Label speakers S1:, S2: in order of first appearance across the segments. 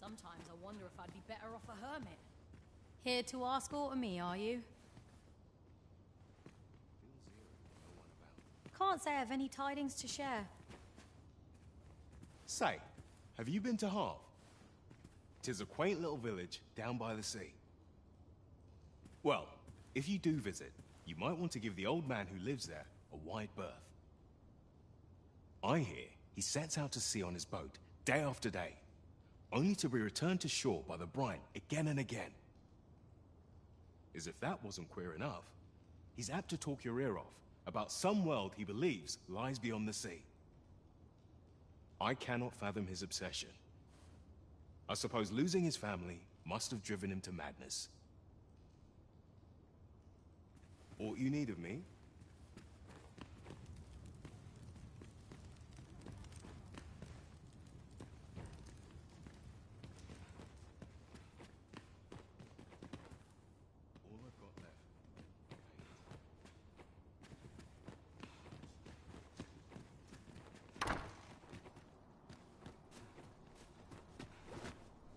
S1: Sometimes I wonder if I'd be better off a hermit.
S2: Here to ask aught of me, are you? Can't say I've any tidings to share.
S3: Say, have you been to Harve? 'Tis a quaint little village down by the sea. Well, if you do visit, you might want to give the old man who lives there a wide berth. I hear he sets out to sea on his boat day after day, only to be returned to shore by the brine again and again. As if that wasn't queer enough, he's apt to talk your ear off about some world he believes lies beyond the sea. I cannot fathom his obsession. I suppose losing his family must have driven him to madness. Aught you need of me? All I've got left.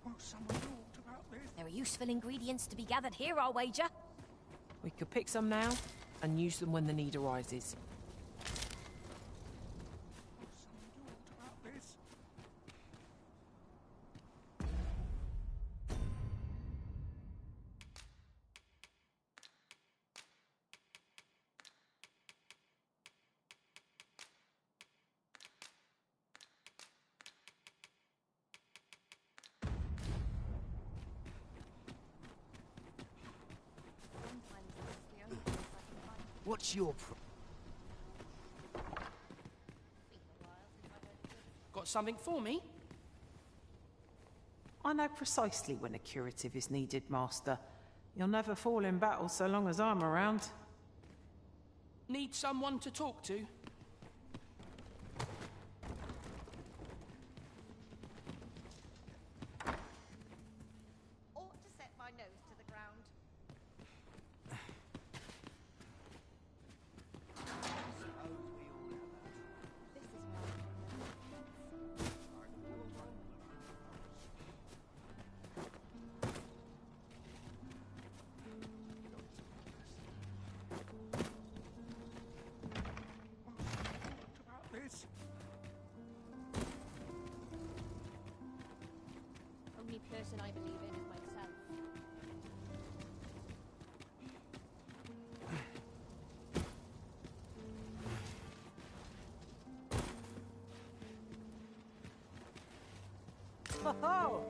S4: Won't someone talk about this?
S5: There are useful ingredients to be gathered here, I'll wager.
S6: We could pick some now and use them when the need arises.
S4: Won't someone talk about this?
S7: What's your
S8: Got something for me?
S6: I know precisely when a curative is needed, Master. You'll never fall in battle so long as I'm around.
S8: Need someone to talk to?
S9: Ought to set my nose to the ground.
S4: About this?
S9: Only person I believe in is myself.
S6: Oh,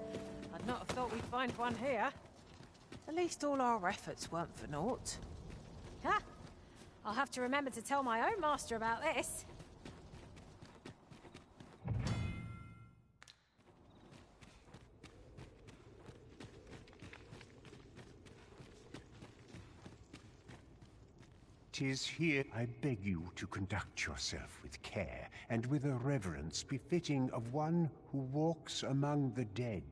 S6: I'd not have thought we'd find one here. At least all our efforts weren't for naught.
S5: Ha! I'll have to remember to tell my own master about this.
S7: "'Tis here I beg you to conduct yourself with care, and with a reverence befitting of one who walks among the dead.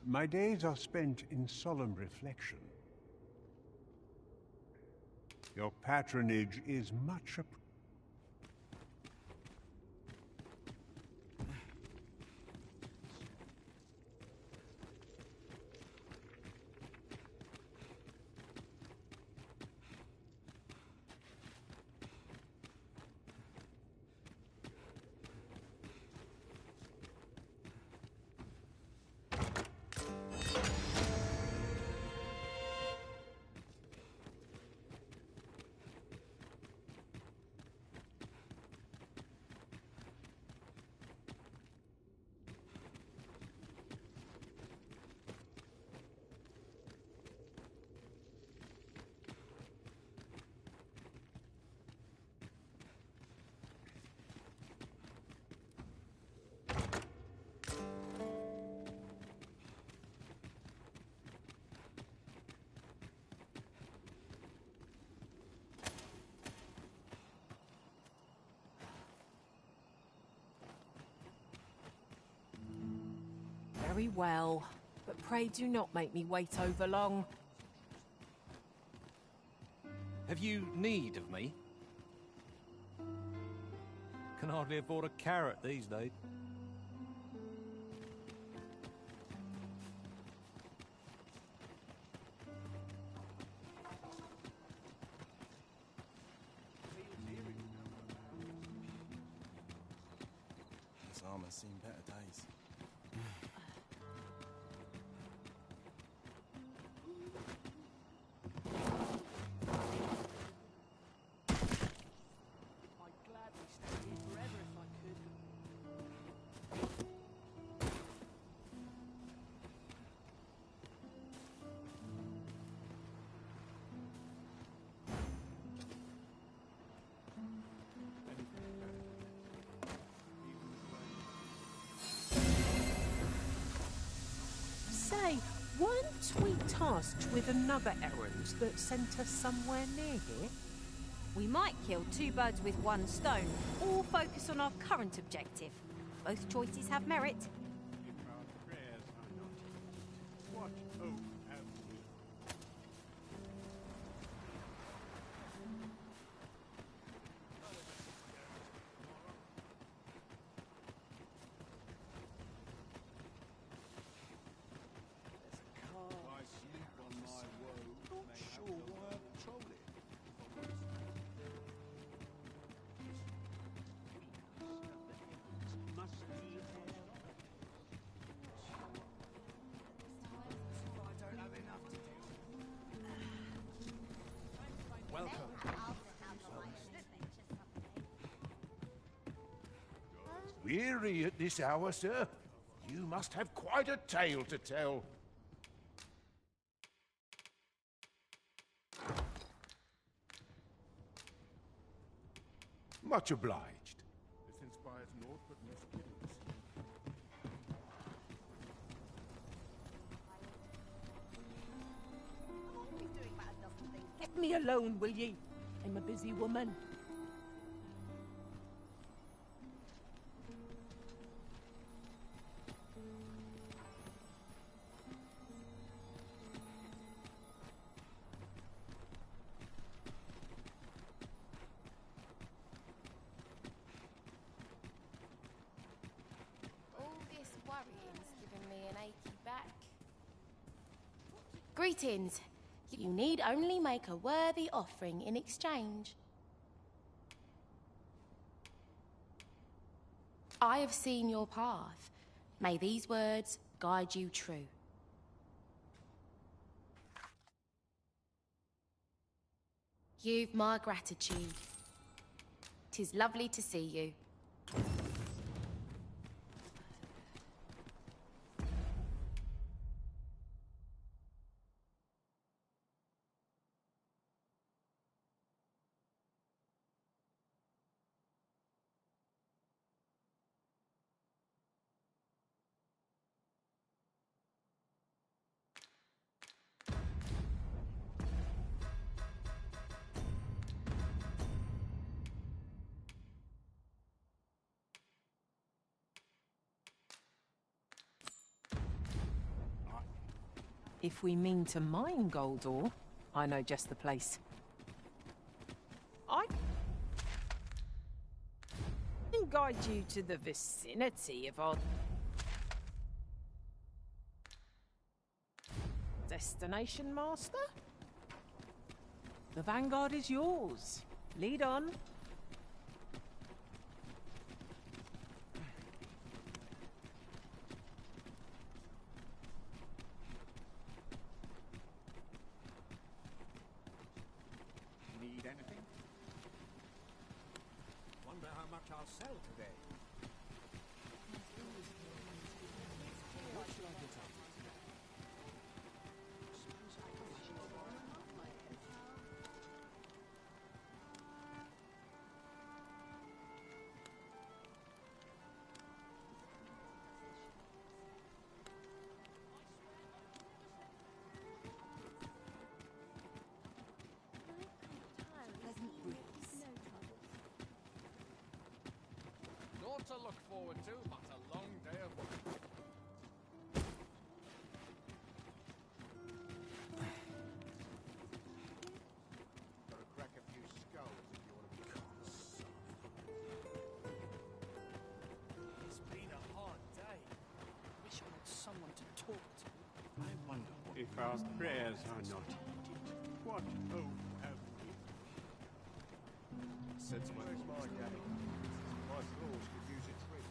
S7: My days are spent in solemn reflection. Your patronage is much appreciated.
S6: Very well, but pray do not make me wait over long.
S10: Have you need of me? Can hardly afford a carrot these days.
S11: farmer's seen better days.
S8: I'd gladly stay here forever if I could.
S6: Say, weren't we tasked with another errand that sent us somewhere near here?
S5: We might kill two birds with one stone, or focus on our current objective. Both choices have merit.
S7: If our prayers are not heeded, what hope have we?
S4: I sleep on my woe. Not sure why I patrol it.
S10: Welcome.
S4: Weary at this hour, sir? You must have quite a tale to tell. Much obliged. This inspires naught but misgivings.
S8: Let me alone, will ye? I'm a busy woman.
S12: All this worrying's given me an achy back. Greetings. You need only make a worthy offering in exchange. I have seen your path. May these words guide you true. You've my gratitude. 'Tis lovely to see you.
S6: If we mean to mine gold ore, I know just the place. I can guide you to the vicinity of our destination, Master. The Vanguard is yours. Lead on.
S4: Need anything? Wonder how much I'll sell today. What should I get up to today?
S10: Naught to look forward to, but a long day of work.
S4: Gotta crack a few skulls if you want to become a son.
S8: It's been a hard day. Wish I had someone to talk to.
S3: I wonder what...
S7: If our prayers are not heeded, what hope have we?
S4: Where's my daddy? My floors could use a treat.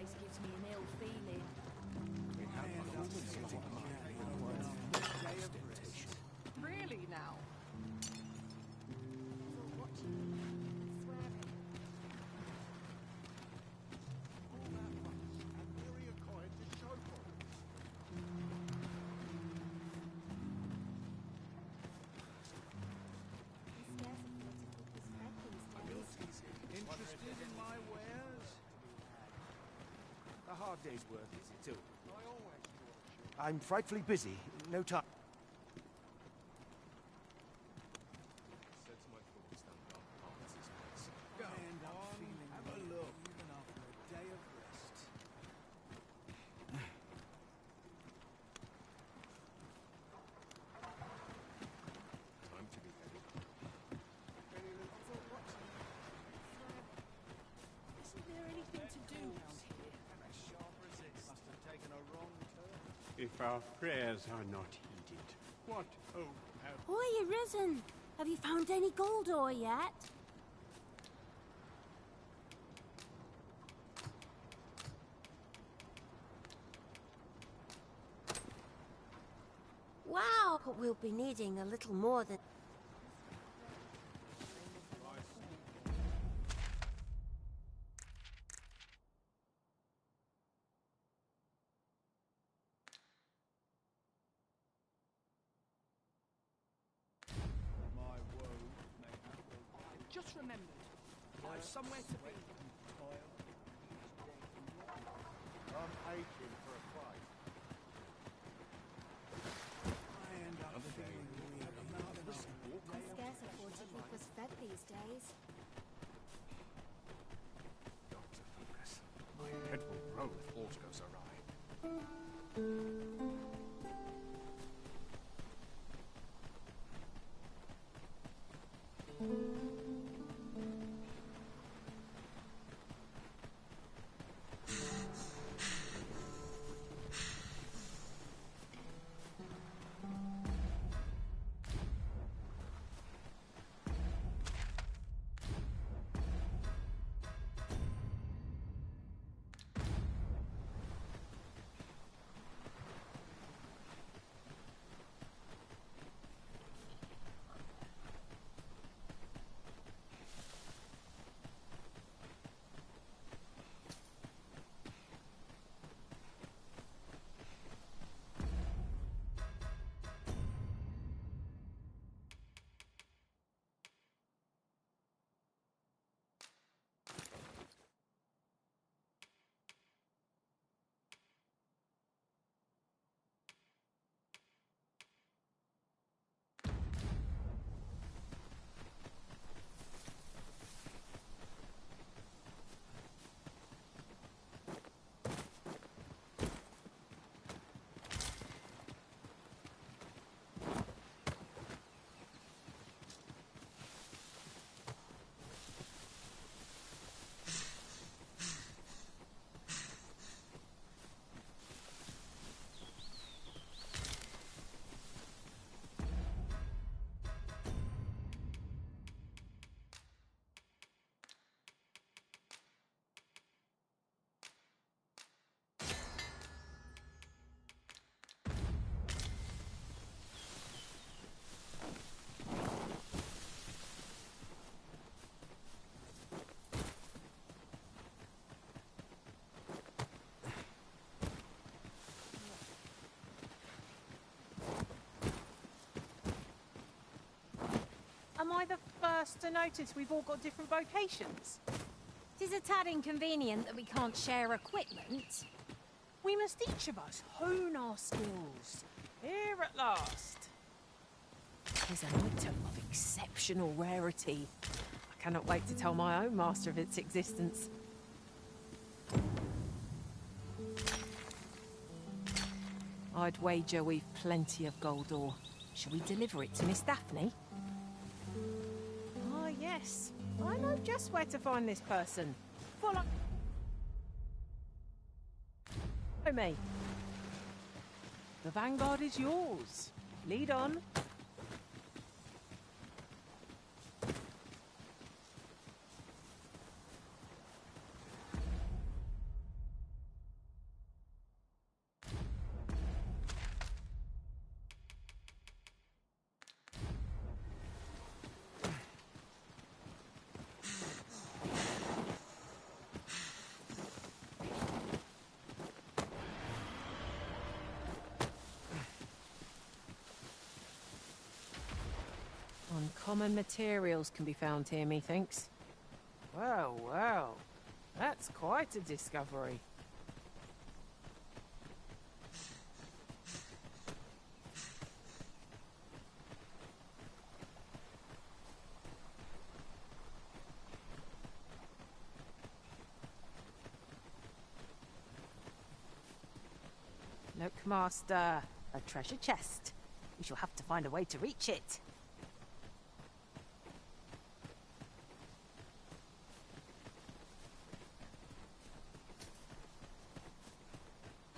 S1: This gives me an ill feeling.
S8: Really now?
S4: Interested in my wares? A hard day's work, is it too? I'm frightfully busy. No time.
S3: Sense my thoughts down dark paths this place.
S8: Go on, have a look. Even after a day of rest.
S3: Time to be headed.
S8: Isn't there anything to do round here? Must have taken a wrong turn.
S7: If our prayers are not heeded, what hope have...
S5: Oi, you risen! Have you found any gold ore yet? Wow! But we'll be needing a little more than...
S8: My woe may have just remembered. I've somewhere to be.
S4: I'm aching for a fight.
S8: I end up feeling weird about this.
S9: I scarce afford to keep us fed these days.
S4: Dr. Lucas, my head will roll if aught goes awry.
S6: Am I the first to notice we've all got different vocations?
S5: It is a tad inconvenient that we can't share equipment.
S6: We must each of us hone our skills. Here at last. Tis an item of exceptional rarity. I cannot wait to tell my own master of its existence. I'd wager we've plenty of gold ore. Shall we deliver it to Miss Daphne? Ah, yes. I know just where to find this person. Follow me. The vanguard is yours. Lead on. Uncommon materials can be found here, methinks. Well, well. That's quite a discovery. Look, Master. A treasure chest. We shall have to find a way to reach it.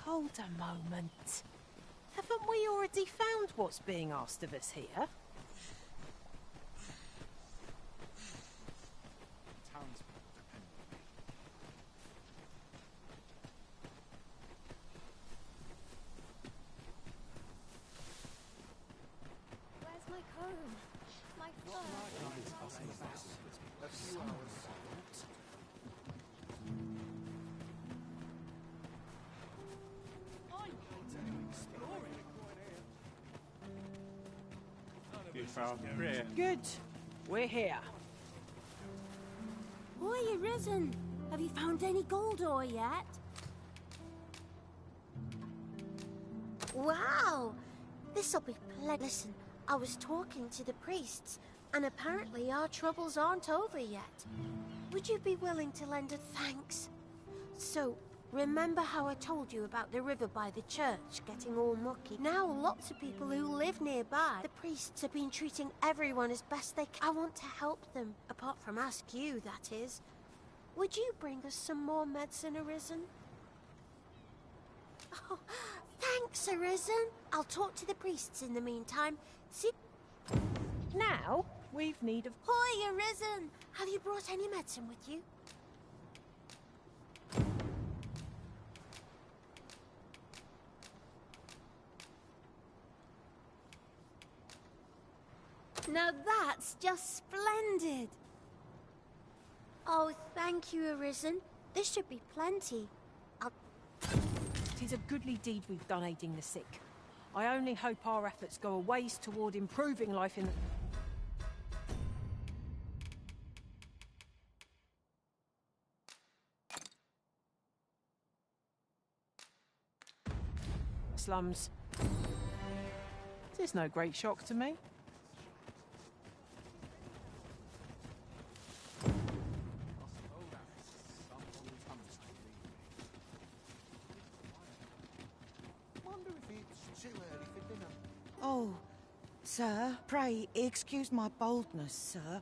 S6: Hold a moment. Haven't we already found what's being asked of us here?
S9: Where's my comb? My fur?
S7: You found Greer.
S6: Good. We're here.
S9: Oi, Arisen! Have you found any gold ore yet? Wow! This'll be Listen, I was talking to the priests, and apparently our troubles aren't over yet. Would you be willing to lend a thanks? So, remember how I told you about the river by the church getting all mucky? Now lots of people who live nearby, the priests have been treating everyone as best they can. I want to help them, apart from ask you, that is. Would you bring us some more medicine, Arisen? Oh, thanks, Arisen. I'll talk to the priests in the meantime. See...
S6: Now, we've need of...
S9: Hoi, Arisen! Have you brought any medicine with you? Now that's just splendid! Oh, thank you, Arisen. This should be plenty.
S6: Tis a goodly deed we've done aiding the sick. I only hope our efforts go a ways toward improving life in the... slums. Tis no great shock to me.
S11: Oh, sir, pray excuse my boldness, sir.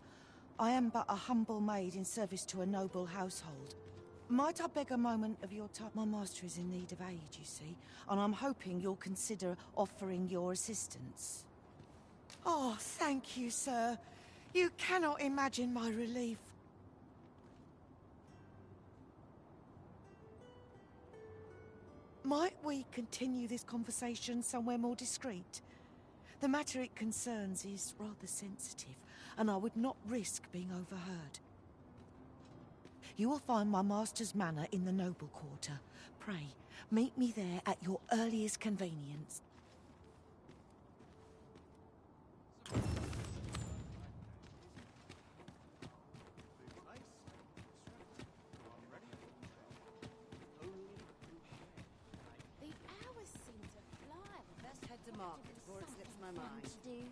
S11: I am but a humble maid in service to a noble household. Might I beg a moment of your time? My master is in need of aid, you see, and I'm hoping you'll consider offering your assistance. Oh, thank you, sir. You cannot imagine my relief. Might we continue this conversation somewhere more discreet? The matter it concerns is rather sensitive, and I would not risk being overheard. You will find my master's manor in the noble quarter. Pray, meet me there at your earliest convenience.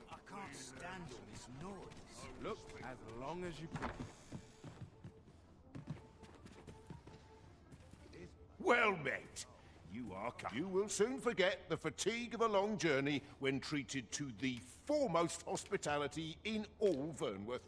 S4: I can't stand all this noise. Look, as long as you...
S13: Well met. You will soon forget the fatigue of a long journey when treated to the foremost hospitality in all Vernworth.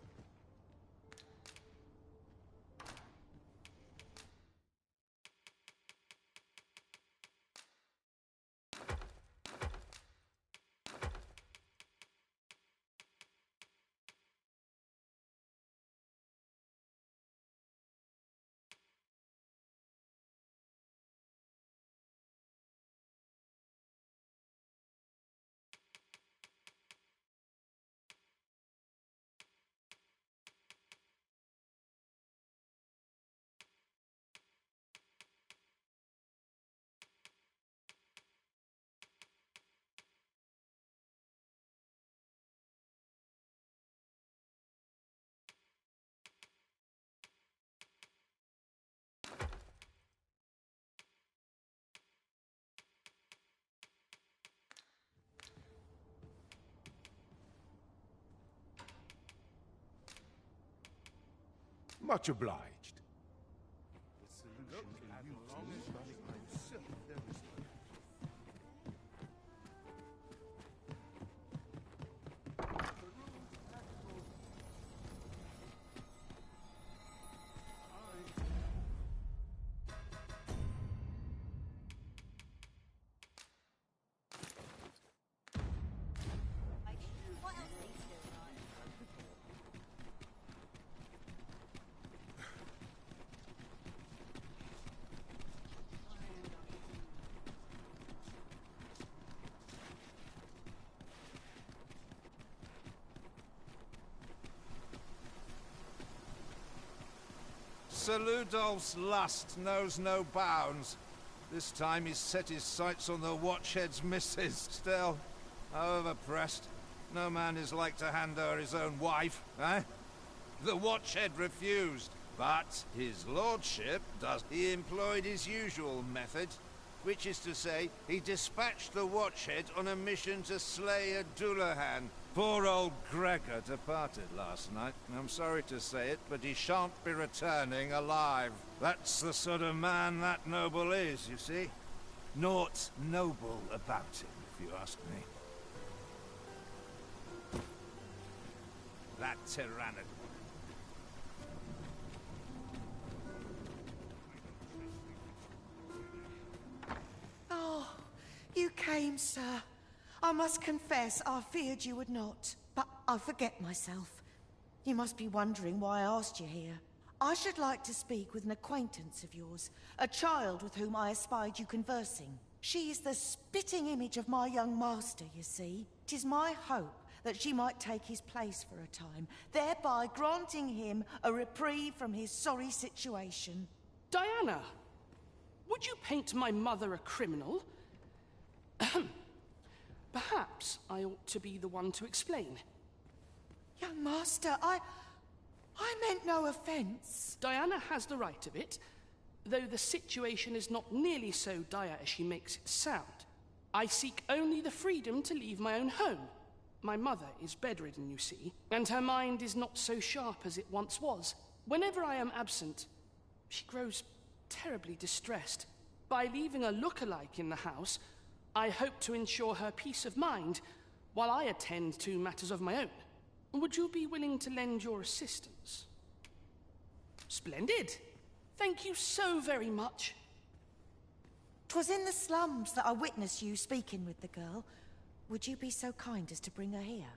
S13: Much obliged.
S14: Sir Ludolf's lust knows no bounds. This time he's set his sights on the Watchhead's missus. Still, however pressed, no man is like to hand her his own wife, eh? The Watchhead refused, but his lordship does. He employed his usual method, which is to say, he dispatched the Watchhead on a mission to slay a Dullahan. Poor old Gregor departed last night. I'm sorry to say it, but he shan't be returning alive. That's the sort of man that noble is, you see. Naught noble about him, if you ask me. That tyrannical.
S11: Oh, you came, sir. I must confess, I feared you would not. But I forget myself. You must be wondering why I asked you here. I should like to speak with an acquaintance of yours, a child with whom I espied you conversing. She is the spitting image of my young master, you see. 'Tis my hope that she might take his place for a time, thereby granting him a reprieve from his sorry situation.
S8: Diana, would you paint my mother a criminal? Perhaps I ought to be the one to explain.
S11: Young master, I meant no offence.
S8: Diana has the right of it, though the situation is not nearly so dire as she makes it sound. I seek only the freedom to leave my own home. My mother is bedridden, you see, and her mind is not so sharp as it once was. Whenever I am absent, she grows terribly distressed. By leaving a look-alike in the house, I hope to ensure her peace of mind while I attend to matters of my own. Would you be willing to lend your assistance? Splendid. Thank you so very much.
S11: 'Twas in the slums that I witnessed you speaking with the girl. Would you be so kind as to bring her here?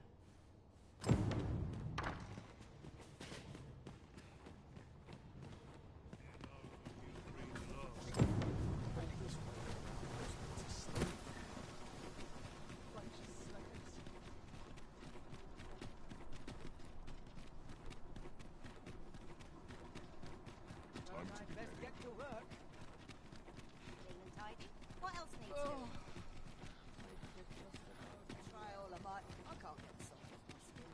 S5: What else needs doing? Try all I might. I can't get the soul off my skin.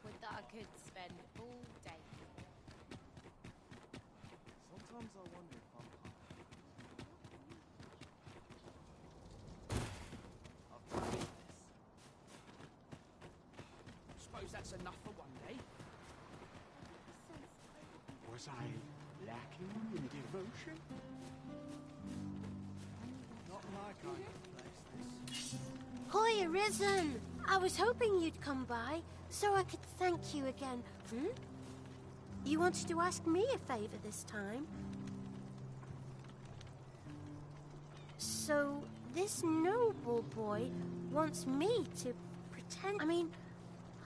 S12: Would that I could spend all day.
S15: Sometimes I wonder if I'm
S8: Suppose that's enough for one day.
S7: Was I lacking in devotion?
S15: not my kind of place, this.
S9: Hoy, Arisen! I was hoping you'd come by, so I could thank you again. You wanted to ask me a favor this time? So, this noble boy wants me to pretend... I mean,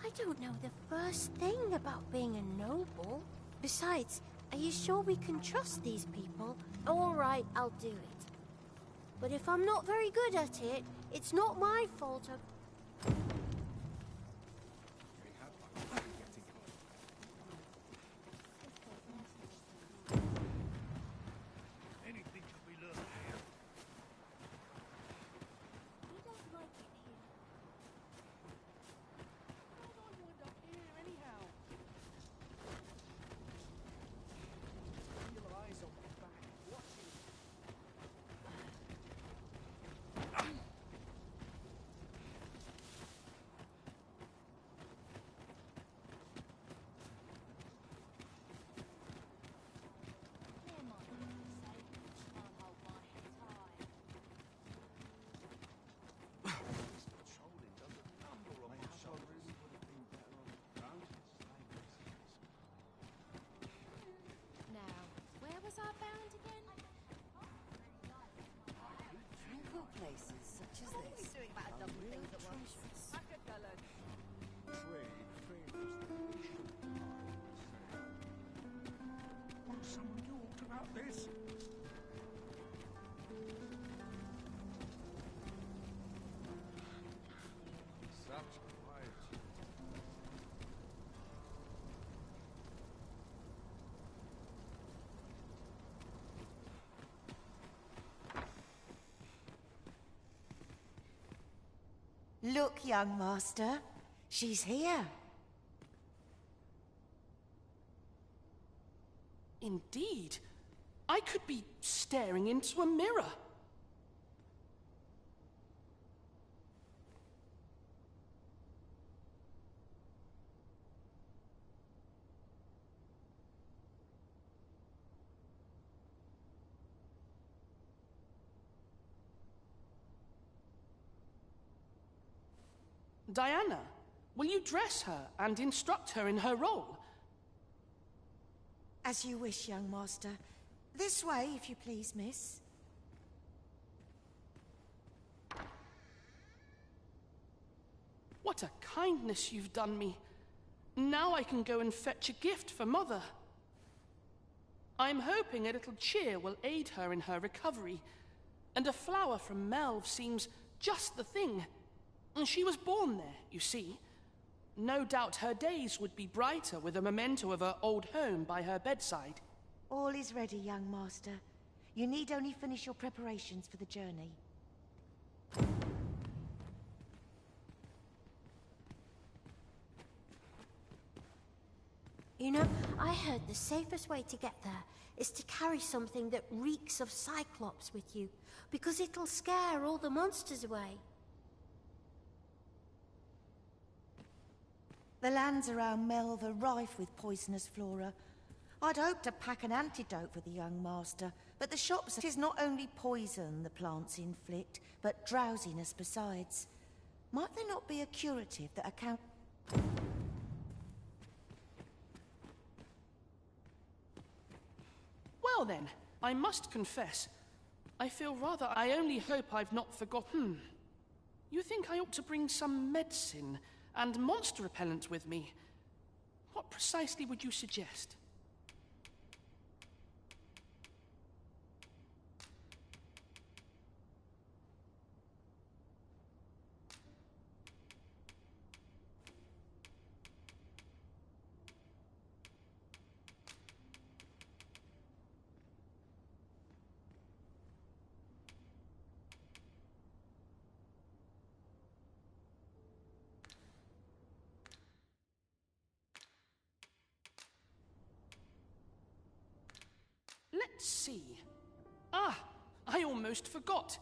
S9: I don't know the first thing about being a noble. Besides, are you sure we can trust these people? All right, I'll do it. But if I'm not very good at it, it's not my fault.
S13: Anything to be learned here.
S9: He doesn't like it here.
S8: How did I wind up here anyhow?
S15: Your eyes on my back, watching. is this?
S6: Doing about a dozen things at once. I could go look.
S13: Trade favors the patient mind. Will someone talk about this?
S14: Such quiet.
S11: Look, young master. She's here.
S8: Indeed. I could be staring into a mirror. Diana, will you dress her and instruct her in her role?
S11: As you wish, young master. This way, if you please, miss.
S8: What a kindness you've done me. Now I can go and fetch a gift for Mother. I'm hoping a little cheer will aid her in her recovery, and a flower from Melve seems just the thing. She was born there, you see. No doubt her days would be brighter with a memento of her old home by her bedside.
S11: All is ready, young master. You need only finish your preparations for the journey.
S9: You know, I heard the safest way to get there is to carry something that reeks of Cyclops with you, because it'll scare all the monsters away.
S11: The lands around Melve are rife with poisonous flora. I'd hoped to pack an antidote for the young master, but the shops... It is not only poison the plants inflict, but drowsiness besides. Might there not be a curative that account...
S8: Well then, I must confess, I feel rather... I only hope I've not forgotten. You think I ought to bring some medicine and monster repellent with me? What precisely would you suggest? Let's see. Ah, I almost forgot.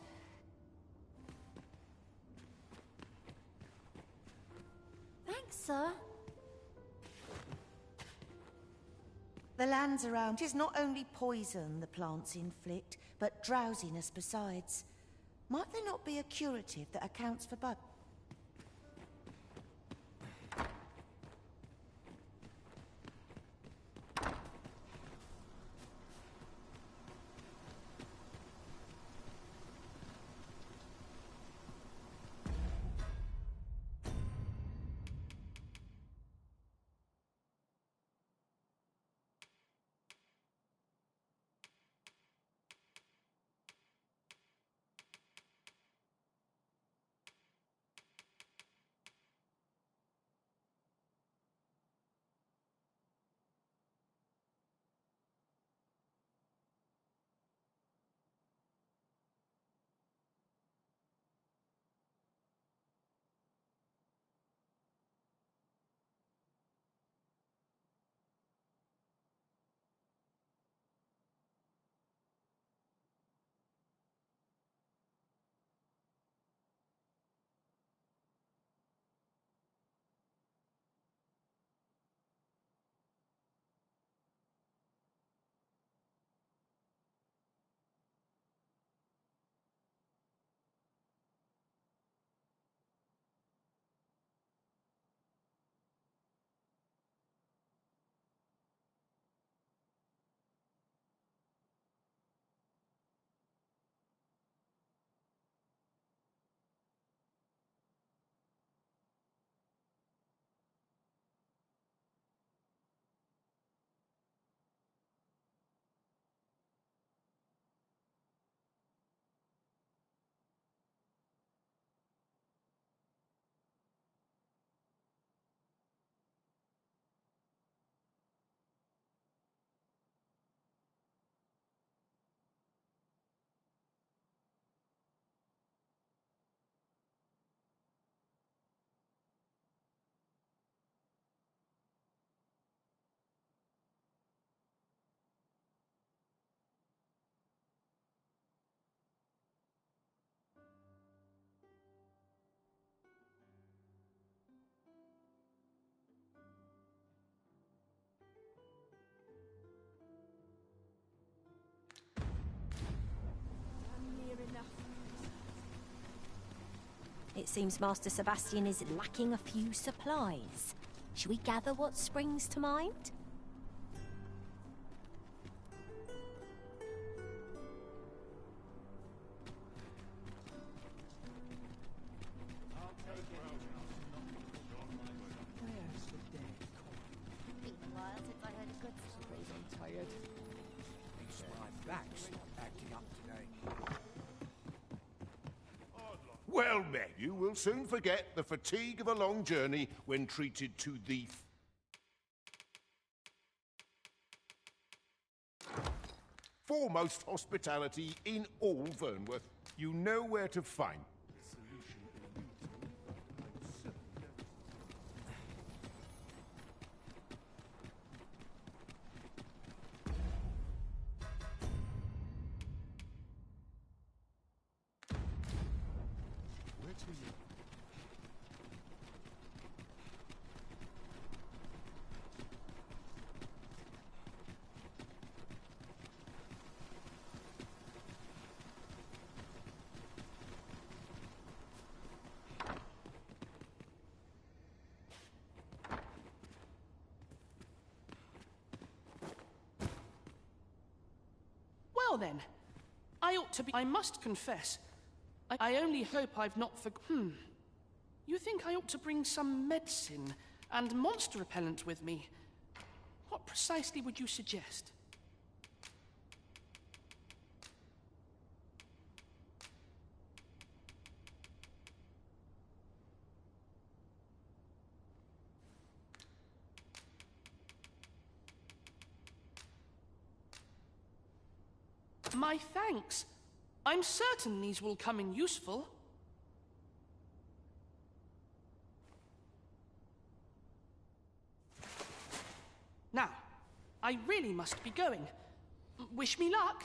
S9: Thanks, sir.
S11: The lands around... It is not only poison the plants inflict, but drowsiness besides. Might there not be a curative that accounts for both?
S5: seems Master Sebastian is lacking a few supplies. Shall we gather what springs to mind?
S13: Well met. You will soon forget the fatigue of a long journey when treated to the foremost hospitality in all Vernworth. You know where to find.
S8: Well then, I must confess, I only hope I've not You think I ought to bring some medicine and monster repellent with me? What precisely would you suggest? My thanks. I'm certain these will come in useful. Now, I really must be going. Wish me luck.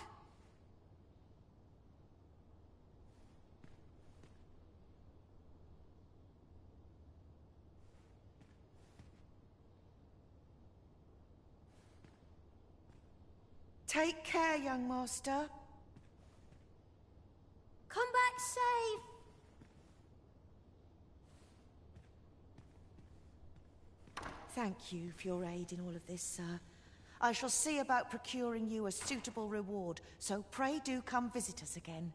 S11: Take care, young master.
S9: Come back safe.
S11: Thank you for your aid in all of this, sir. I shall see about procuring you a suitable reward, so pray do come visit us again.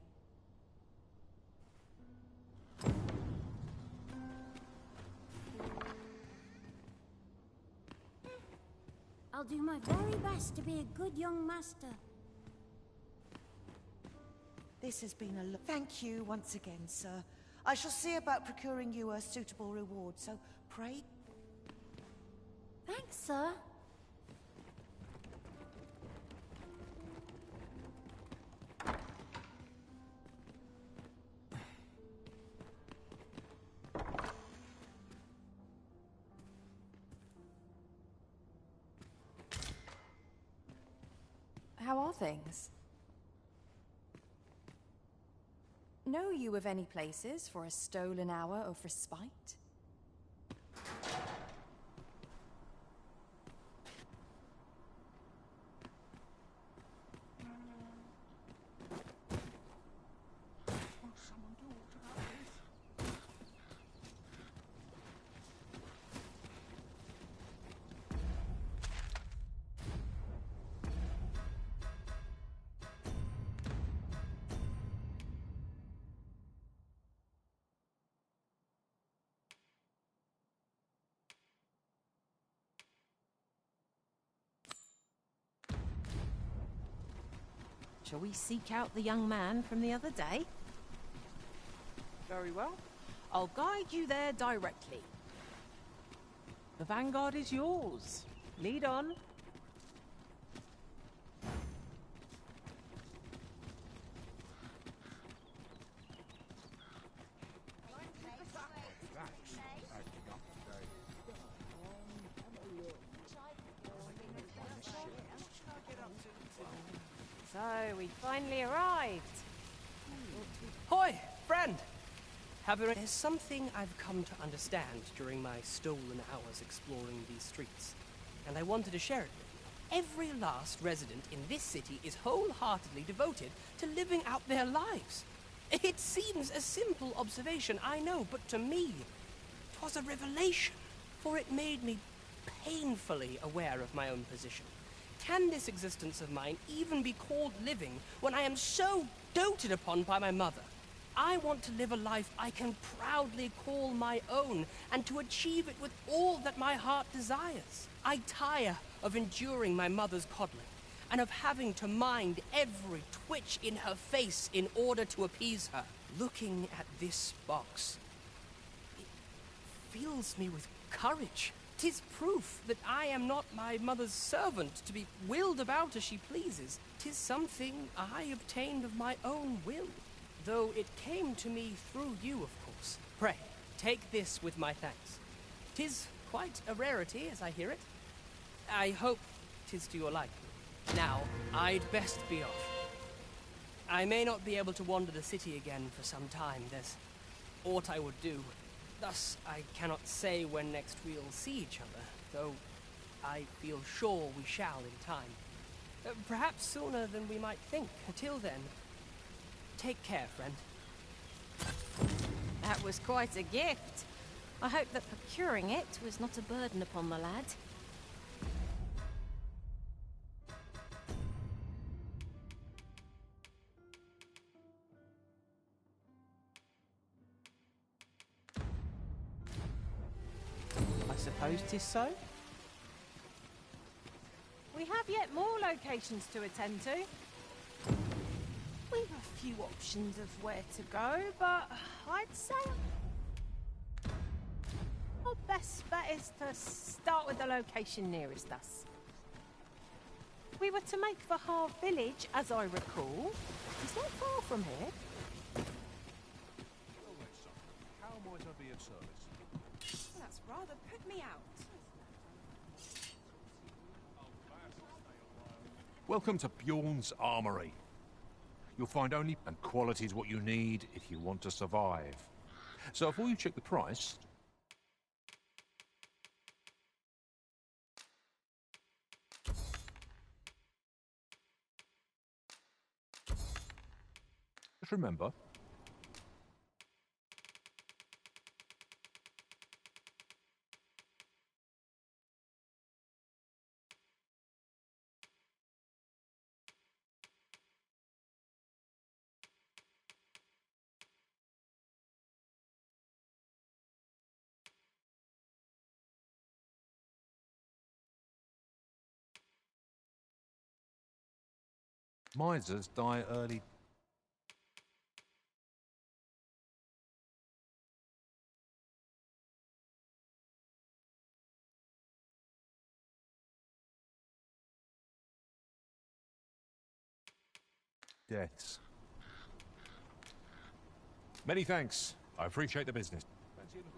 S9: I'll do my very best to be a good young master.
S11: This has been a thank you once again, sir. I shall see about procuring you a suitable reward, so pray...
S9: Thanks, sir.
S16: How are things? Know you of any places for a stolen hour of respite?
S5: Shall we seek out the young man from the other day?
S6: Very well. I'll guide you there directly. The vanguard is yours. Lead on.
S5: So, we finally arrived.
S17: Hoi, friend! There's something I've come to understand during my stolen hours exploring these streets, and I wanted to share it with you. Every last resident in this city is wholeheartedly devoted to living out their lives. It seems a simple observation, I know, but to me, 'twas a revelation, for it made me painfully aware of my own position. Can this existence of mine even be called living when I am so doted upon by my mother? I want to live a life I can proudly call my own, and to achieve it with all that my heart desires. I tire of enduring my mother's coddling, and of having to mind every twitch in her face in order to appease her. Looking at this box, it fills me with courage. 'Tis proof that I am not my mother's servant, to be willed about as she pleases. 'Tis something I obtained of my own will, though it came to me through you, of course. Pray, take this with my thanks. 'Tis quite a rarity, as I hear it. I hope 'tis to your liking. Now, I'd best be off. I may not be able to wander the city again for some time. There's aught I would do. Thus, I cannot say when next we'll see each other, though I feel sure we shall in time. Perhaps sooner than we might think. Until then, take care, friend.
S5: That was quite a gift. I hope that procuring it was not a burden upon the lad.
S6: I suppose 'tis so. We have yet more locations to attend to. We've a few options of where to go, but I'd say our best bet is to start with the location nearest us. We were to make for Harve Village, as I recall. It's not far from here.
S14: How might I be of service?
S16: That's rather put me out.
S14: Welcome to Bjorn's Armory. You'll find only and quality is what you need if you want to survive. So before you check the price, just remember, misers die early. Deaths. Many thanks. I appreciate the business.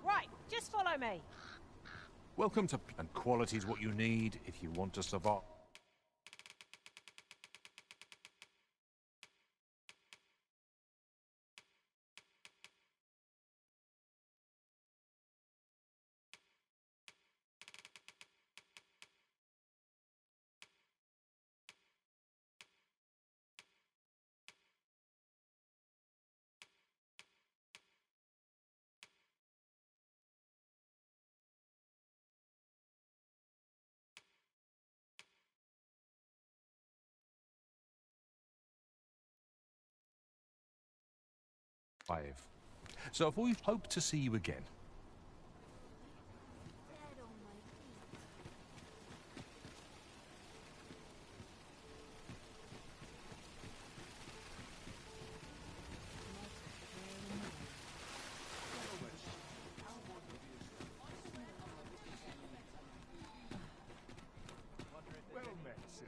S6: Right, just follow me.
S14: Welcome to and quality is what you need if you want to survive. So if we hope to see you again.
S13: Well met, sir.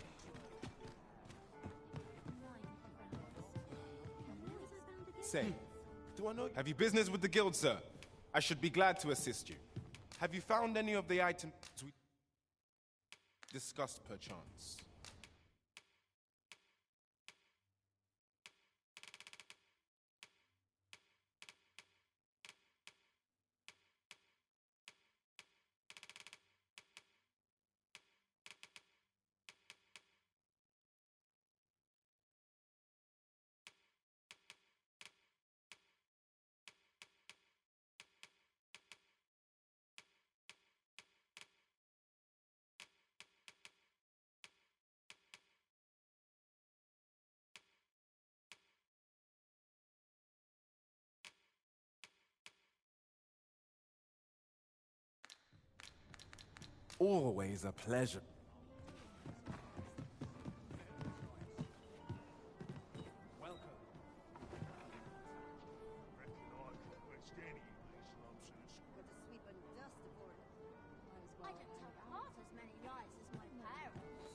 S18: Say, do I know? Have you business with the guild, sir? I should be glad to assist you. Have you found any of the items we discussed perchance?
S15: Always a pleasure.
S9: I don't tell half as many lies as my parents.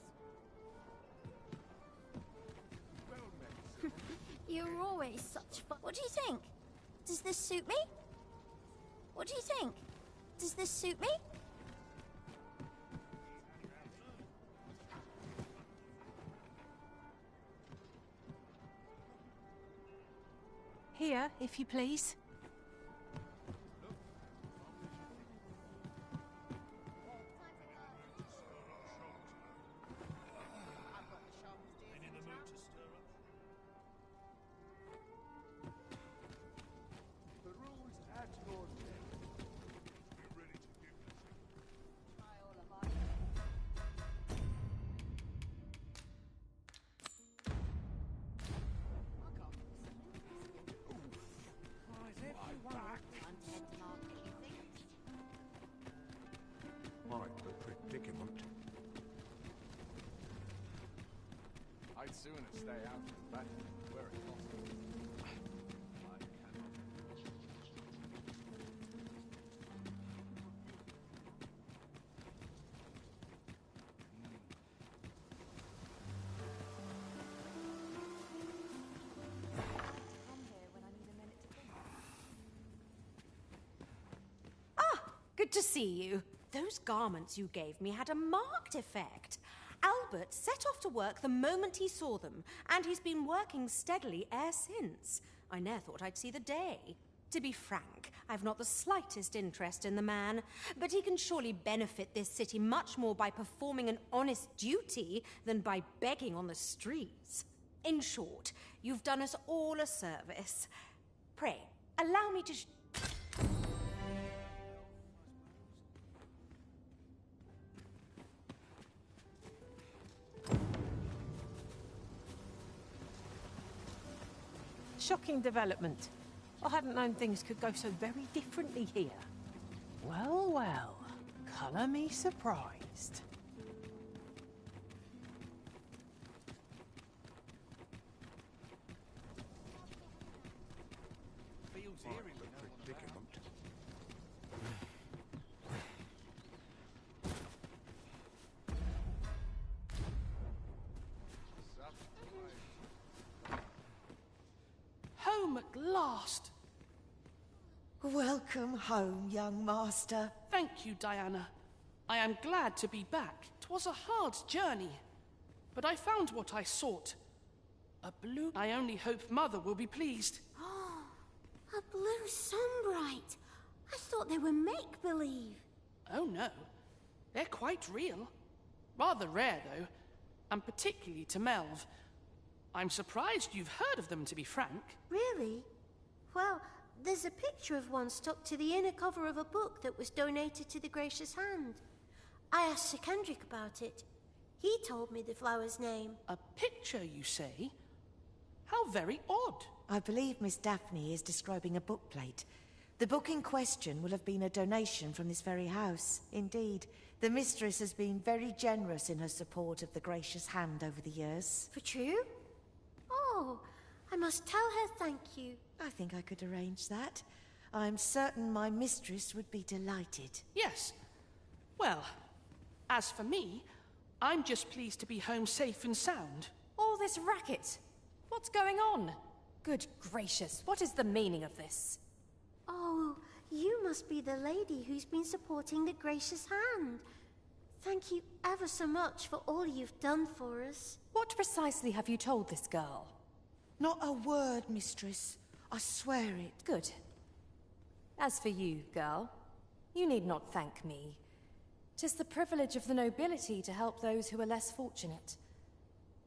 S9: You're always such fun. What do you think? Does this suit me? What do you think? Does this suit me?
S6: Here, if you please.
S4: The rules at your neck. We're ready to give this.
S13: Quite the predicament.
S10: I'd sooner stay out of bed where it possible. I cannot.
S5: Good to see you. Those garments you gave me had a marked effect. Albert set off to work the moment he saw them, and he's been working steadily e'er since. I ne'er thought I'd see the day. To be frank, I've not the slightest interest in the man, but he can surely benefit this city much more by performing an honest duty than by begging on the streets. In short, you've done us all a service. Pray, allow me to
S6: Shocking development. I hadn't known things could go so very differently here. Well, well. Colour me surprised.
S4: Feels
S13: Quite
S4: eerie,
S13: the
S4: you know.
S13: predicament.
S8: Home at last.
S11: Welcome home, young master.
S8: Thank you, Diana. I am glad to be back. 'Twas a hard journey, but I found what I sought. A blue... I only hope Mother will be pleased.
S9: A blue sunbright. I thought they were make-believe.
S8: Oh, no. They're quite real. Rather rare, though, and particularly to Melv. I'm surprised you've heard of them, to be frank.
S9: Really? Well, there's a picture of one stuck to the inner cover of a book that was donated to the Gracious Hand. I asked Sir Kendrick about it. He told me the flower's name.
S8: A picture, you say? How very odd.
S11: I believe Miss Daphne is describing a bookplate. The book in question will have been a donation from this very house. Indeed, the mistress has been very generous in her support of the Gracious Hand over the years.
S9: For true? Oh, I must tell her thank you.
S11: I think I could arrange that. I'm certain my mistress would be delighted.
S8: Yes. Well, as for me, I'm just pleased to be home safe and sound.
S5: All this racket. What's going on? Good gracious, what is the meaning of this?
S9: Oh, you must be the lady who's been supporting the Gracious Hand. Thank you ever so much for all you've done for us.
S5: What precisely have you told this girl?
S11: Not a word, mistress. I swear it.
S5: Good. As for you, girl, you need not thank me. 'Tis the privilege of the nobility to help those who are less fortunate.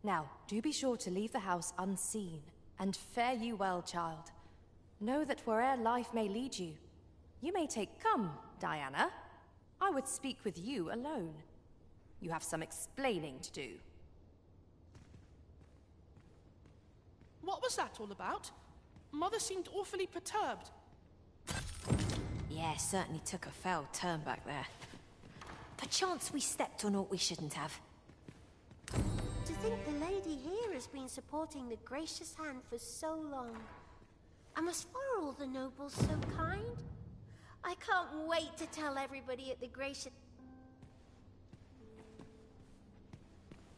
S5: Now, do be sure to leave the house unseen, and fare you well, child. Know that where'er life may lead you, you may take... Come, Diana. I would speak with you alone. You have some explaining to do.
S8: What was that all about? Mother seemed awfully perturbed.
S5: Yeah, certainly took a foul turn back there. Perchance we stepped on what we shouldn't have.
S9: To think the lady here has been supporting the gracious hand for so long. And was for all the nobles so kind. I can't wait to tell everybody at the gracious...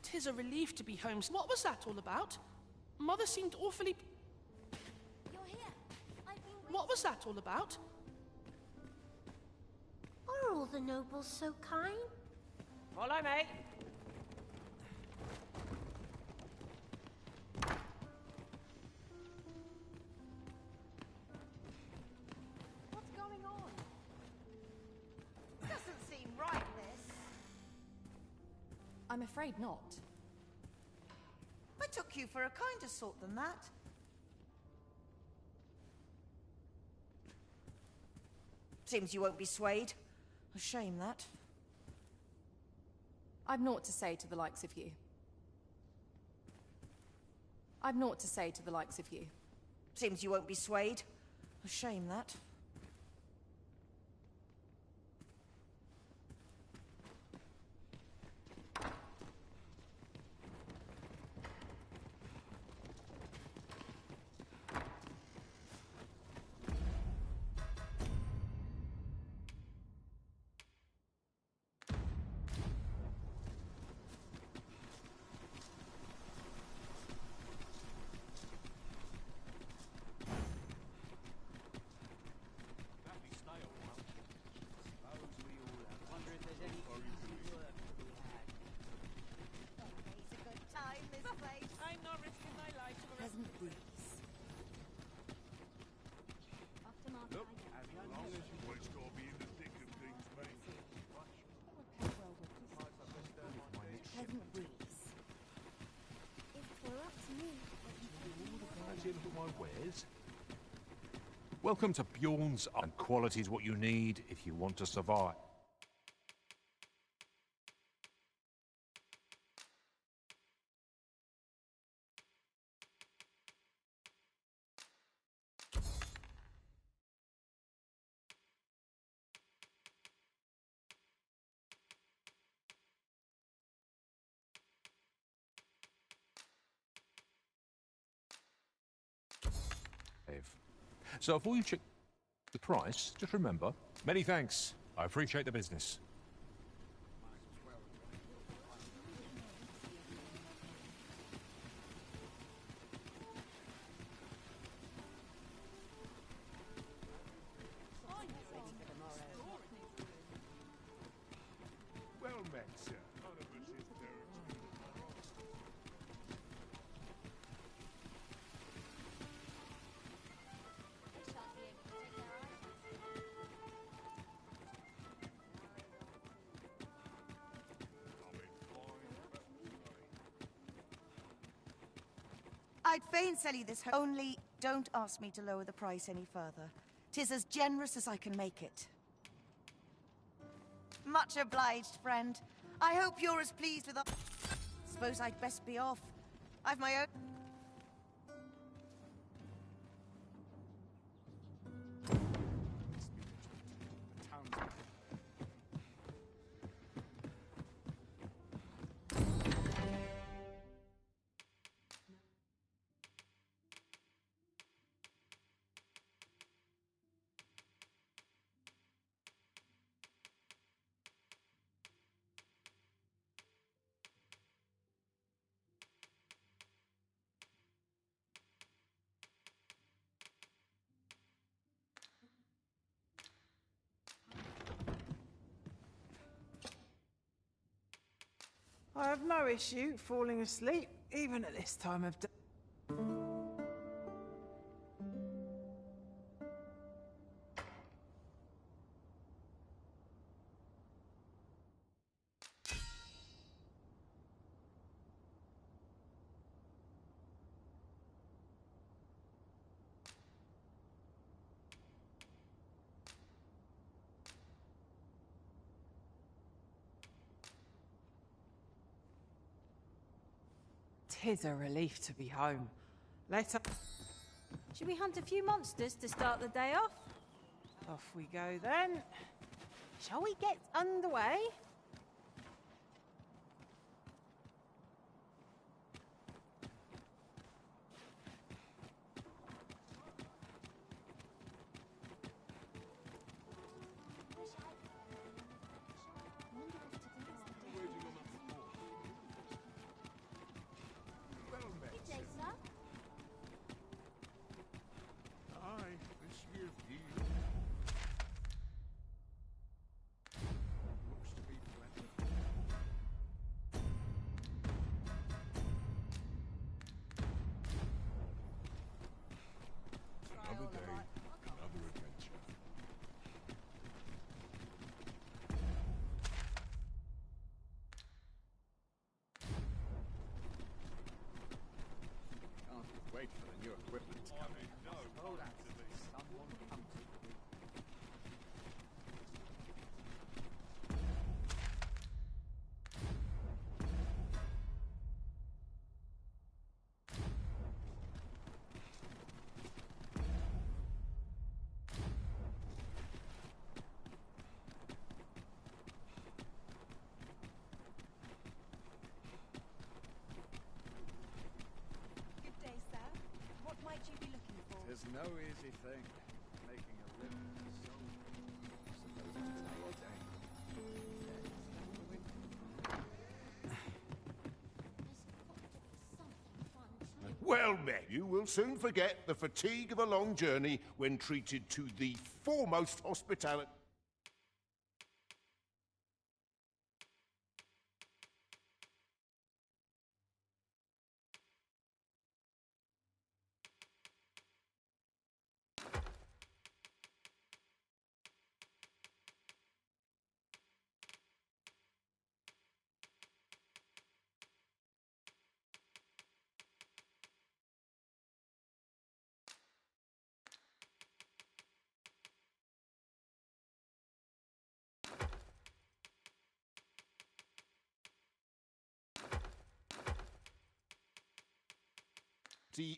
S8: 'Tis a relief to be home. What was that all about? Mother seemed awfully...
S9: You're here. I've been
S8: What was that all about?
S9: Are all the nobles so kind?
S6: Follow me.
S11: What's going on? Doesn't seem right, this.
S16: I'm afraid not.
S11: I took you for a kinder sort than that. Seems you won't be swayed. A shame, that.
S16: I've naught to say to the likes of you. I've naught to say to the likes of you.
S11: Seems you won't be swayed. A shame, that.
S19: Welcome to Bjorn's, and quality is what you need if you want to survive. So before you check the price, just remember, many thanks. I appreciate the business.
S13: Well met, sir. None of us is dirty.
S11: I'd fain sell you this only don't ask me to lower the price any further. 'Tis as generous as I can make it. Much obliged, friend. I hope you're as pleased with... Suppose I'd best be off. I've my own...
S6: I have no issue falling asleep, even at this time of day. Tis a relief to be home. Let us...
S5: Should we hunt a few monsters to start the day off?
S6: Off we go then. Shall we get underway?
S19: Another day, another adventure.
S10: Can't wait for the new equipment to come in.
S15: Hold on. Someone comes.
S16: Good day, sir. What might you be looking for?
S10: There's no easy thing. Making a living is so... Suppose it's our day.
S13: Well met. You will soon forget the fatigue of a long journey when treated to the foremost hospitality.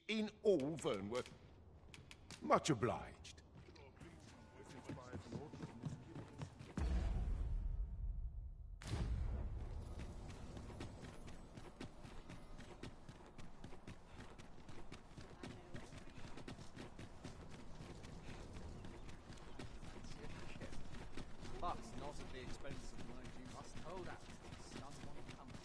S13: In all Vernworth. Much obliged.
S10: But not at the expense of my duty. Must hold out. Someone comes.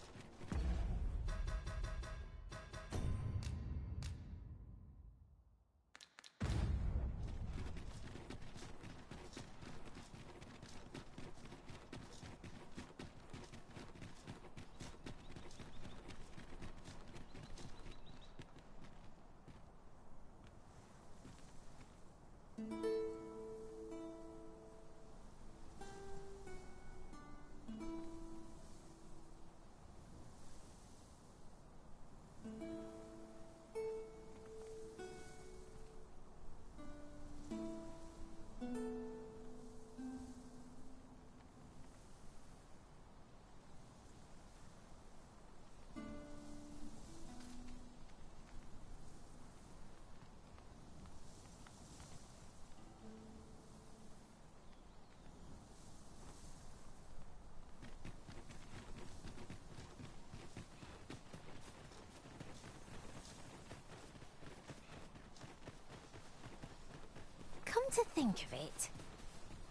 S5: Come to think of it,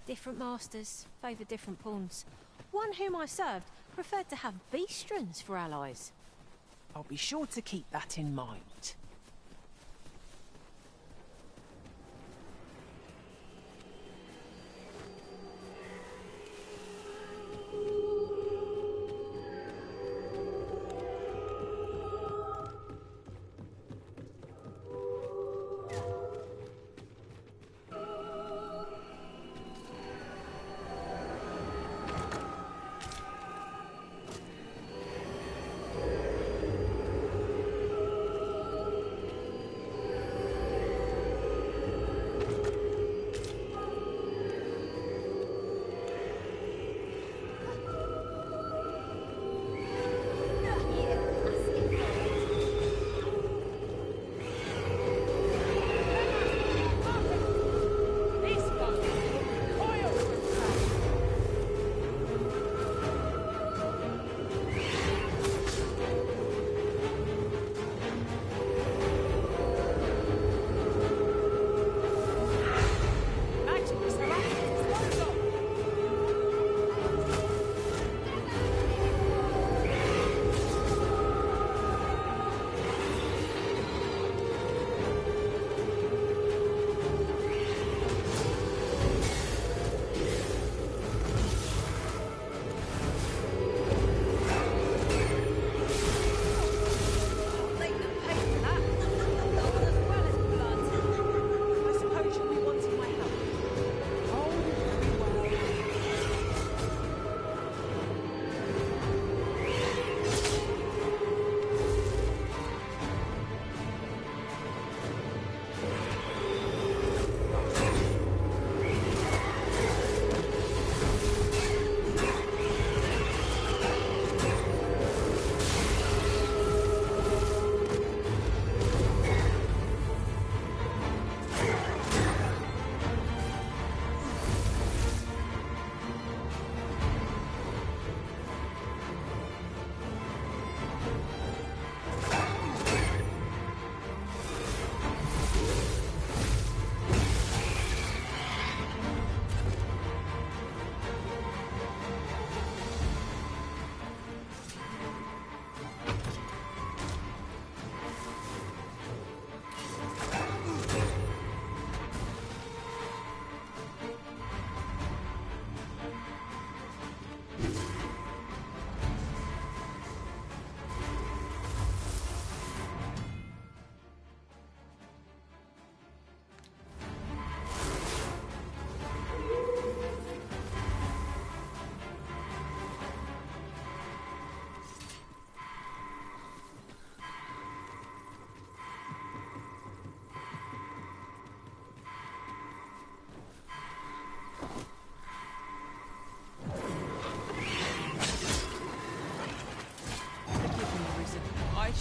S5: different masters favour different pawns. One whom I served preferred to have beastrons for allies.
S6: I'll be sure to keep that in mind.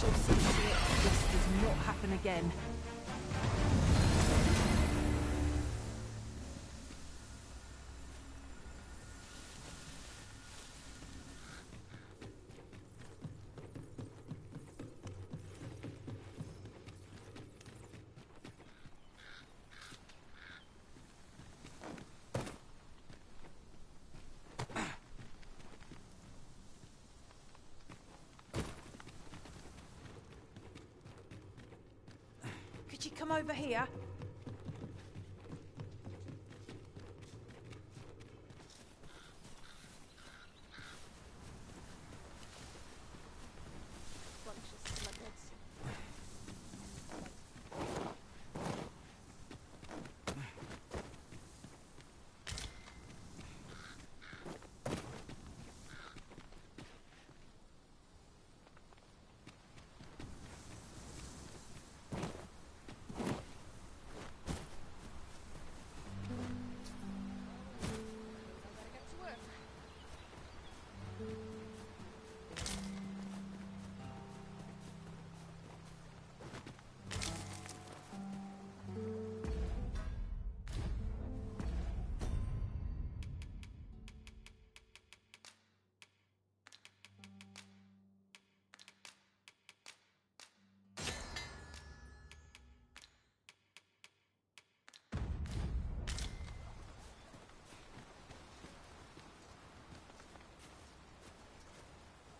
S6: shall see to it this does not happen again. Could you come over here?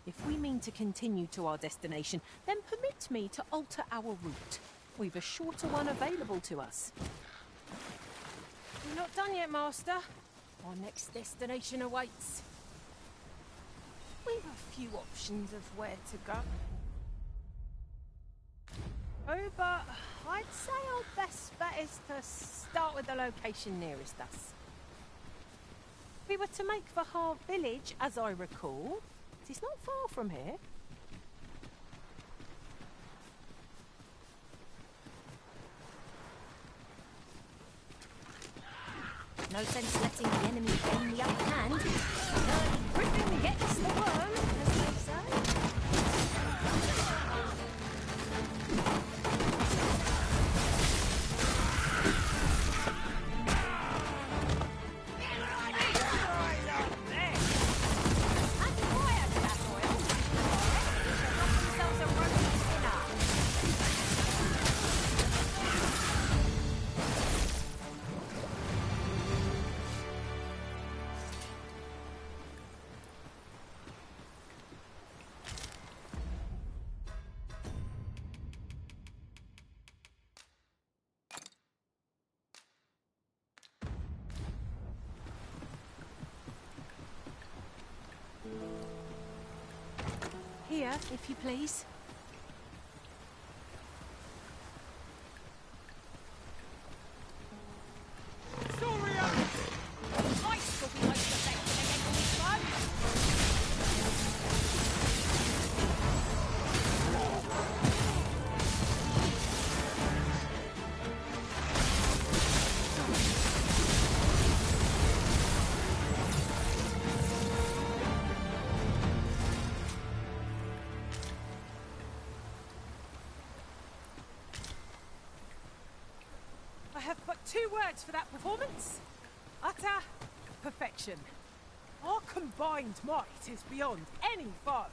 S6: If we mean to continue to our destination, then permit me to alter our route. We've a shorter one available to us. We're not done yet, Master. Our next destination awaits. We've a few options of where to go. Oh, but I'd say our best bet is to start with the location nearest us. We were to make for Harv Village, as I recall. It's not far from here.
S5: No sense letting the enemy gain the upper hand. Early Griffin gets the worm, as they say. Here, if you please. I have but two words for that performance. Utter perfection. Our combined might is beyond any foe.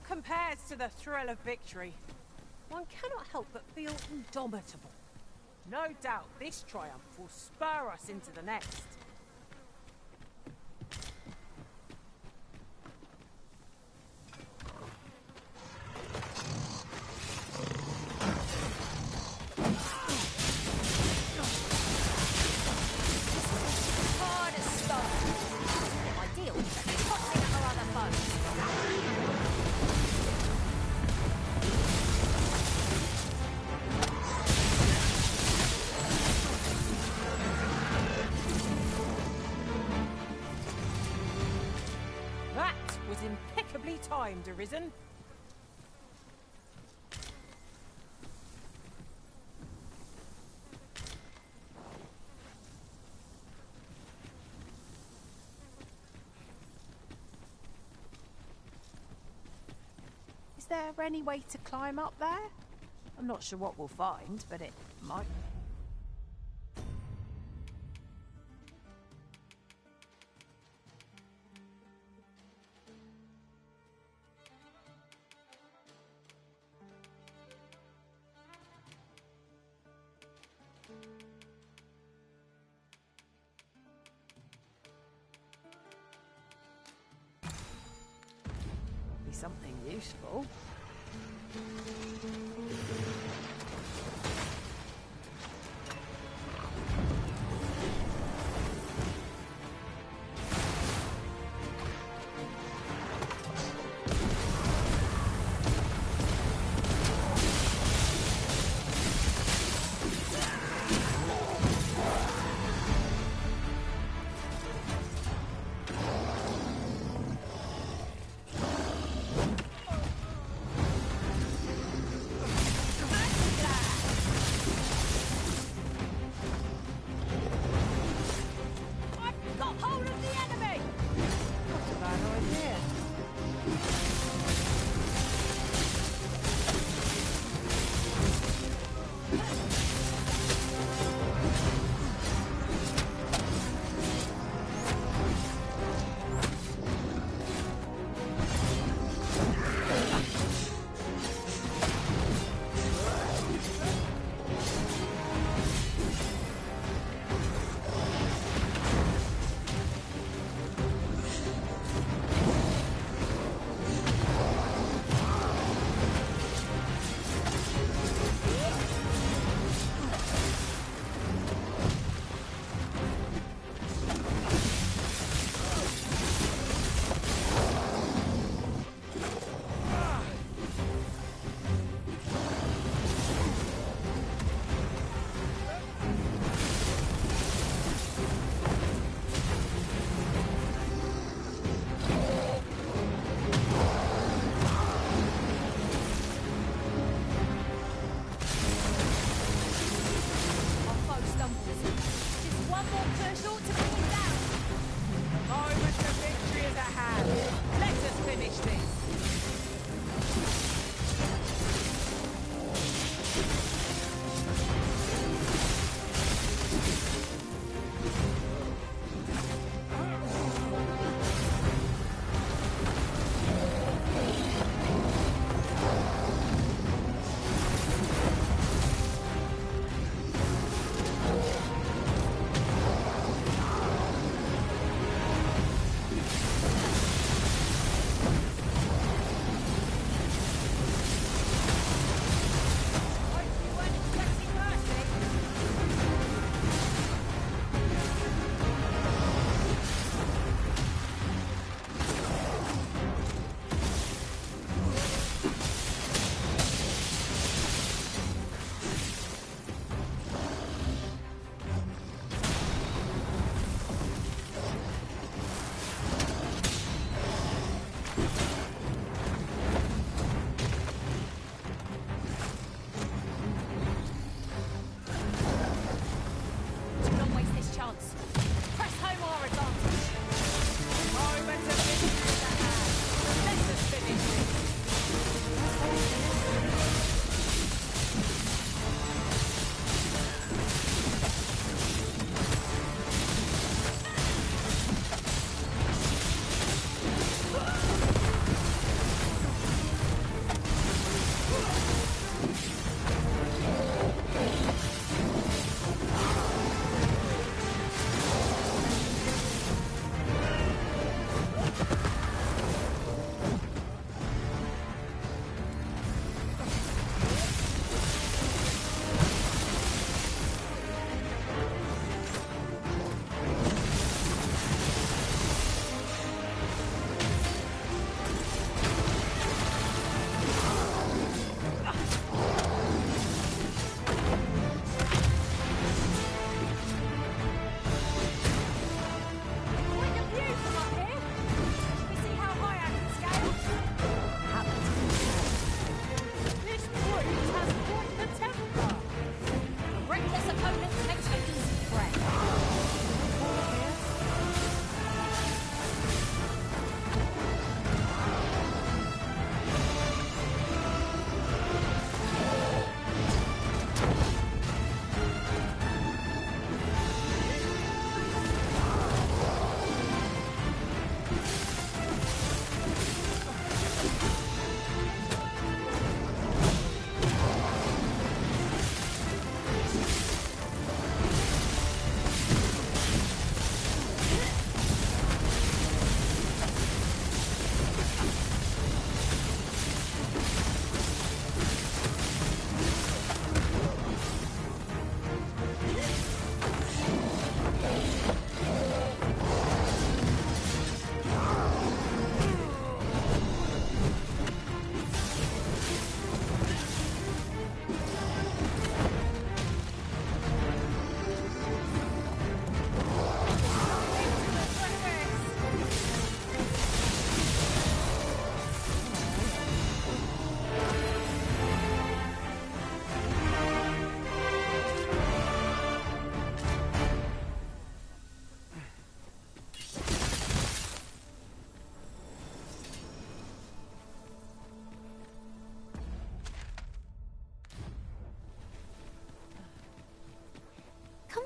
S5: Compares to the thrill of victory. One cannot help but feel indomitable.
S6: No doubt this triumph will spur us into the next.
S2: Hard as stone. Ideal for tossing at our other foes.
S6: That was impeccably timed, Arisen.
S16: Is there any way to climb up there? I'm not sure what we'll find, but it might.
S6: Be something useful.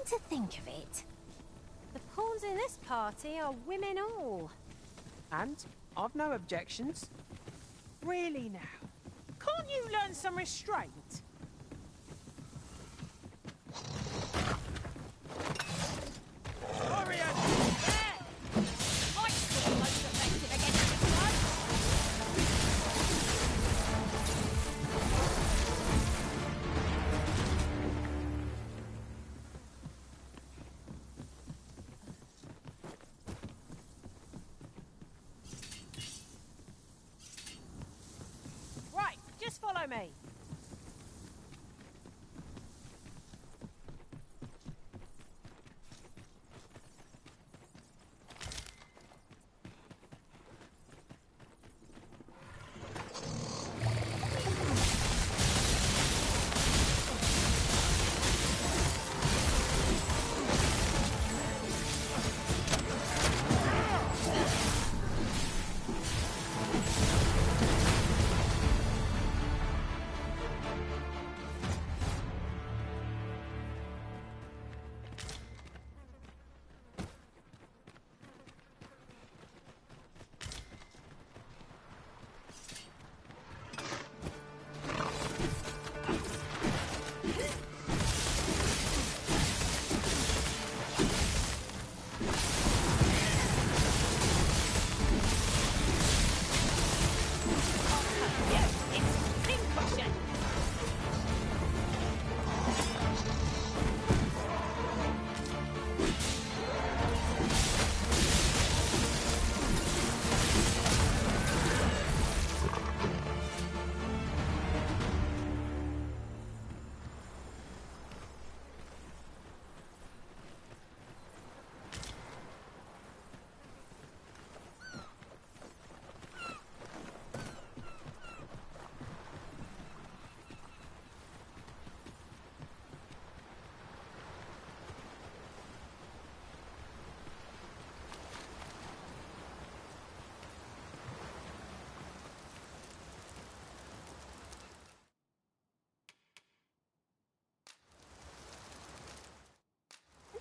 S2: to think of it, the pawns in this party are women all.
S6: And I've no objections. Really now, can't you learn some restraint?
S2: Warriors! There! Might still most effective against this one.
S6: Right, just follow me.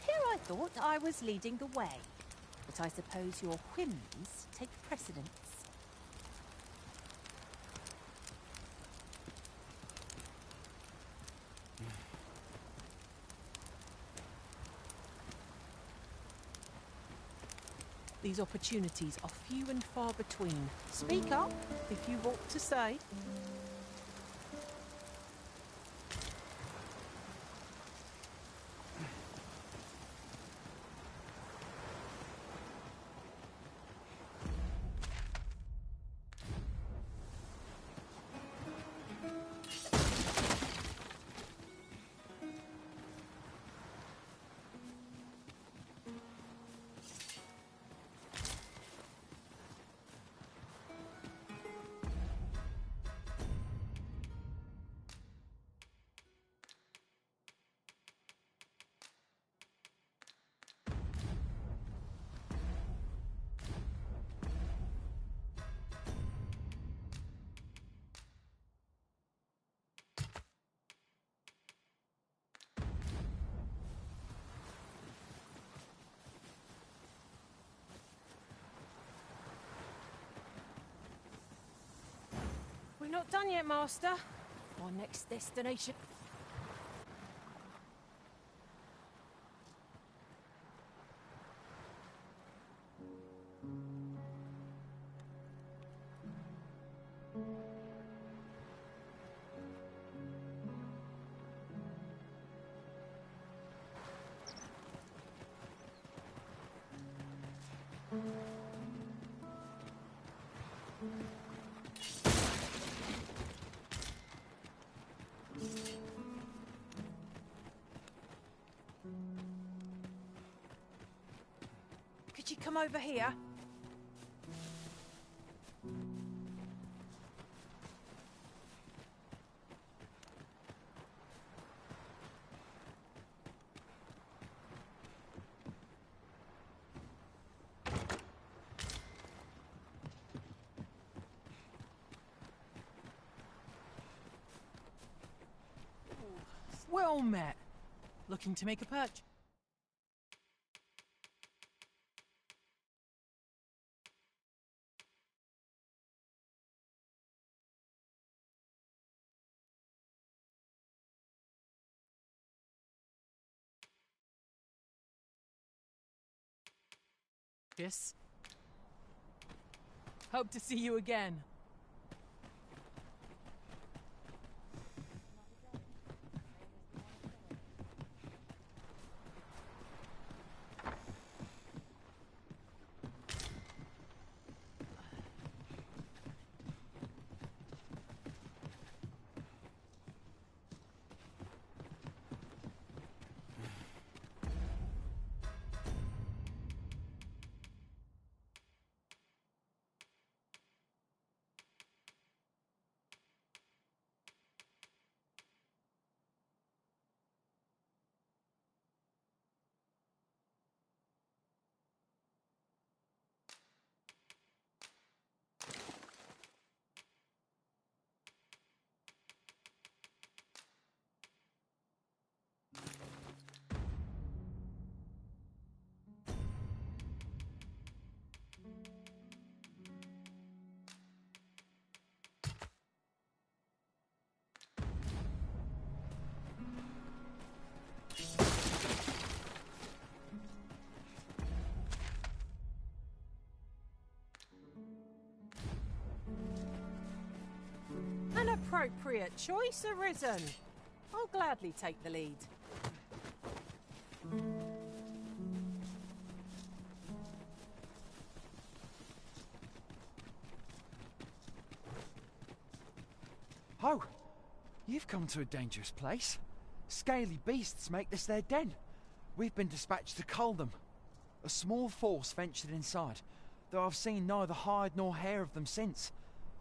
S16: Here I thought I was leading the way, but I suppose your whims take precedence. These opportunities are few and far between. Speak up if you want to say. We're not done yet, Master. Our next destination. Could you come over here?
S6: Well met. Looking to make a purchase? Marcus. Hope to see you again. An appropriate choice arisen. I'll gladly take the lead.
S4: Oh, you've come to a dangerous place. Scaly beasts make this their den. We've been dispatched to cull them. A small force ventured inside, though I've seen neither hide nor hair of them since.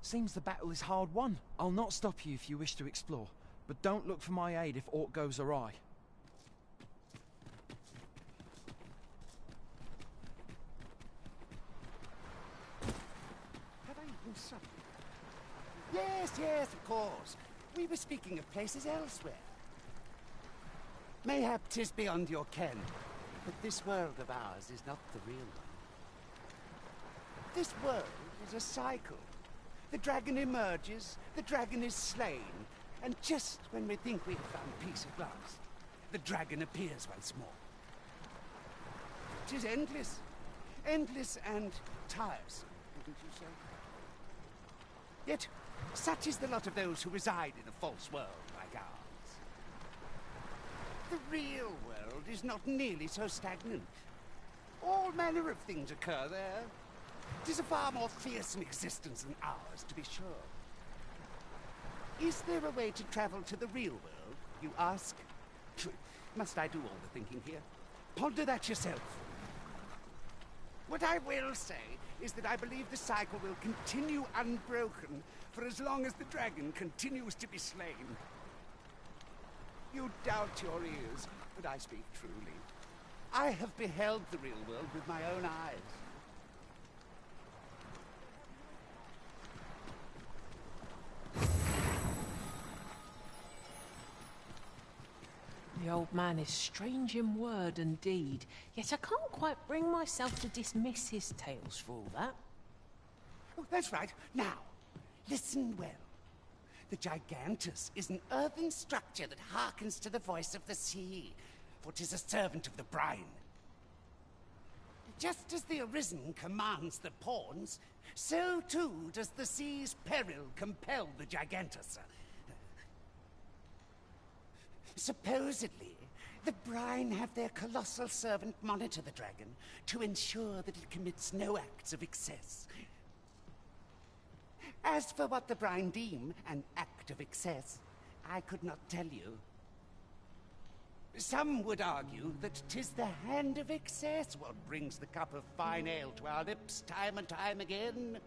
S4: Seems the battle is hard won. I'll not stop you if you wish to explore, but don't look for my aid if aught goes awry.
S20: Have I eaten something? Yes, yes, of course. We were speaking of places elsewhere. Mayhap 'tis beyond your ken, but this world of ours is not the real one. This world is a cycle. The dragon emerges, the dragon is slain, and just when we think we've found peace at last, the dragon appears once more. 'Tis endless. Endless and tiresome, wouldn't you say? Yet, such is the lot of those who reside in a false world like ours. The real world is not nearly so stagnant. All manner of things occur there. 'Tis a far more fearsome existence than ours, to be sure. Is there a way to travel to the real world, you ask? Must I do all the thinking here? Ponder that yourself. What I will say is that I believe the cycle will continue unbroken for as long as the dragon continues to be slain. You doubt your ears, but I speak truly. I have beheld the real world with my own eyes.
S6: The old man is strange in word and deed, yet I can't quite bring myself to dismiss his tales for all that.
S20: Oh, that's right. Now, listen well. The Gigantus is an earthen structure that hearkens to the voice of the sea, for 'tis a servant of the brine. Just as the Arisen commands the pawns, so too does the sea's peril compel the Gigantus. Supposedly, the brine have their colossal servant monitor the dragon to ensure that it commits no acts of excess. As for what the brine deem an act of excess, I could not tell you. Some would argue that 'tis the hand of excess what brings the cup of fine ale to our lips time and time again.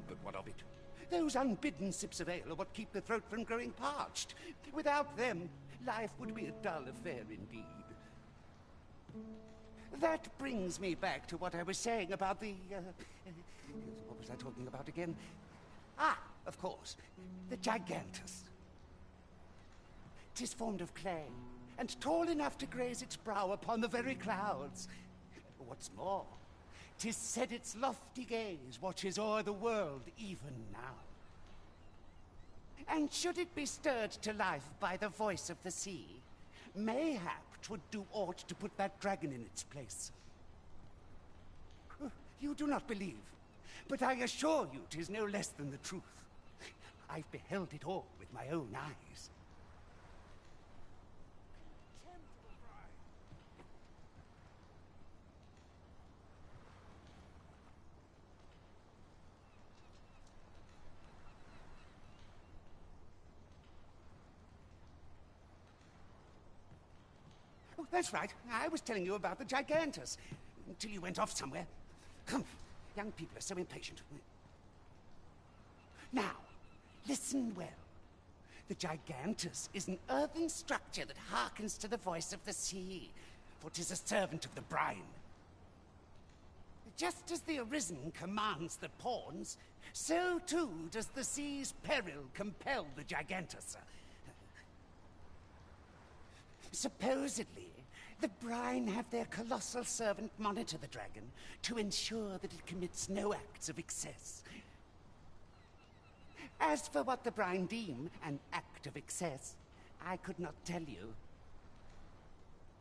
S20: But what of it? Those unbidden sips of ale are what keep the throat from growing parched. Without them, life would be a dull affair indeed. That brings me back to what I was saying about the... what was I talking about again? Ah, of course, the Gigantus. 'Tis formed of clay, and tall enough to graze its brow upon the very clouds. What's more, 'tis said its lofty gaze watches o'er the world even now. And should it be stirred to life by the voice of the sea, mayhap 'twould do aught to put that dragon in its place. You do not believe, but I assure you 'tis no less than the truth. I've beheld it all with my own eyes. Oh, that's right. I was telling you about the Gigantus, until you went off somewhere. Young people are so impatient. Now, listen well. The Gigantus is an earthen structure that hearkens to the voice of the sea, for 'tis a servant of the brine. Just as the Arisen commands the pawns, so too does the sea's peril compel the Gigantus. Supposedly, the brine have their colossal servant monitor the dragon to ensure that it commits no acts of excess. As for what the brine deem an act of excess, I could not tell you.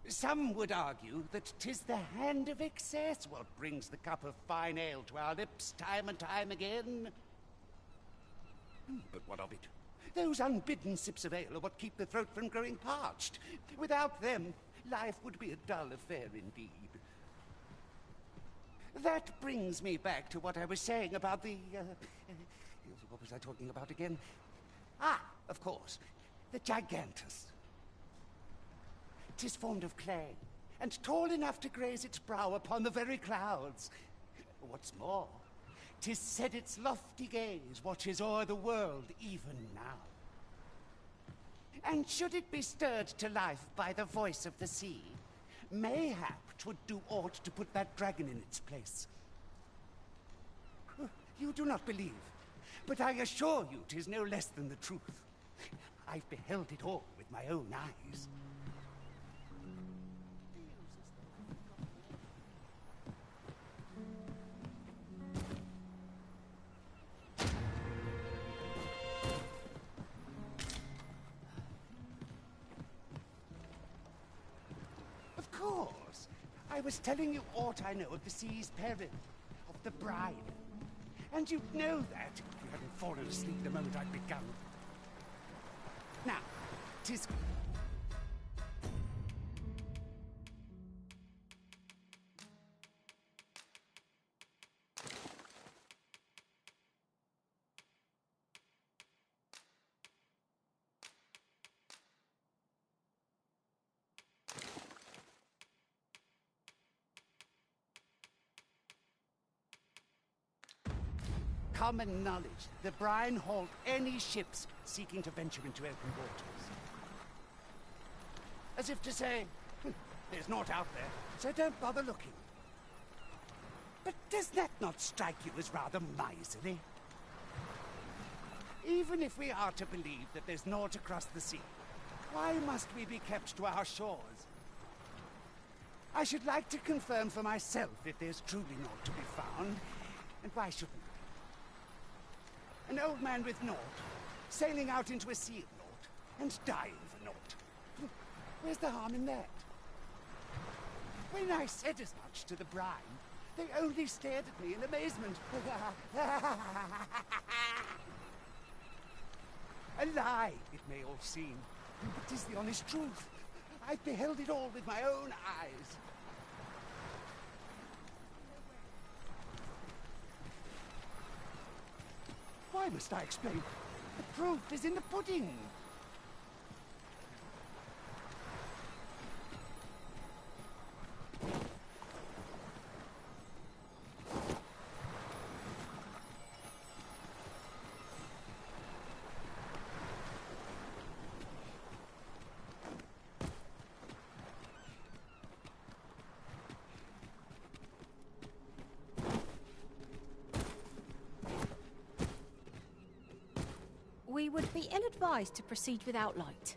S20: Some would argue that 'tis the hand of excess what brings the cup of fine ale to our lips time and time again. But what of it? Those unbidden sips of ale are what keep the throat from growing parched. Without them, life would be a dull affair indeed. That brings me back to what I was saying about the... what was I talking about again? Ah, of course, the Gigantus. 'Tis formed of clay, and tall enough to graze its brow upon the very clouds. What's more, 'tis said its lofty gaze watches o'er the world even now. And should it be stirred to life by the voice of the sea, mayhap 'twould do aught to put that dragon in its place. You do not believe, but I assure you 'tis no less than the truth. I've beheld it all with my own eyes. Of course. I was telling you aught I know of the sea's peril, of the brine. And you'd know that if you hadn't fallen asleep the moment I'd begun. Now, 'tis... common knowledge the brine halt any ships seeking to venture into open waters. As if to say, there's naught out there, so don't bother looking. But does that not strike you as rather miserly? Even if we are to believe that there's naught across the sea, why must we be kept to our shores? I should like to confirm for myself if there's truly naught to be found, and why shouldn't we? An old man with naught, sailing out into a sea of naught, and dying for naught. Where's the harm in that? When I said as much to the brine, they only stared at me in amazement. A lie, it may all seem, but 'tis the honest truth. I've beheld it all with my own eyes. Why must I explain? The proof is in the pudding.
S5: We would be ill-advised to proceed without light.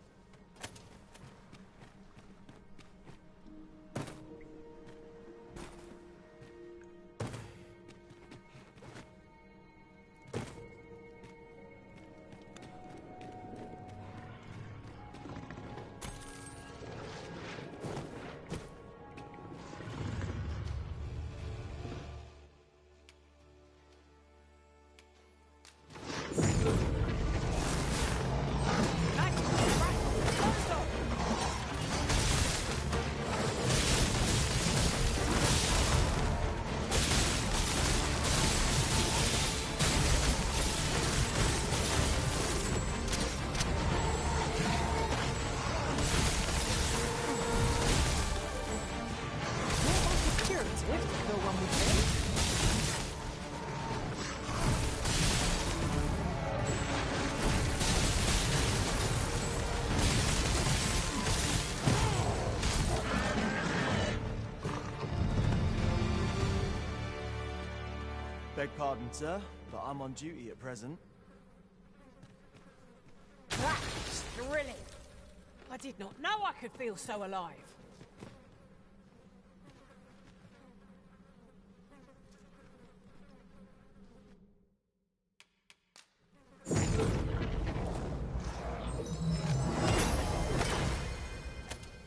S21: Beg pardon, sir, but I'm on duty at present.
S6: That's thrilling. I did not know I could feel so alive.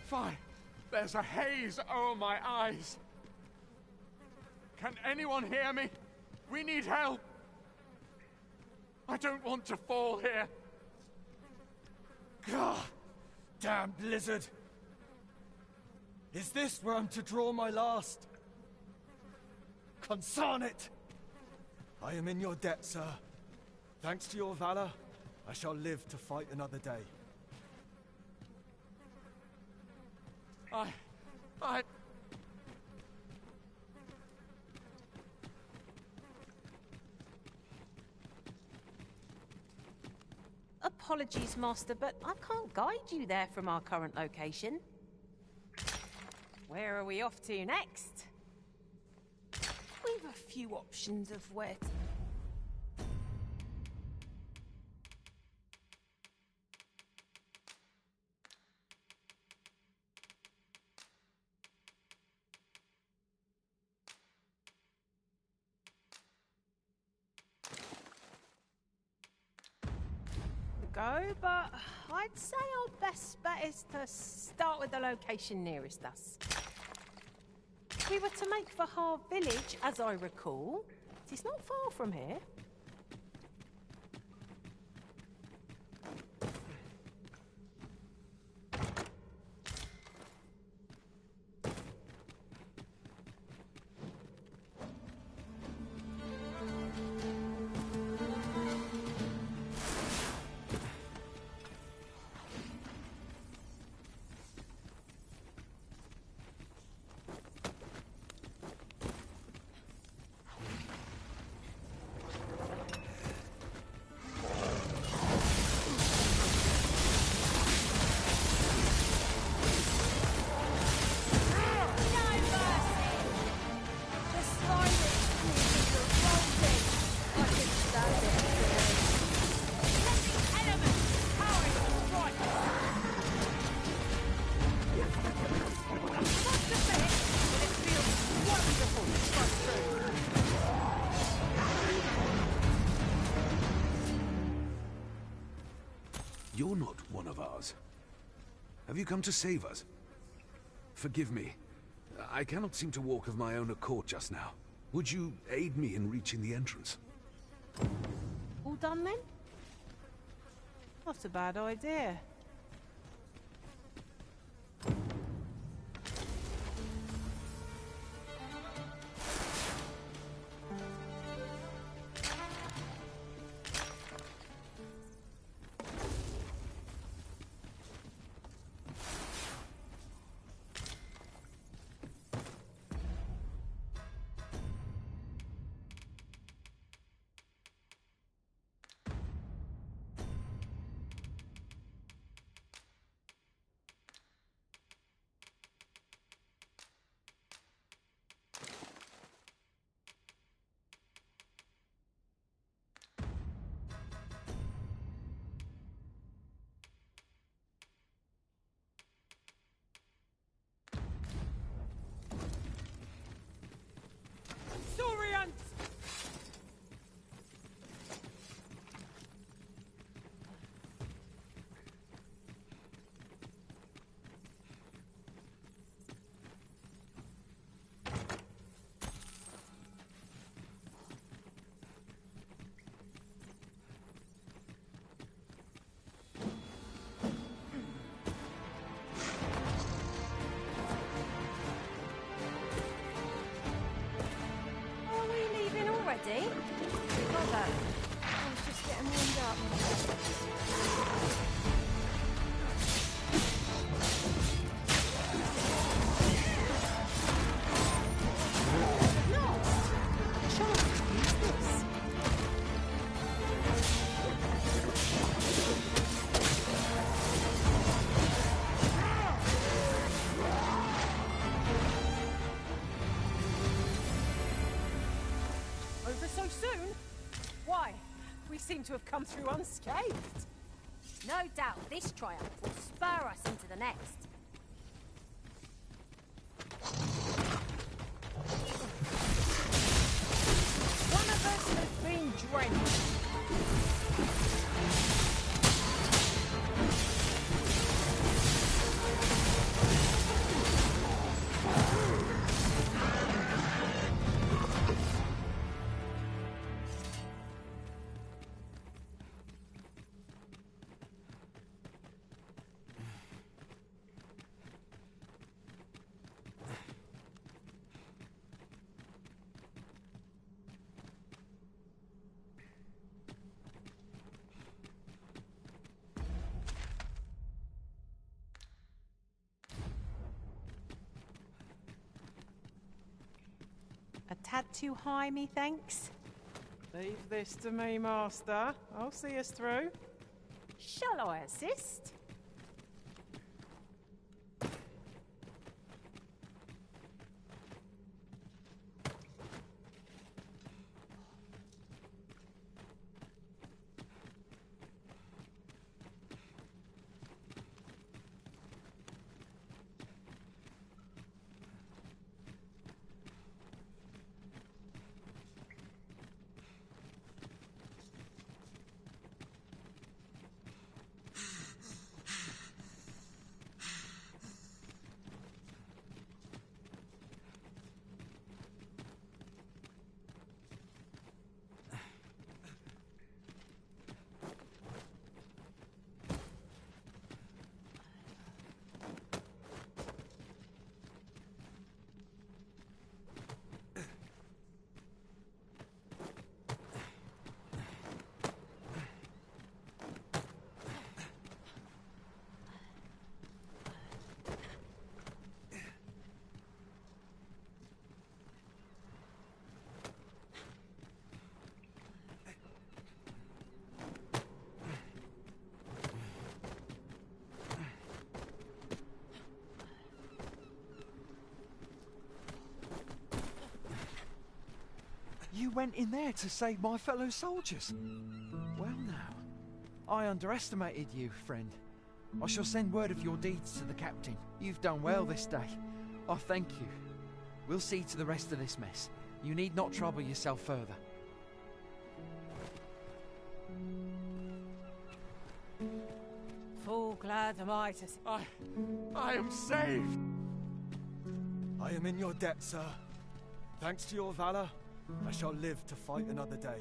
S22: Fine. There's a haze over my eyes. Can anyone hear me? We need help. I don't want to fall here.
S21: God, damn blizzard. Is this where I'm to draw my last? Consign it! I am in your debt, sir. Thanks to your valor, I shall live to fight another day.
S22: I...
S6: Apologies, Master, but I can't guide you there from our current location. Where are we off to next? We've a few options of where to... go, but I'd say our best bet is to start with the location nearest us. If we were to make for Harv Village, as I recall, it is not far from here.
S23: You're not one of ours. Have you come to save us? Forgive me. I cannot seem to walk of my own accord just now. Would you aid me in reaching the entrance?
S6: All done then? Not a bad idea. soon? Why? We seem to have come through unscathed.
S2: No doubt this triumph will spur us into the next.
S6: One of us has been drenched.
S16: A tad too high, methinks.
S6: Leave this to me, Master. I'll see us through.
S16: Shall I assist?
S4: You went in there to save my fellow soldiers. Well now, I underestimated you, friend. I shall send word of your deeds to the captain. You've done well this day. I thank you. We'll see to the rest of this mess. You need not trouble yourself further.
S6: Full glad am I to see.
S22: I am saved!
S21: I am in your debt, sir. Thanks to your valor, I shall live to fight another day.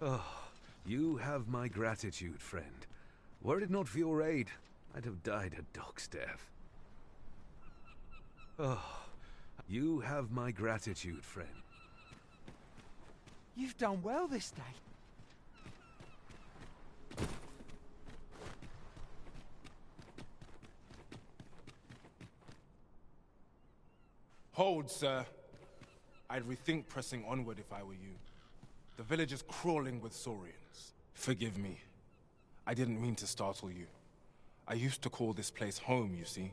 S23: Oh, you have my gratitude, friend. Were it not for your aid, I'd have died a dog's death. Oh, you have my gratitude, friend.
S4: You've done well this day.
S18: Hold, sir. I'd rethink pressing onward if I were you. The village is crawling with Saurians. Forgive me. I didn't mean to startle you. I used to call this place home, you see,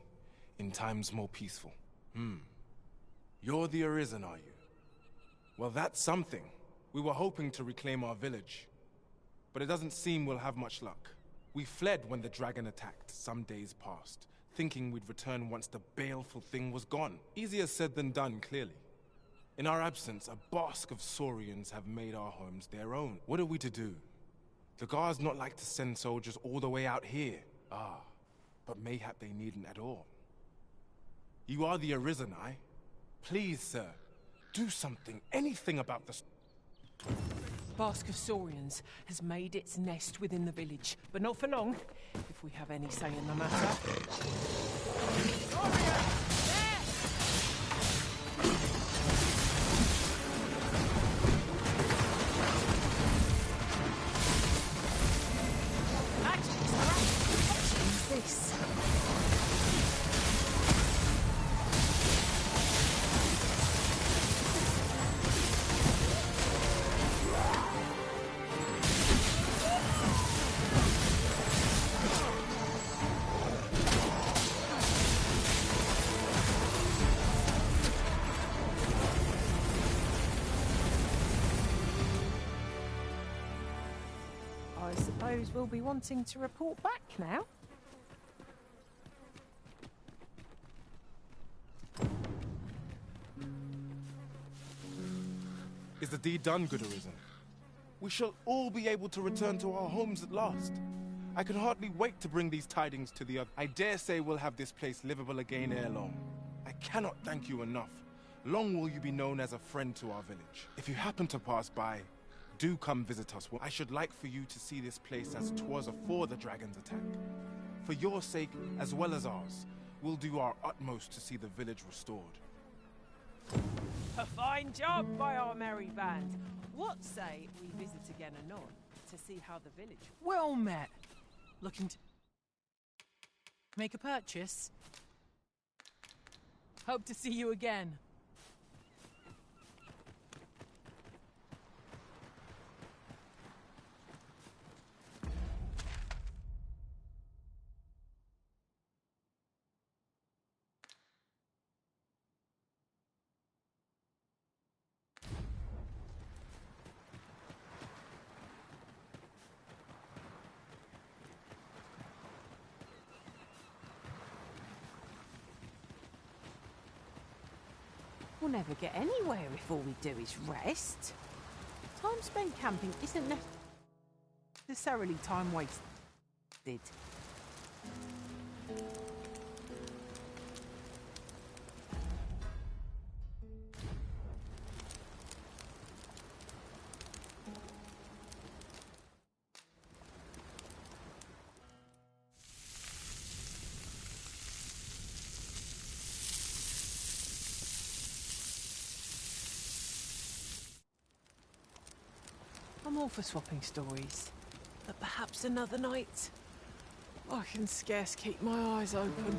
S18: in times more peaceful. You're the Arisen, are you? Well, that's something. We were hoping to reclaim our village, but it doesn't seem we'll have much luck. We fled when the dragon attacked some days past, thinking we'd return once the baleful thing was gone. Easier said than done, clearly. In our absence, a basque of Saurians have made our homes their own. What are we to do? The guards not like to send soldiers all the way out here. But mayhap they needn't at all. You are the Arisen, Please, sir, do something, anything about this.
S6: Basque of Saurians has made its nest within the village, but not for long, if we have any say in the matter. This.
S16: suppose we'll be wanting to report back now.
S18: Is the deed done, good Arisen? We shall all be able to return to our homes at last. I can hardly wait to bring these tidings to the other. I dare say we'll have this place livable again ere long. I cannot thank you enough. Long will you be known as a friend to our village. If you happen to pass by, do come visit us. I should like for you to see this place as 'twas afore the dragon's attack. For your sake, as well as ours, we'll do our utmost to see the village restored.
S6: A fine job by our merry band. What say we visit again anon to see how the village...
S16: Well met. Looking to make a purchase? Hope to see you again. We'll never get anywhere if all we do is rest. Time spent camping isn't necessarily time wasted. I'm all for swapping stories, but perhaps another night. I can scarce keep my eyes open.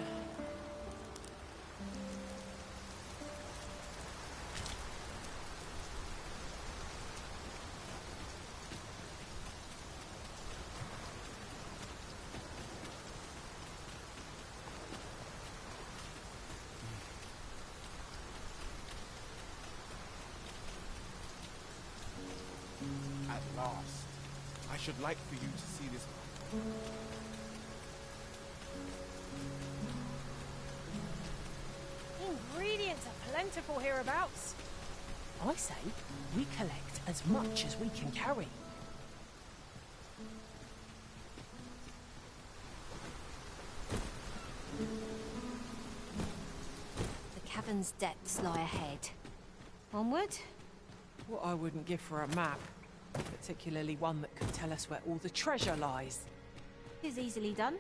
S18: At last. I should like for you to see this.
S6: Ingredients are plentiful hereabouts.
S16: I say we collect as much as we can carry.
S2: The cavern's depths lie ahead. Onward?
S6: What I wouldn't give for a map. Particularly one that could tell us where all the treasure lies.
S2: Is easily done.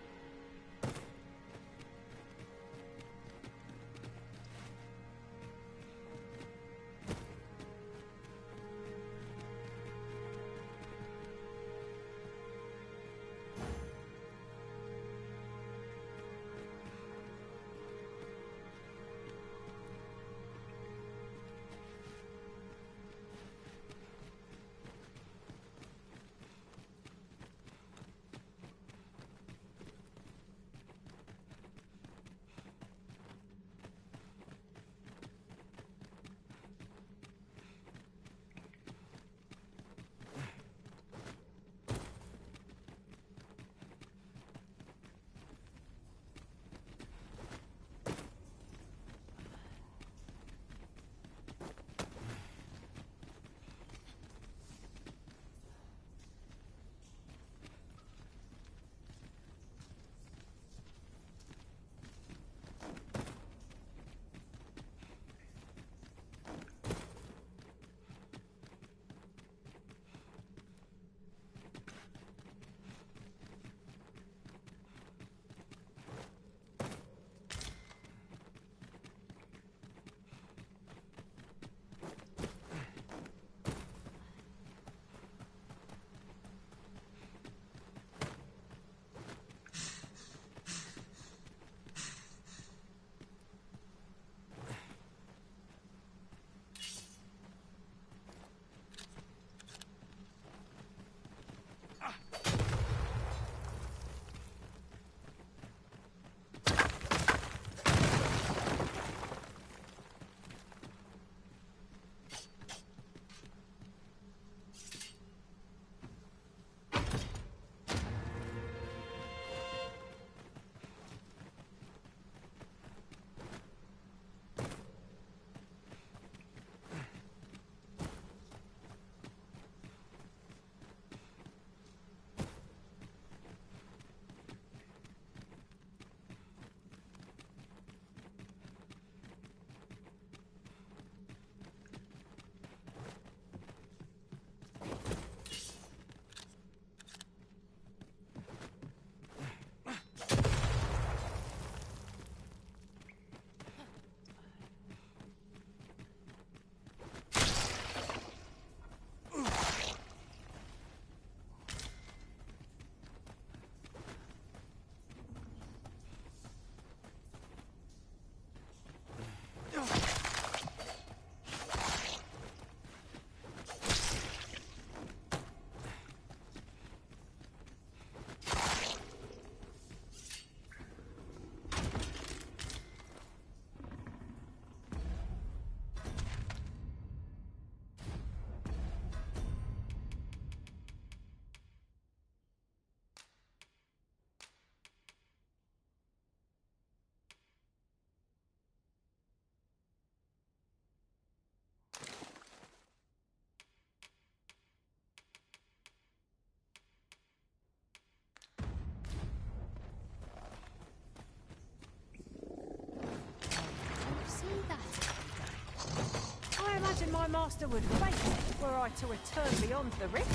S16: my master would fate were I to return beyond the rift.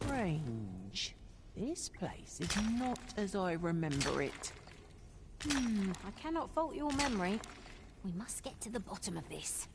S16: Strange. This place is not as I remember it.
S2: I cannot fault your memory. We must get to the bottom of this.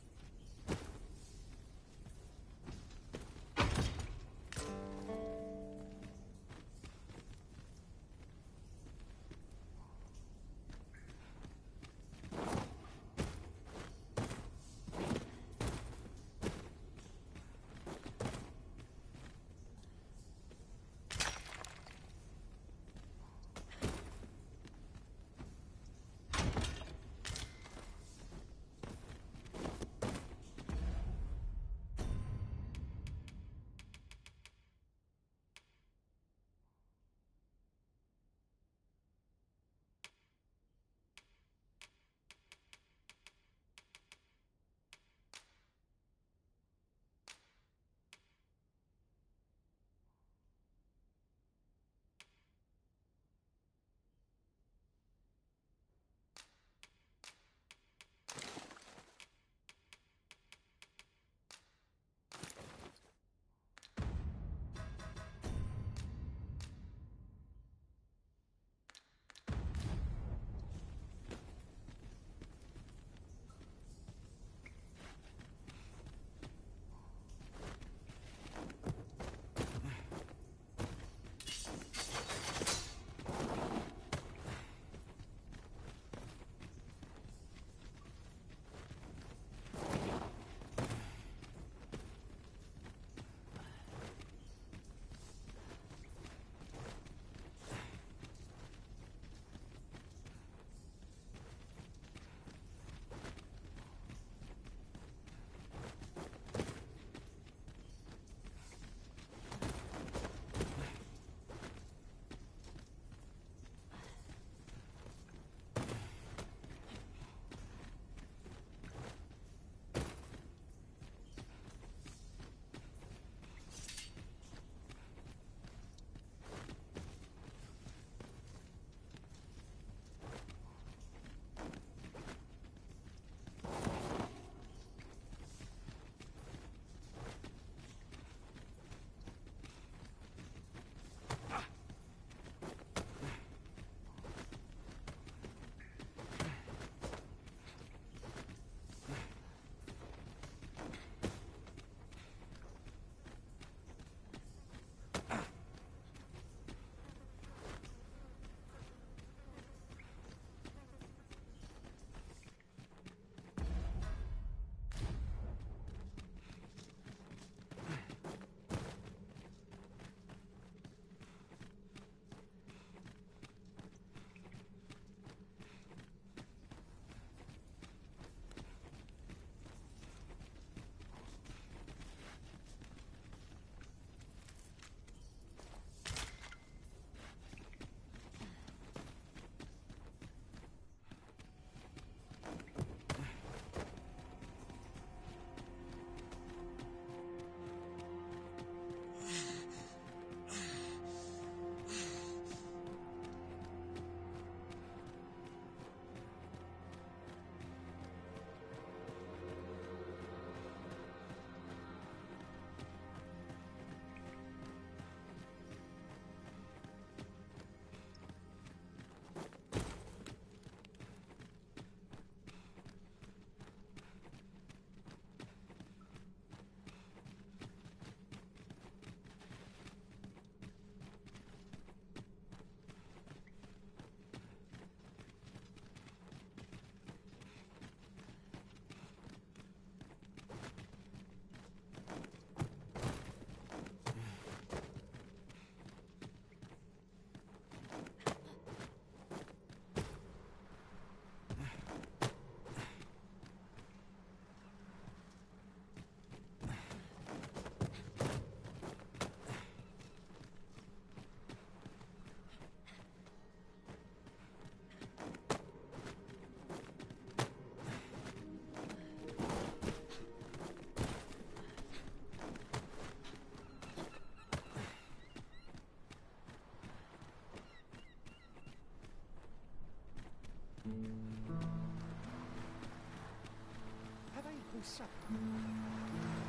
S20: having supper?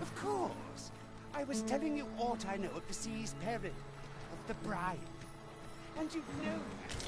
S20: Of course. I was telling you aught I know of the sea's peril, of the bride. And you know that.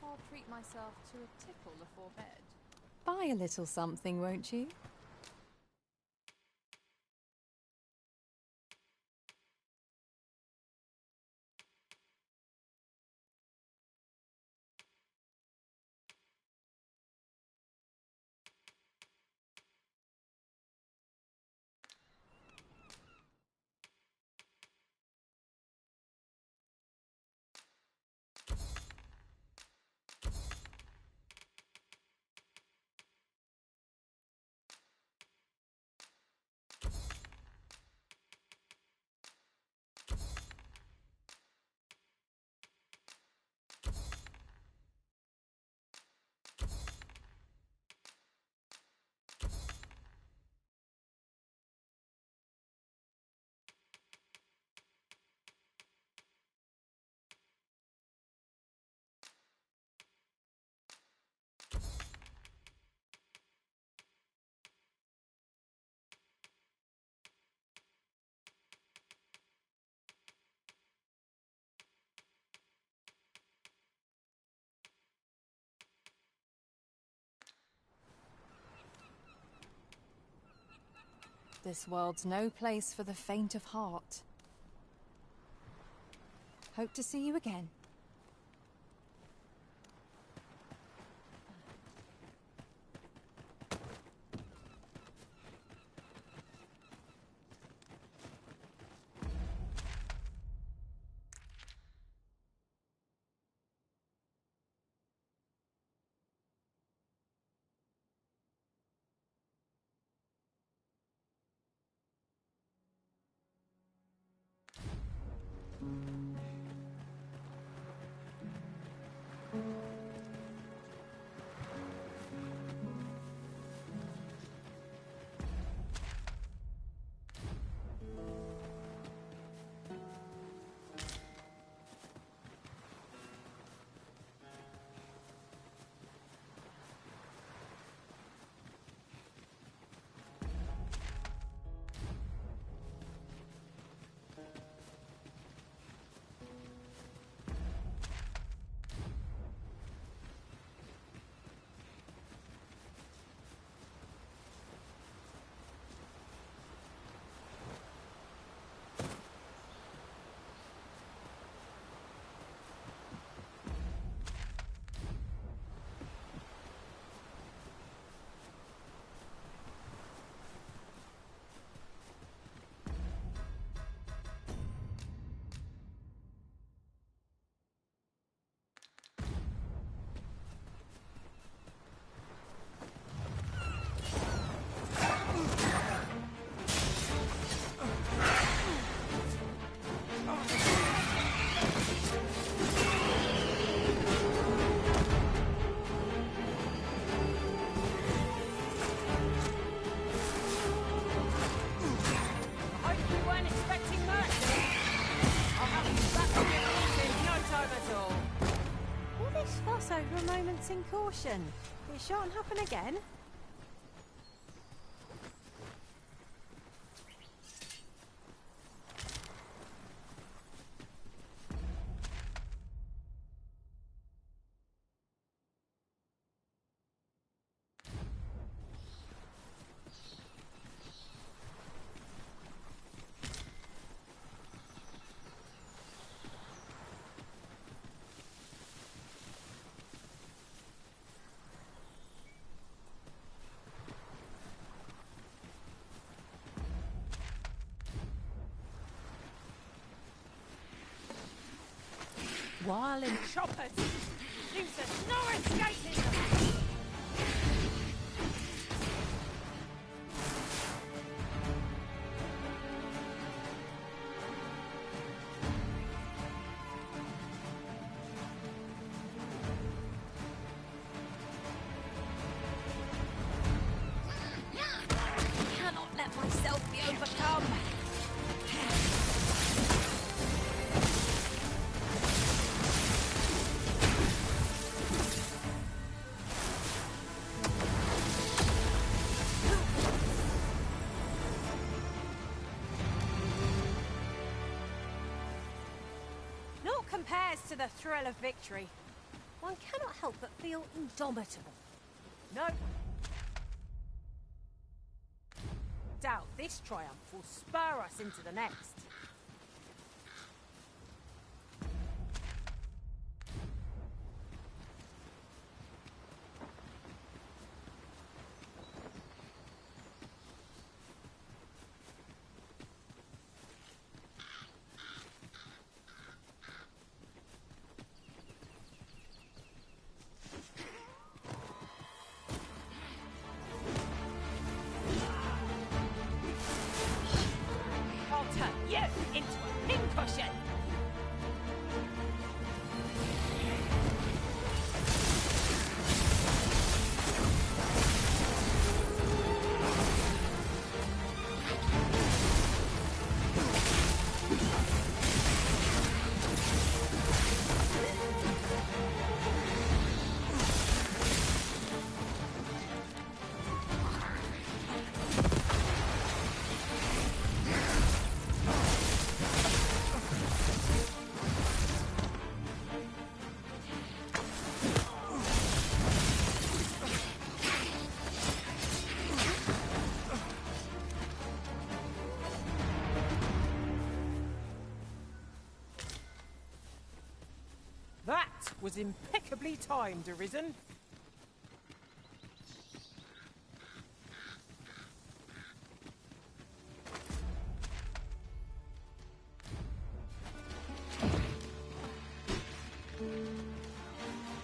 S2: I'll treat myself to a tipple before bed.
S1: Buy a little something, won't you? This world's no place for the faint of heart. Hope to see you again. Over a moment's in caution. It shan't happen again.
S6: While in choppers, seems there's no escaping them.
S2: I cannot let myself be overcome.
S5: Naught compares to the thrill of victory. One cannot help but feel indomitable.
S6: No. Doubt this triumph will spur us into the next. I'll turn you into a pincushion. That was impeccably timed, Arisen.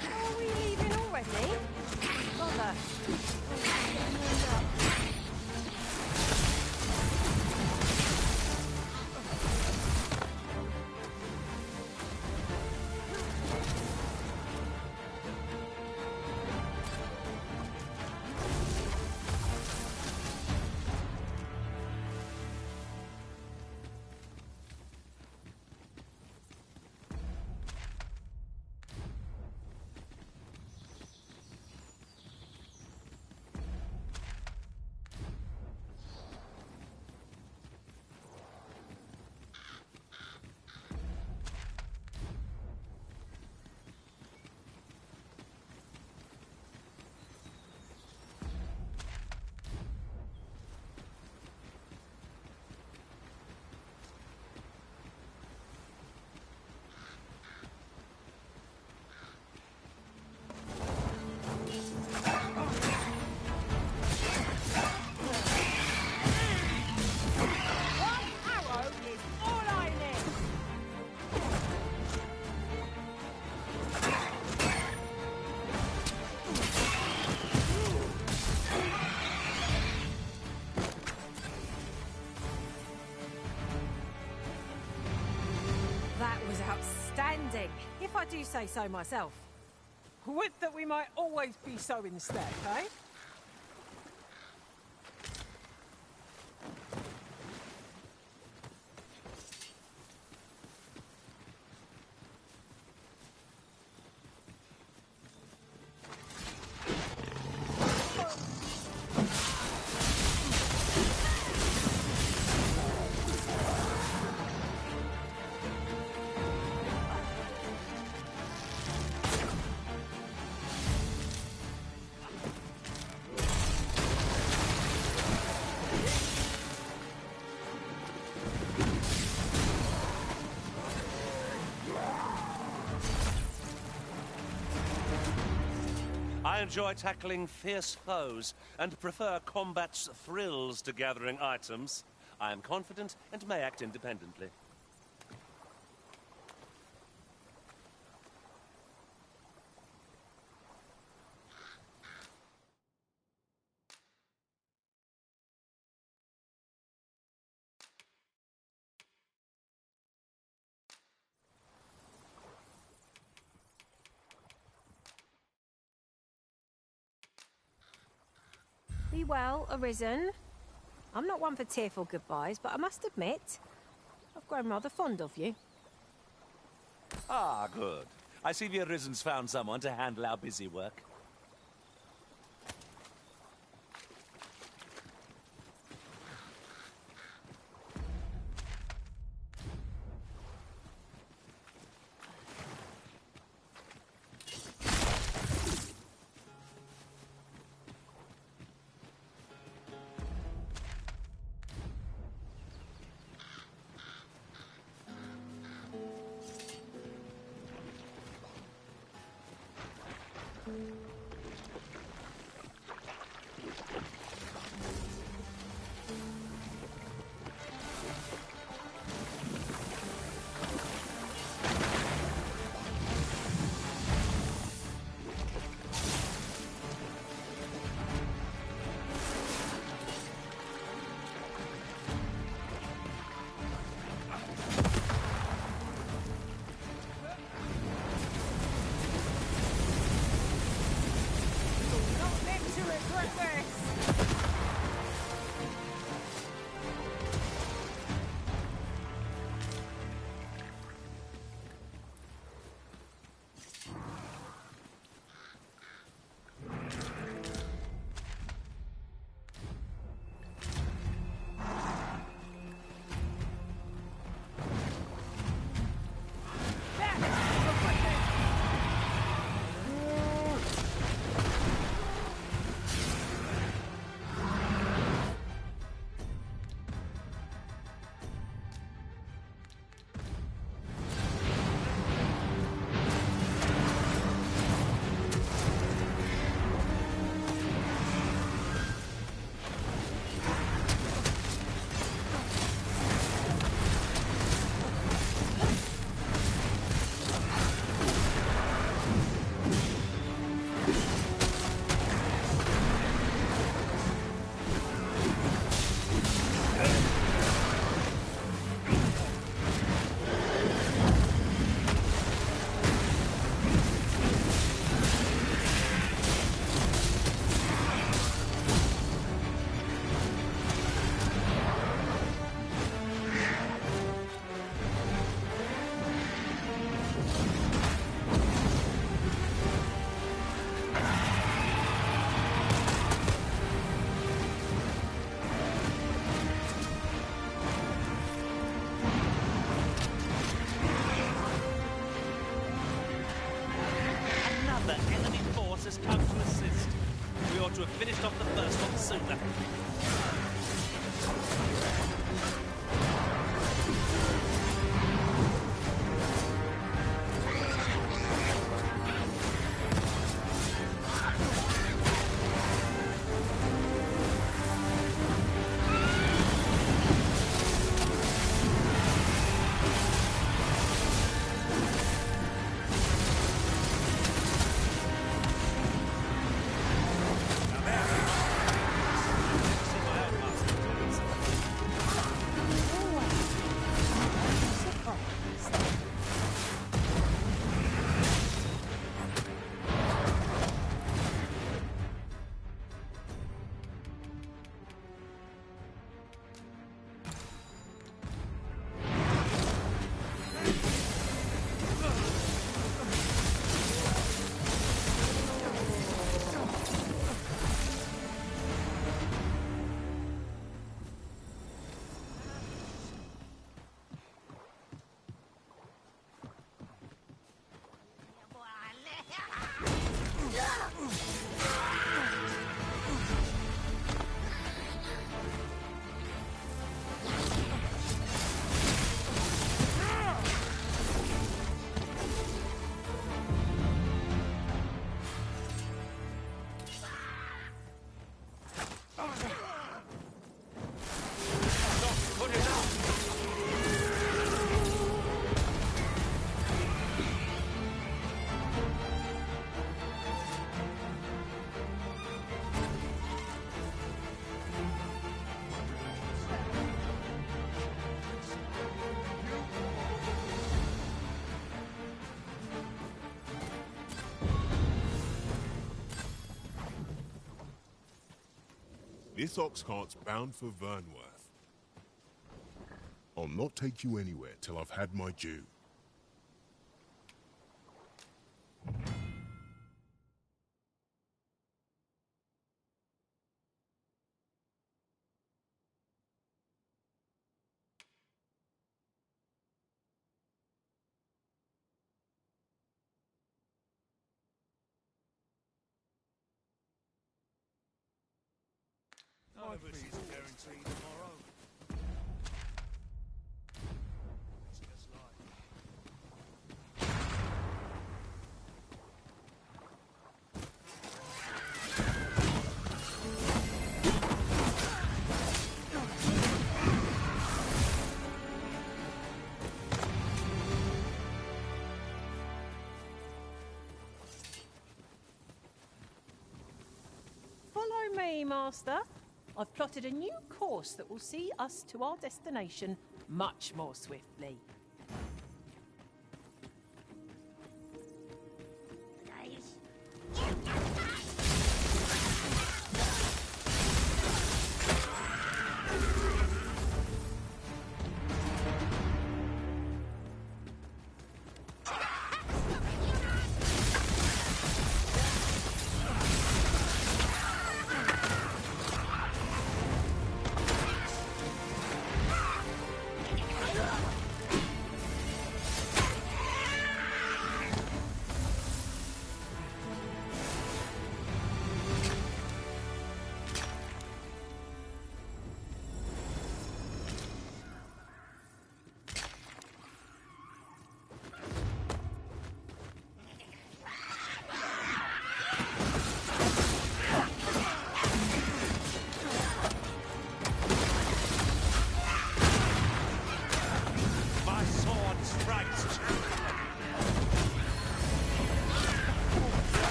S5: Are we leaving already? Bother. That was outstanding, if I do say so myself.
S6: Would that we might always be so instead, eh?
S3: I enjoy tackling fierce foes and prefer combat's thrills to gathering items. I am confident and may act independently.
S6: Be well, Arisen. I'm not one for tearful goodbyes, but I must admit, I've grown rather fond of you.
S3: Ah, good. I see the Arisen's found someone to handle our busy work. To have finished off the first one sooner.
S7: This ox cart's bound for Vernworth. I'll not take you anywhere till I've had my due.
S3: None of us is guaranteed tomorrow. It's just
S16: Follow me, Master. I've plotted a new course that will see us to our destination much more swiftly.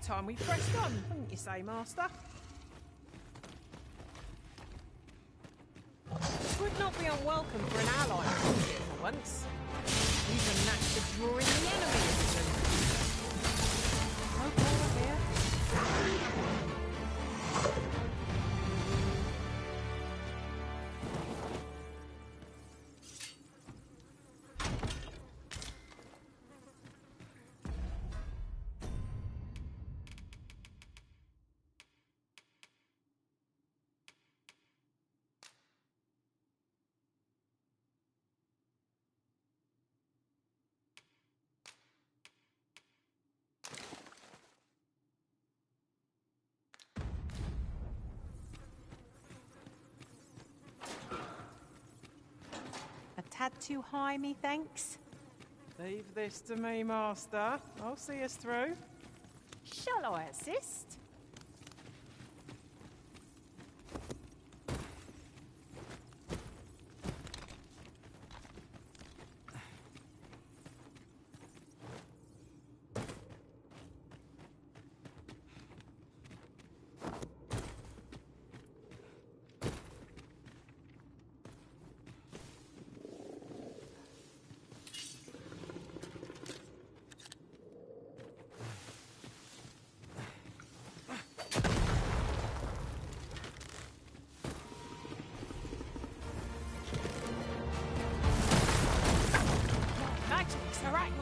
S16: Time we pressed on, wouldn't you say, Master? Would not be unwelcome for an ally for once. Even match the drawing the enemy into. No corner here. A tad too high, methinks. Leave this to me, Master. I'll see us through. Shall I assist?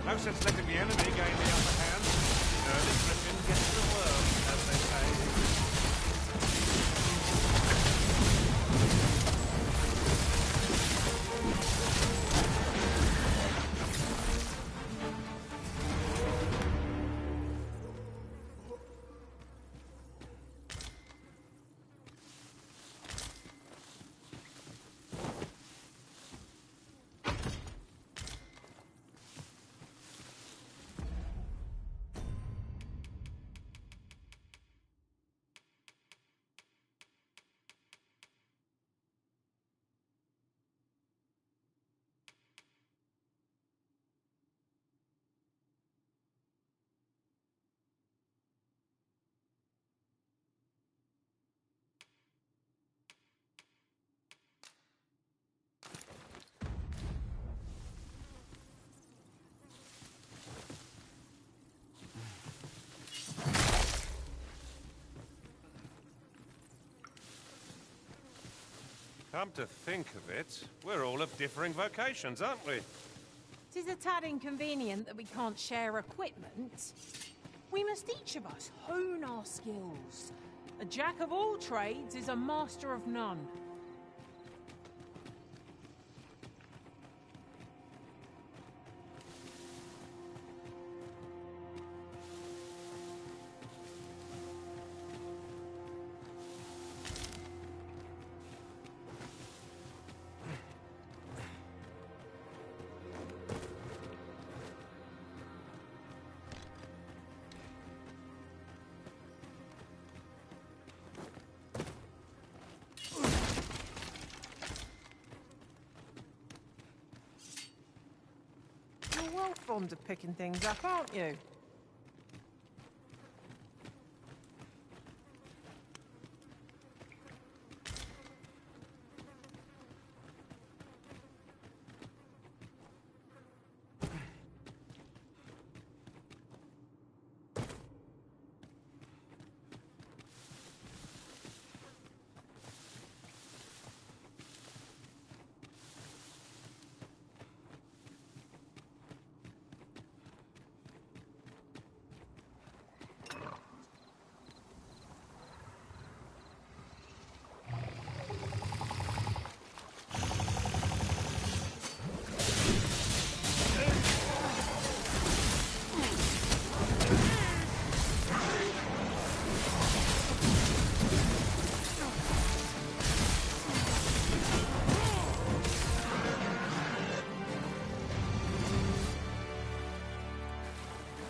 S3: No sense letting the enemy gain the upper hand. Early Griffin gets the worm, as they say. Come to think of it, we're all of differing vocations, aren't we?
S16: Tis a tad inconvenient that we can't share equipment. We must each of us hone our skills. A jack of all trades is a master of none. You're well fond of picking things up, aren't you?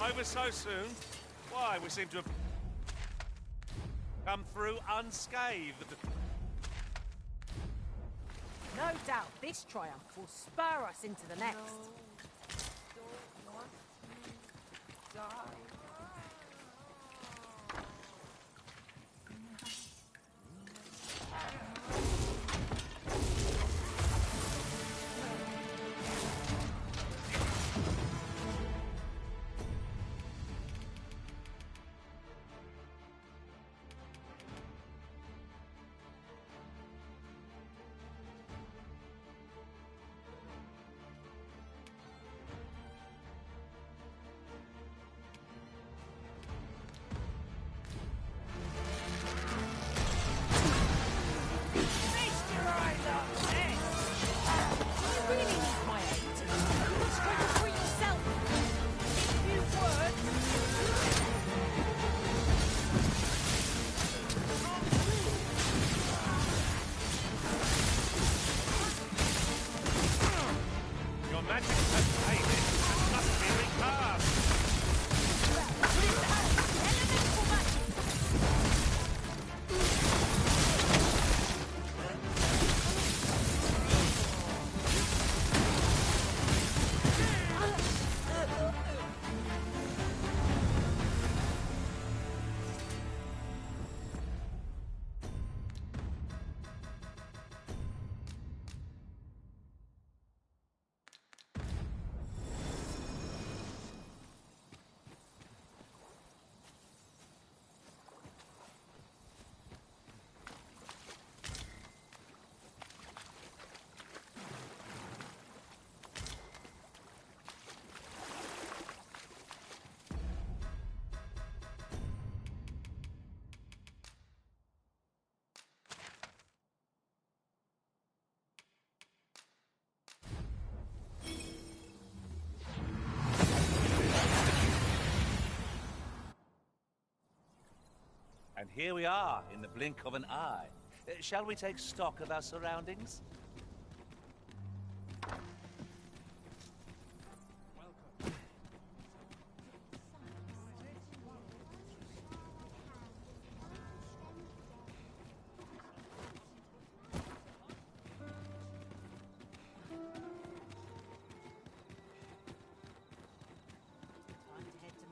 S3: Over so soon? Why, we seem to have come through unscathed.
S5: No doubt this triumph will spur us into the next.
S6: Don't want to die.
S3: Your magic has faded and must be recast. And here we are, in the blink of an eye. Shall we take stock of our surroundings?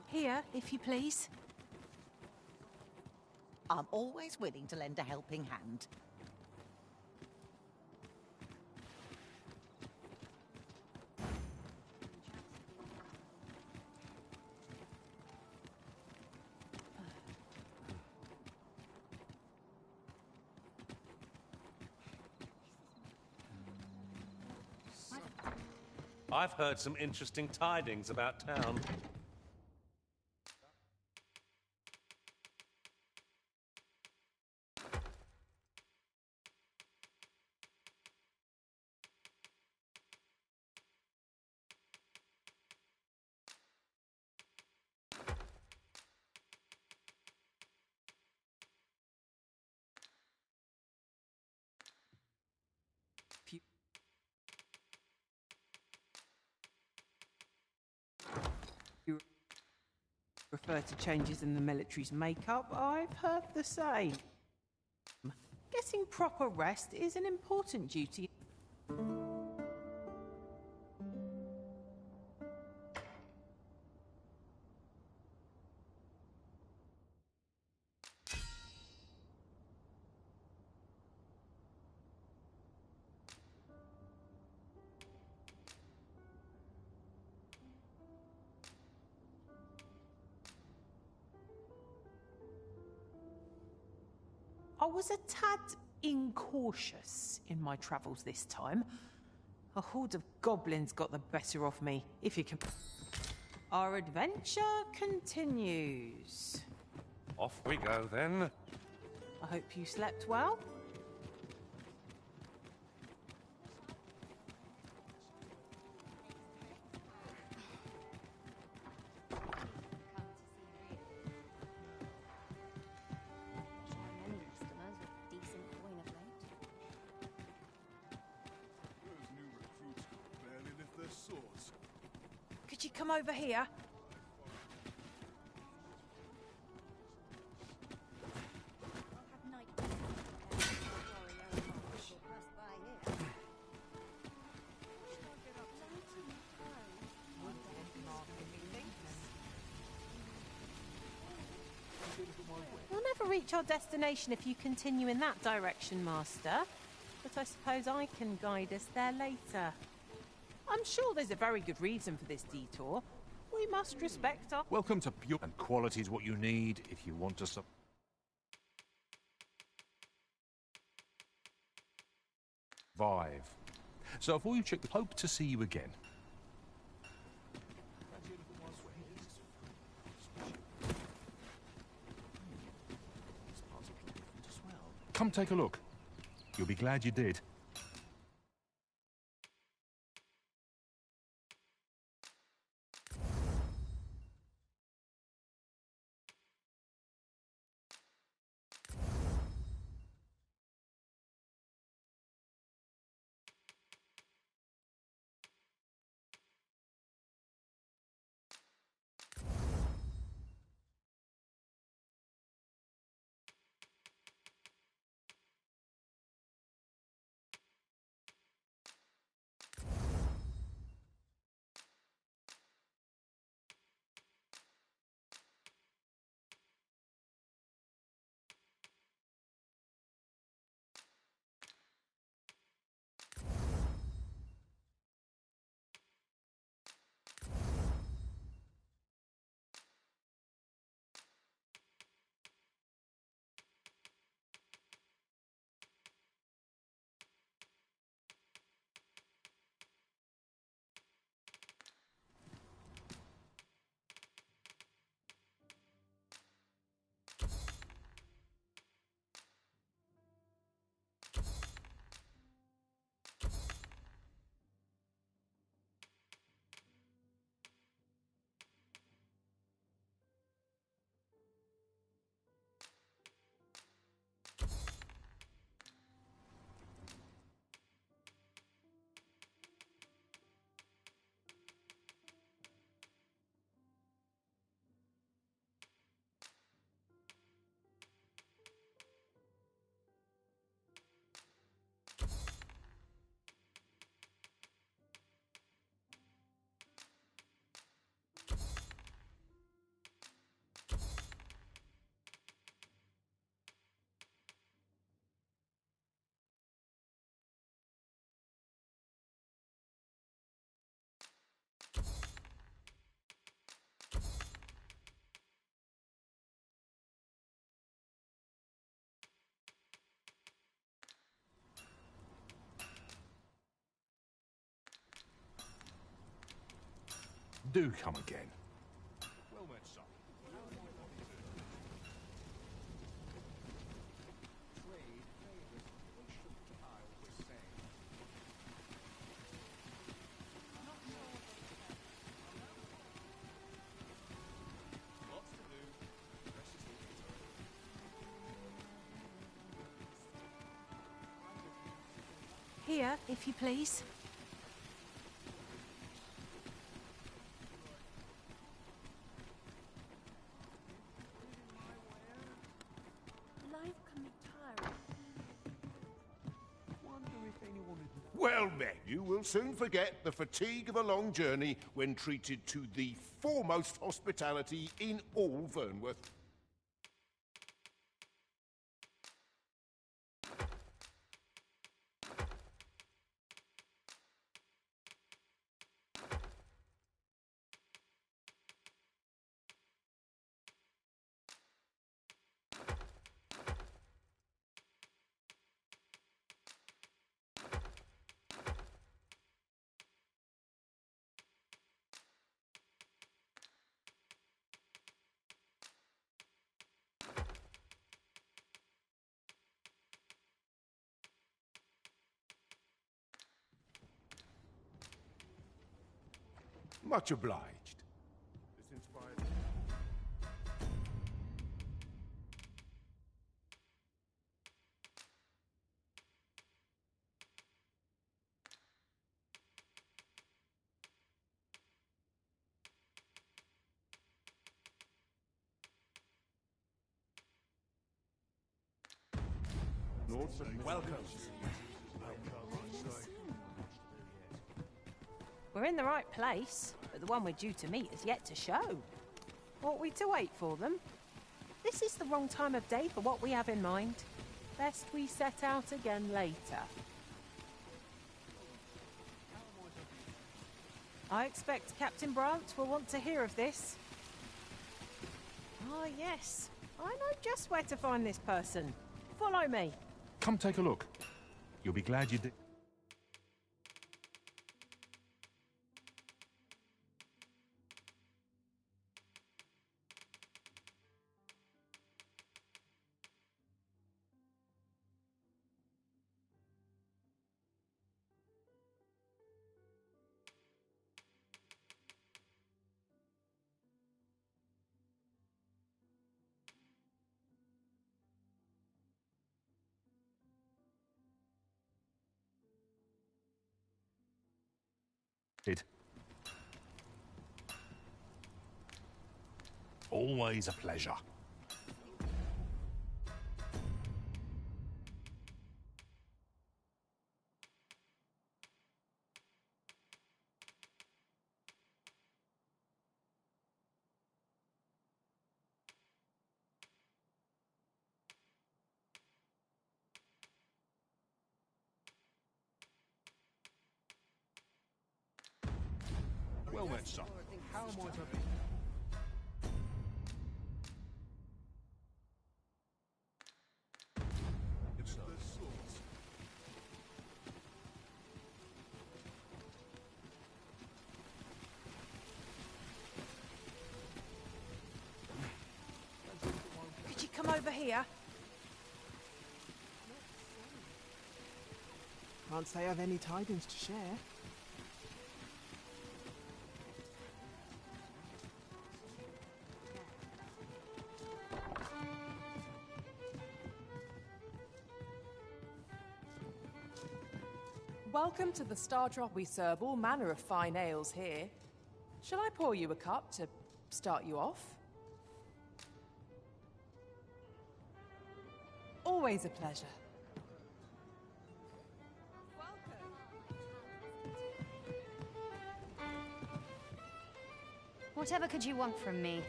S5: Here, if you please.
S12: I'm always willing to lend a helping hand.
S3: I've heard some interesting tidings about town.
S6: You refer to changes in the military's makeup? I've heard the same. Getting proper rest is an important duty. I was a tad incautious in my travels this time. A horde of goblins got the better of me, if you can... Our adventure continues.
S3: Off we go, then.
S6: I hope you slept well. Could you come over here? We'll never reach our destination if you continue in that direction, Master. But I suppose I can guide us there later. I'm sure there's a very good reason for this detour. We must respect our...
S19: Welcome to Pure, and quality is what you need if you want to survive. So before you check, hope to see you again. Come take a look. You'll be glad you did. Do come again.
S10: Well met, son. Trade favors what shouldn't I always say? Lots to do. Precious little
S16: Here, if you please.
S9: Life can be tiring.
S13: Well met. You will soon forget the fatigue of a long journey when treated to the foremost hospitality in all Vernworth. Much obliged. This inspired.
S22: Welcome.
S16: We're in the right place, but the one we're due to meet is yet to show. Ought we to wait for them? This is the wrong time of day for what we have in mind. Best we set out again later. I expect Captain Brant will want to hear of this. Ah, yes. I know just where to find this person. Follow me.
S19: Come take a look. You'll be glad you did. Always a pleasure.
S10: Well met, son. How am I to be? It's the swords.
S16: Could you come over here?
S6: Can't say I've any tidings to share.
S8: Welcome to the Star Drop. We serve all manner of fine ales here. Shall I pour you a cup to start you off? Always a pleasure.
S2: Whatever could you want from me?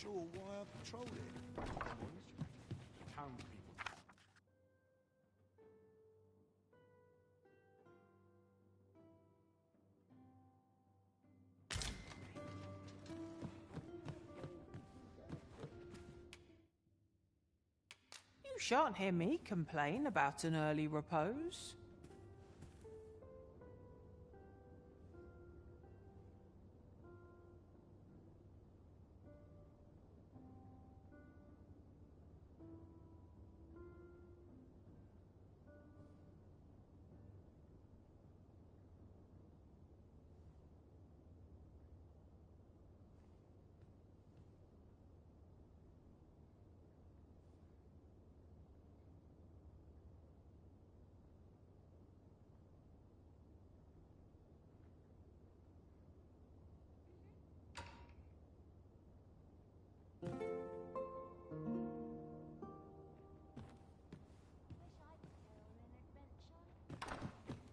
S13: sure why I patrol it.
S18: Town people.
S8: You shan't hear me complain about an early repose.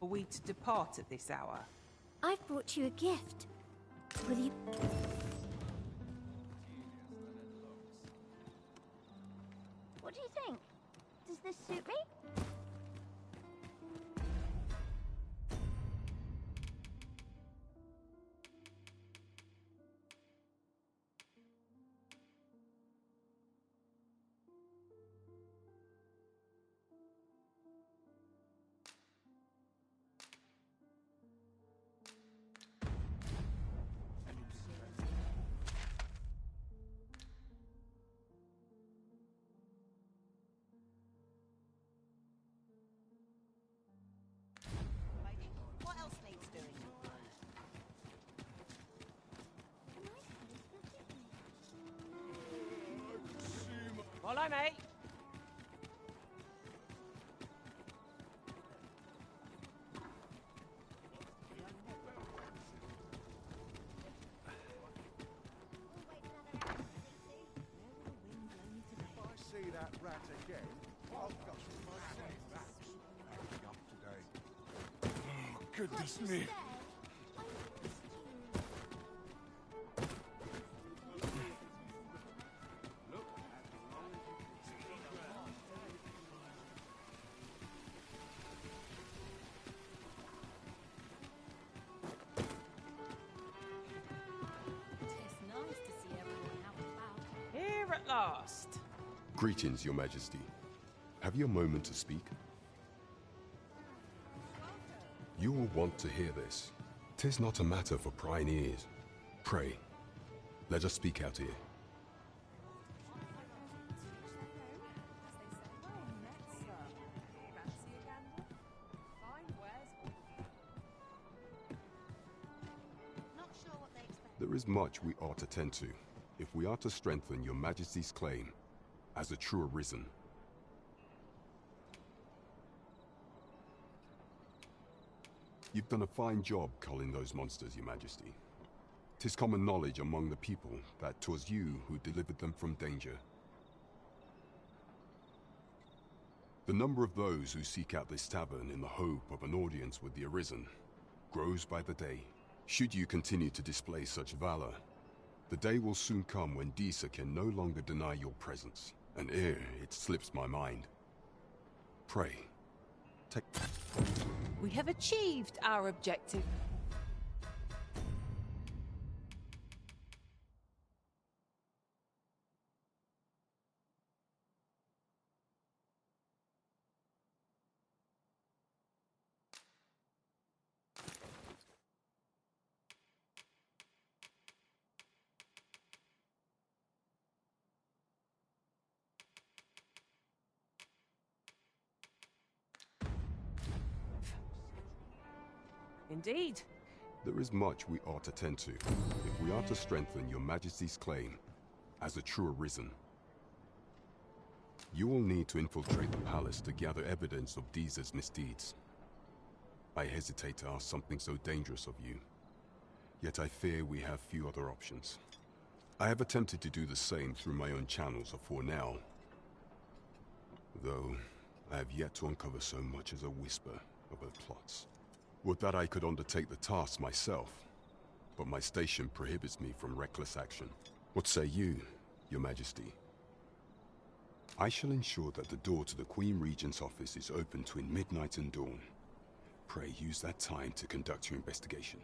S8: Are we to depart at this hour?
S9: I've brought you a gift. Will you...
S2: What do you think? Does this suit me?
S12: What else needs doing?
S8: Follow me.
S10: If I see that rat again, I'll gush my satisfaction. Up today. Oh, goodness me.
S2: It's nice to see everyone out and about.
S8: Here at last.
S11: Greetings, Your Majesty. Have you a moment to speak? You will want to hear this. 'Tis not a matter for prying ears. Pray, let us speak out here. There is much we ought to tend to, if we are to strengthen Your Majesty's claim as a true arisen. You've done a fine job culling those monsters, Your Majesty. 'Tis common knowledge among the people that 'twas you who delivered them from danger. The number of those who seek out this tavern in the hope of an audience with the Arisen grows by the day. Should you continue to display such valor, the day will soon come when Disa can no longer deny your presence, and ere it slips my mind. Pray, take...
S8: We have achieved our objective. Indeed.
S11: There is much we ought to tend to, if we are to strengthen Your Majesty's claim as a true Arisen. You will need to infiltrate the palace to gather evidence of Disa's misdeeds. I hesitate to ask something so dangerous of you, yet I fear we have few other options. I have attempted to do the same through my own channels afore now, though I have yet to uncover so much as a whisper of her plots. Would that I could undertake the task myself, but my station prohibits me from reckless action. What say you, Your Majesty. I shall ensure that the door to the Queen Regent's office is open between midnight and dawn. Pray use that time to conduct your investigation.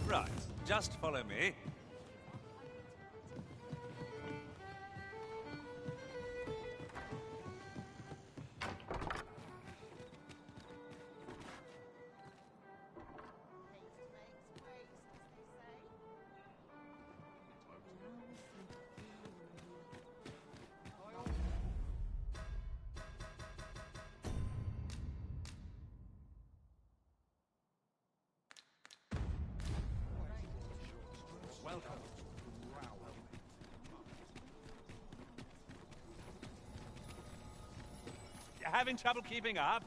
S3: Right, just follow me.
S22: Welcome.
S3: You're having trouble keeping up?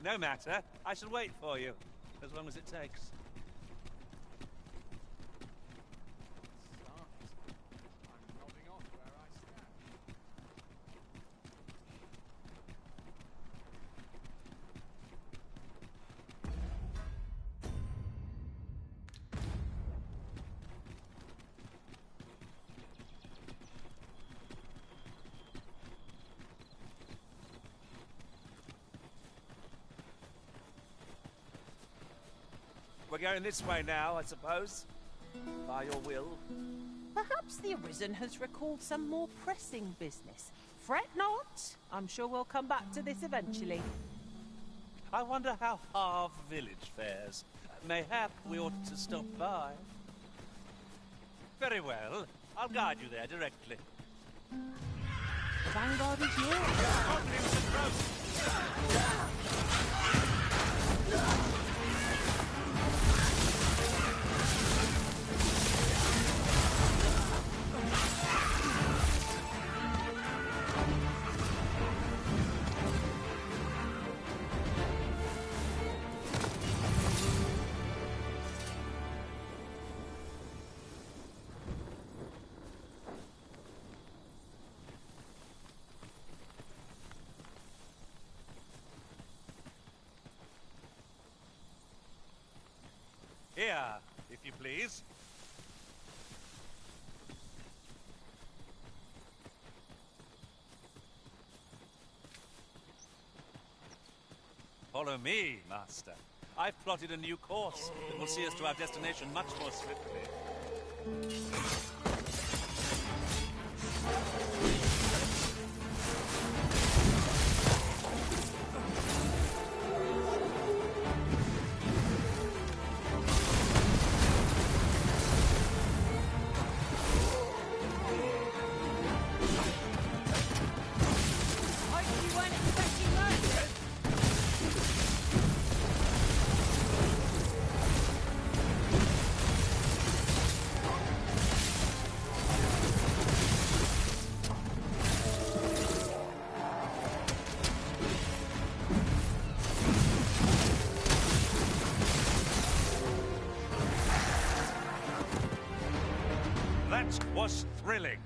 S3: No matter. I shall wait for you, as long as it takes. We're going this way now, I suppose. By your will.
S16: Perhaps the Arisen has recalled some more pressing business. Fret not. I'm sure we'll come back to this eventually.
S3: I wonder how Harve Village fares. Mayhap we ought to stop by. Very well. I'll guide you there directly.
S16: The Vanguard is yours.
S3: Goblins approach! Here, if you please. Follow me, Master. I've plotted a new course that will see us to our destination much more swiftly. That was thrilling.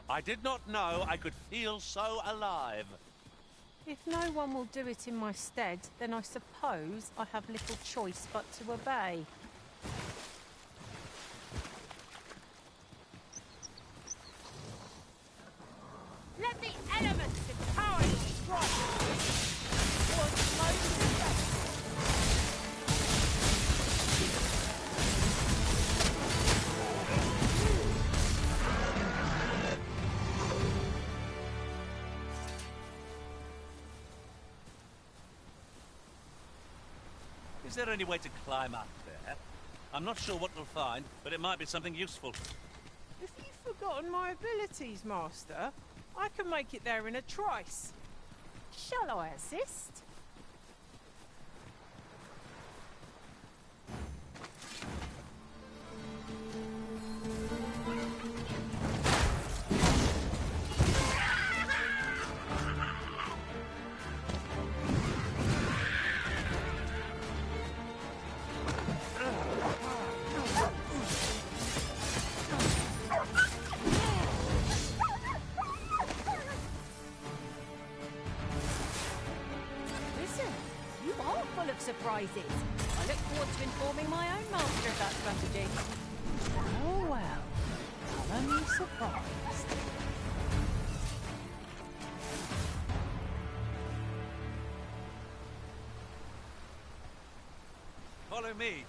S3: I did not know I could feel so alive.
S16: If no one will do it in my stead, then I suppose I have little choice but to obey.
S2: Let the elements empower your strike! Was most
S3: Is there any way to climb up there? I'm not sure what we'll find, but it might be something useful.
S16: If you've forgotten my abilities, Master, I can make it there in a trice. Shall I assist?
S5: Surprises. I look forward to informing my own master of that strategy.
S16: Oh well, I'm only surprised.
S3: Follow me.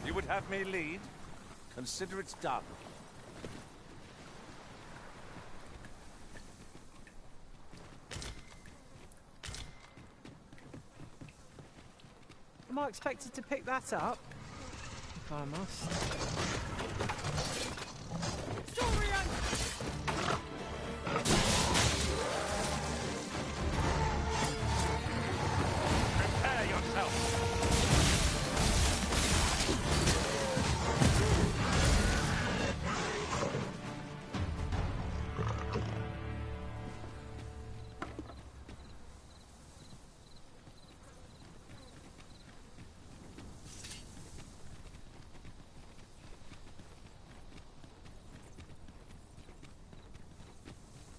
S3: You would have me lead? Consider it done.
S6: Am I expected to pick that up? If I must.
S3: Prepare yourself!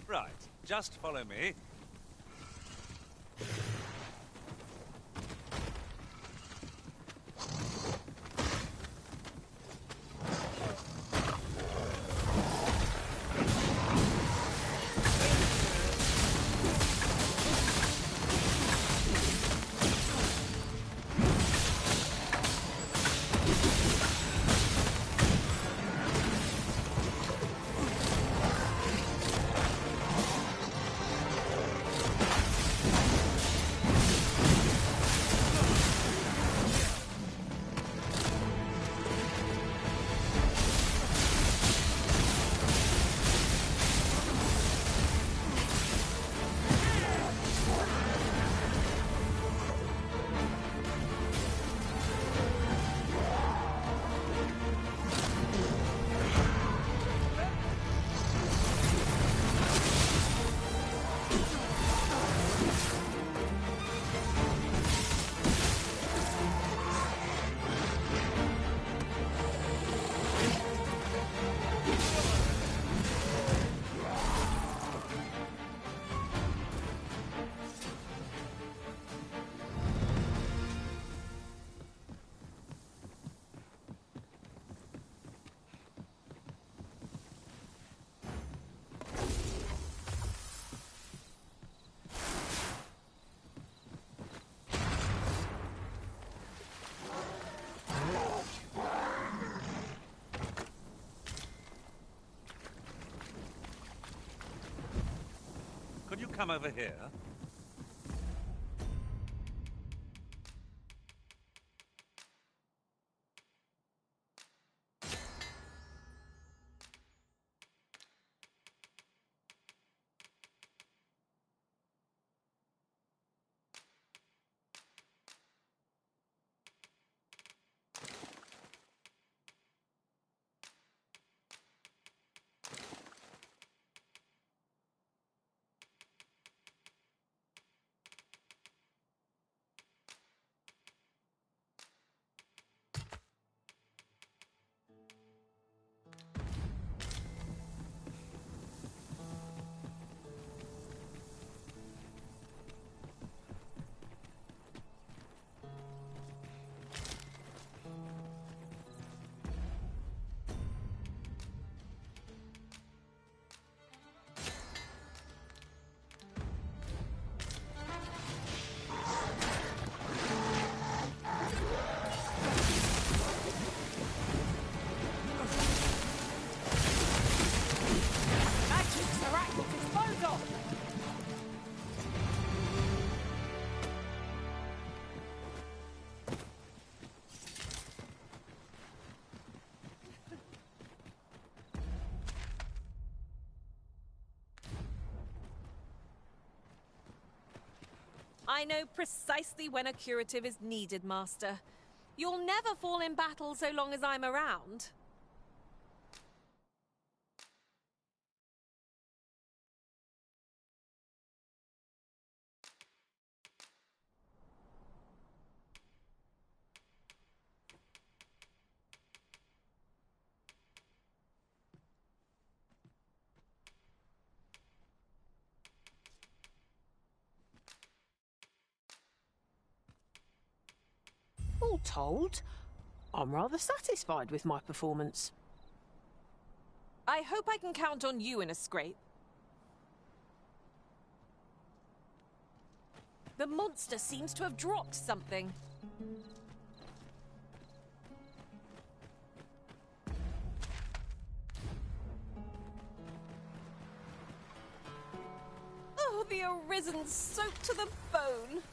S3: Right, just follow me. Could you come over here?
S14: I know precisely when a curative is needed, Master. You'll never fall in battle so long as I'm around.
S6: All told, I'm rather satisfied with my performance.
S14: I hope I can count on you in a scrape. The monster seems to have dropped something. Oh, the Arisen's soaked to the bone.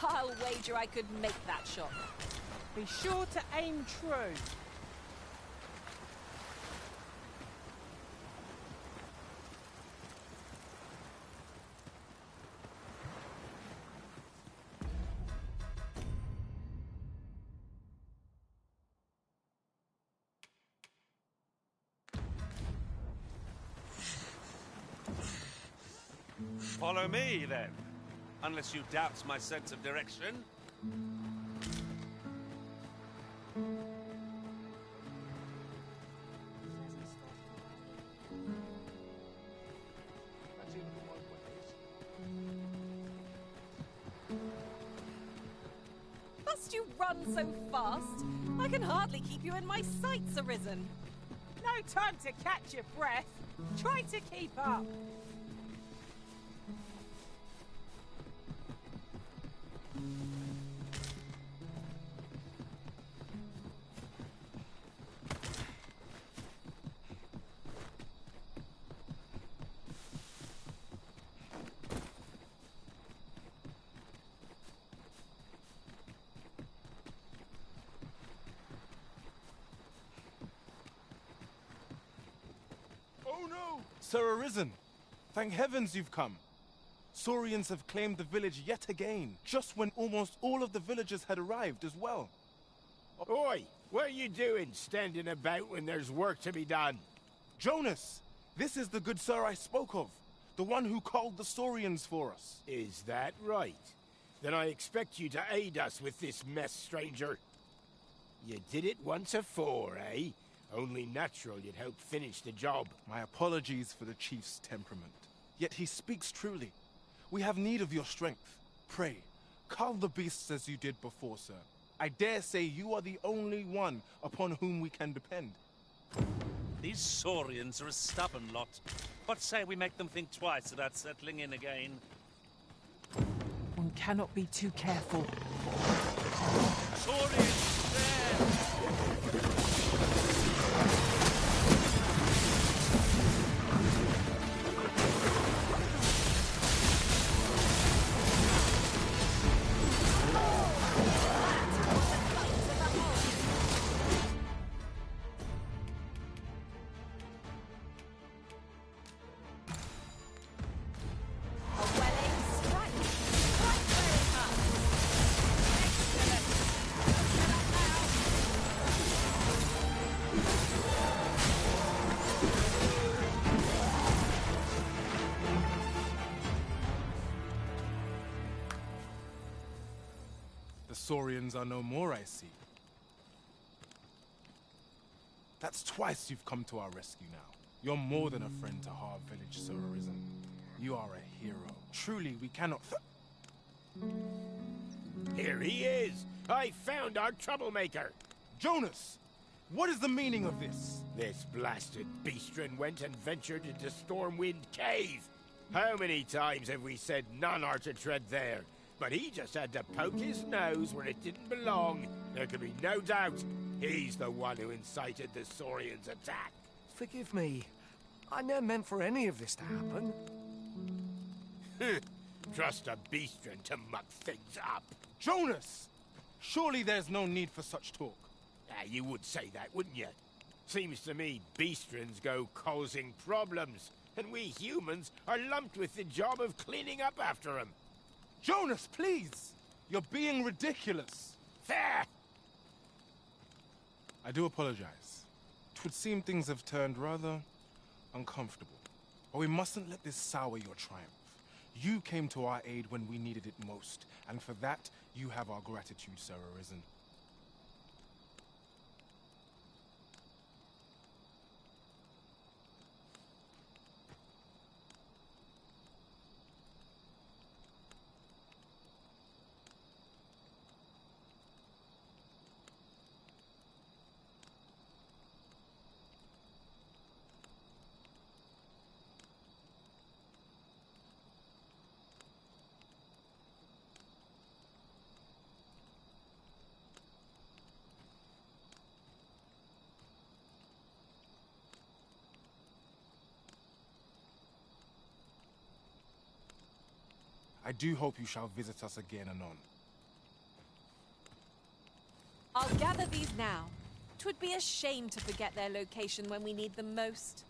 S14: I'll wager I could make that shot.
S6: Be sure to aim true.
S3: Follow me, then. Unless you doubt my sense of direction.
S14: Must you run so fast? I can hardly keep you in my sights, Arisen.
S6: No time to catch your breath. Try to keep up.
S18: Oh no! Sir Arisen, thank heavens you've come. Saurians have claimed the village yet again, just when almost all of the villagers had arrived as well.
S15: Oi! What are you doing standing about when there's work to be done?
S18: Jonas! This is the good sir I spoke of. The one who called the Saurians for us.
S15: Is that right? Then I expect you to aid us with this mess, stranger. You did it once afore, eh? Only natural you'd help finish the job.
S18: My apologies for the chief's temperament. Yet he speaks truly. We have need of your strength. Pray, cull the beasts as you did before, sir. I dare say you are the only one upon whom we can depend.
S3: These Saurians are a stubborn lot. What say we make them think twice about settling in again?
S6: One cannot be too careful.
S3: Saurians, there!
S18: Saurians are no more, I see. That's twice you've come to our rescue now. You're more than a friend to Harv Village, Sir Arisen. You are a hero. Truly, we cannot...
S15: Here he is! I found our troublemaker!
S18: Jonas! What is the meaning of this?
S15: This blasted beastren went and ventured into Stormwind Cave! How many times have we said none are to tread there? But he just had to poke his nose where it didn't belong. There could be no doubt. He's the one who incited the Saurians' attack.
S17: Forgive me. I never meant for any of this to happen.
S15: Trust a beastren to muck things up.
S18: Jonas! Surely there's no need for such talk.
S15: You would say that, wouldn't you? Seems to me beastrens go causing problems, and we humans are lumped with the job of cleaning up after them.
S18: Jonas, please! You're being ridiculous.
S15: Fair!
S18: I do apologize. It would seem things have turned rather uncomfortable. But we mustn't let this sour your triumph. You came to our aid when we needed it most, and for that, you have our gratitude, Sir Arisen. I do hope you shall visit us again anon.
S14: I'll gather these now. 'Twould be a shame to forget their location when we need them most.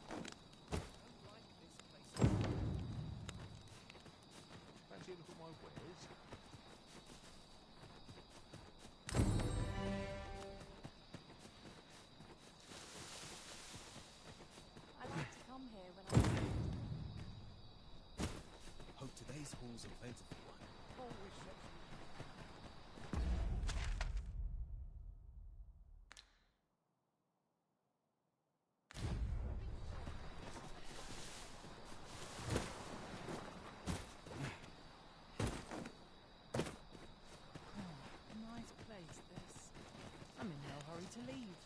S3: Fancy a look at my wares?
S1: I like to come here when I...
S21: Hope today's haul's a plentiful one.
S16: Nice place, this. I'm in no hurry to leave.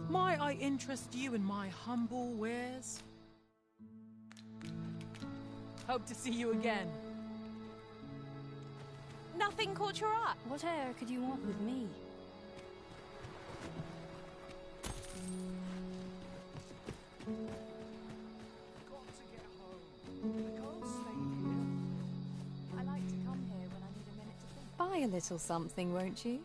S16: Might I interest you in my humble wares? Hope to see you again.
S14: Nothing caught your eye.
S23: What air could you want with me?
S1: I like to come here when I need a minute to think. Buy a little something, won't you?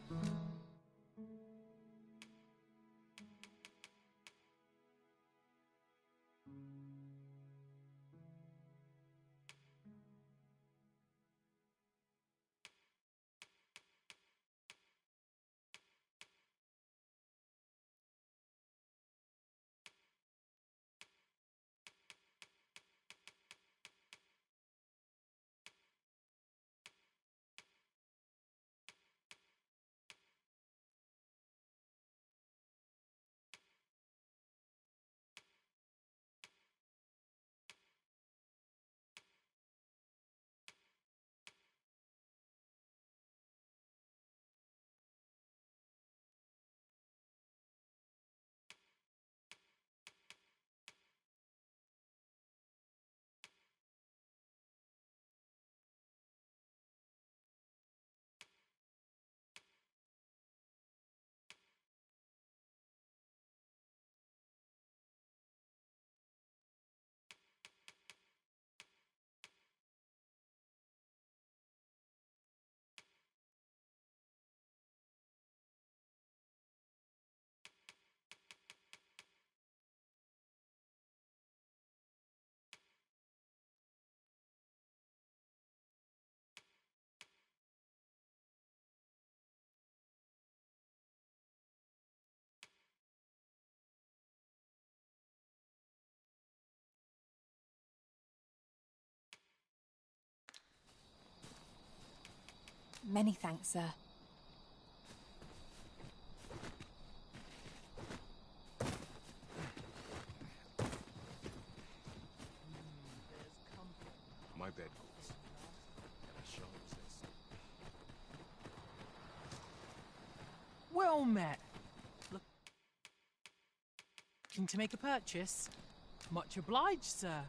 S1: Many thanks, sir.
S11: My bed calls. As sharp as this.
S16: Well met. Looking to make a purchase? Much obliged, sir.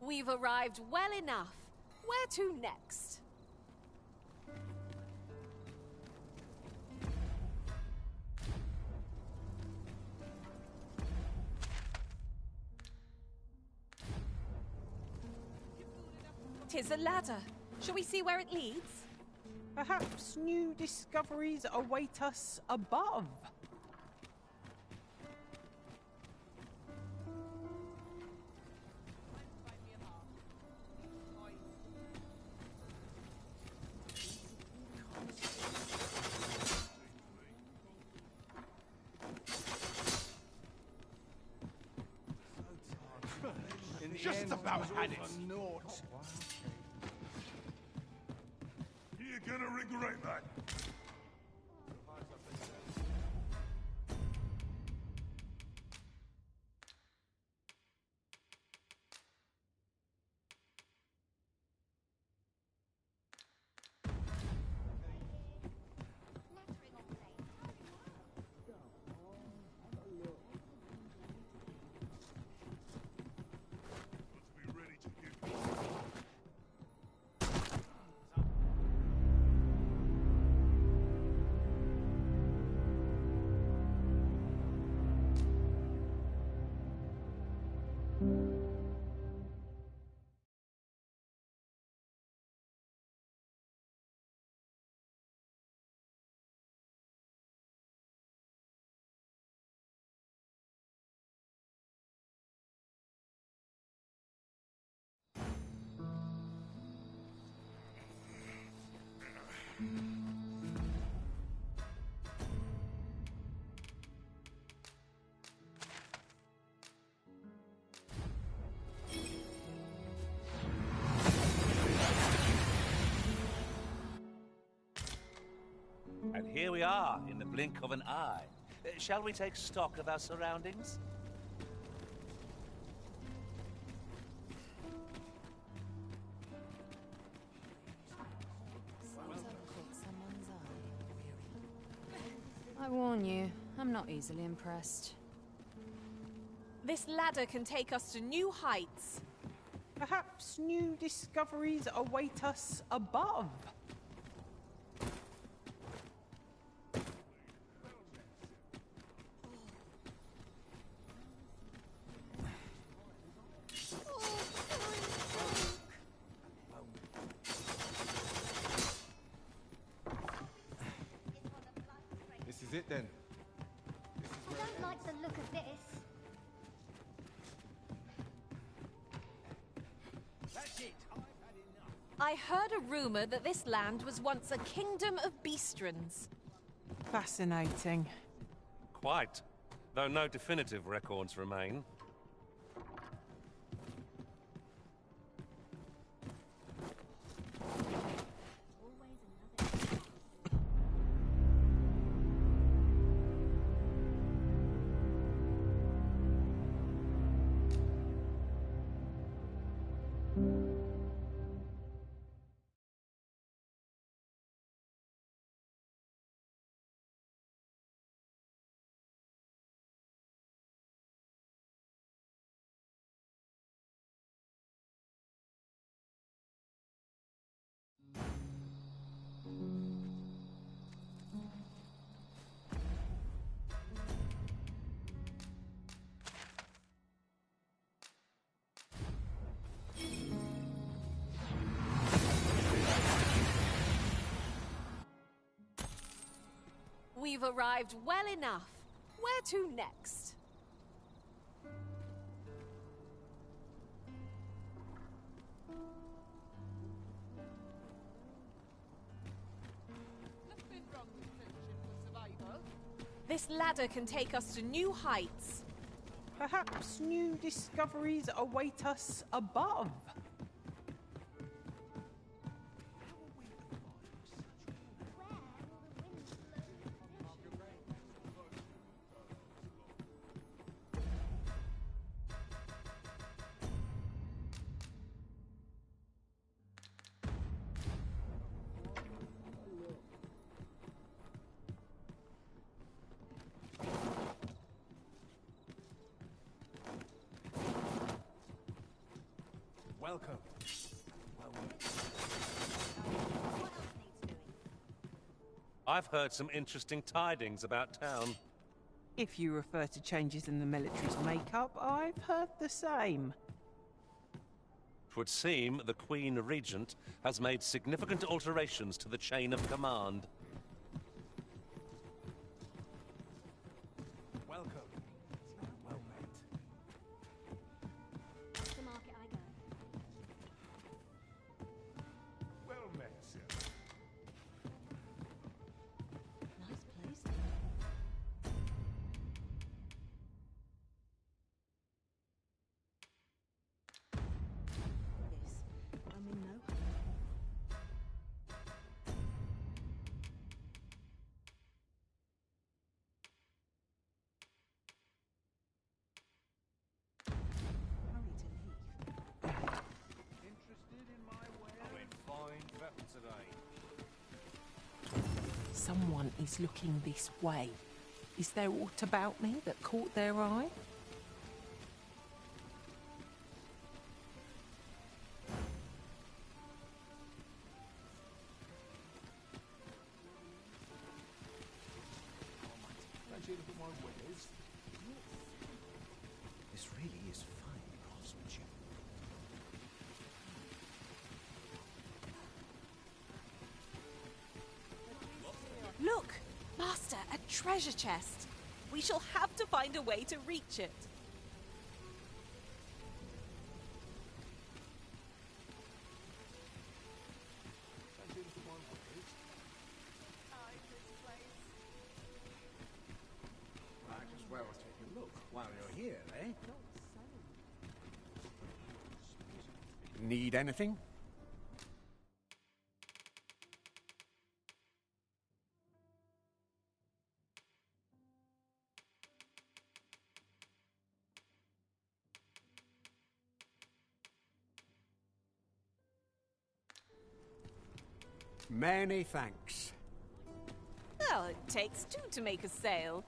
S14: We've arrived well enough. Where to next? Tis a ladder. Shall we see where it leads?
S16: Perhaps new discoveries await us above.
S22: Just about had it.
S10: You're gonna regret that.
S3: And here we are, in the blink of an eye. Shall we take stock of our surroundings?
S1: I warn you, I'm not easily impressed.
S14: This ladder can take us to new heights.
S16: Perhaps new discoveries await us above.
S18: This is it then.
S4: I don't like the look of this.
S15: That's it. I've had enough.
S14: I heard a rumor that this land was once a kingdom of beastrons.
S16: Fascinating.
S3: Quite. Though no definitive records remain.
S14: We've arrived well enough. Where to next? This ladder can take us to new heights.
S16: Perhaps new discoveries await us above.
S21: Welcome.
S3: I've heard some interesting tidings about town.
S16: If you refer to changes in the military's makeup, I've heard the same.
S3: It would seem the Queen Regent has made significant alterations to the chain of command.
S21: Welcome. Well met.
S4: That's the market I go.
S13: Well met, sir.
S12: Nice place. Yes, I'm in no hurry. Hurry to leave.
S10: Interested in my wares? I'm in fine fettle today.
S16: Someone is looking this way. Is there aught about me that caught their eye?
S10: Fancy a look at my wares? This really is fine craftsmanship.
S14: Look! Master, a treasure chest. We shall have to find a way to reach it.
S10: Fancy a look at my wares? Might as well take a look while you're here, eh? Need anything? Many thanks.
S14: Well, it takes two to make a sale.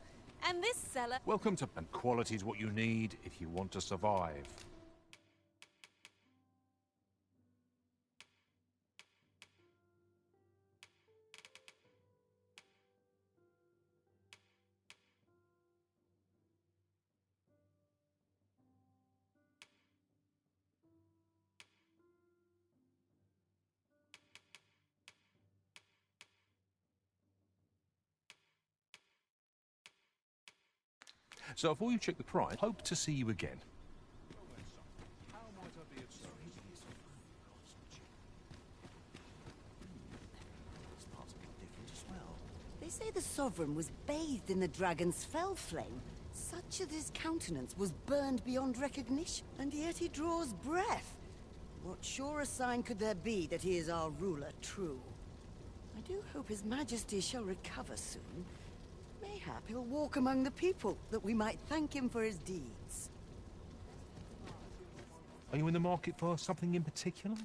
S14: And this seller...
S22: Welcome to... And quality's what you need if you want to survive. So before you check the price, hope to see you again.
S10: How might I be of service?
S12: This part's a bit different as well. They say the Sovereign was bathed in the dragon's fell flame, such that his countenance was burned beyond recognition, and yet he draws breath. What surer sign could there be that he is our ruler true? I do hope his majesty shall recover soon. Mayhap he'll walk among the people, that we might thank him for his deeds.
S22: Are you in the market for something in particular?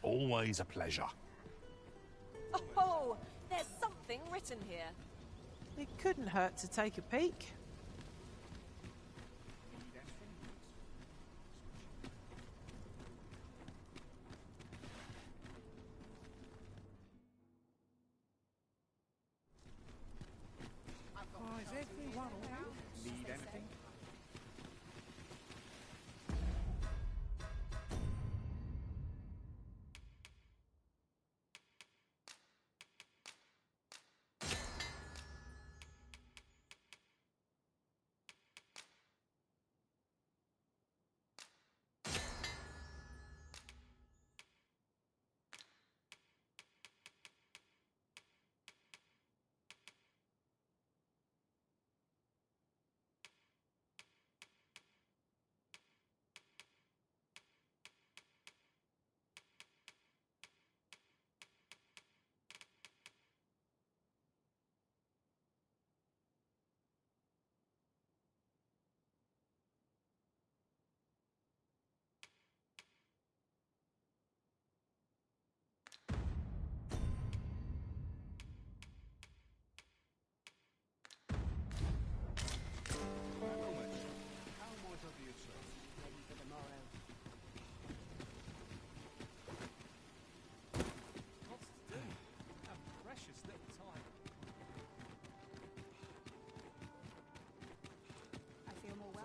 S7: Always a pleasure.
S14: Oh, there's something written here.
S16: It couldn't hurt to take a peek.
S22: Oh, is everyone all right? Need anything?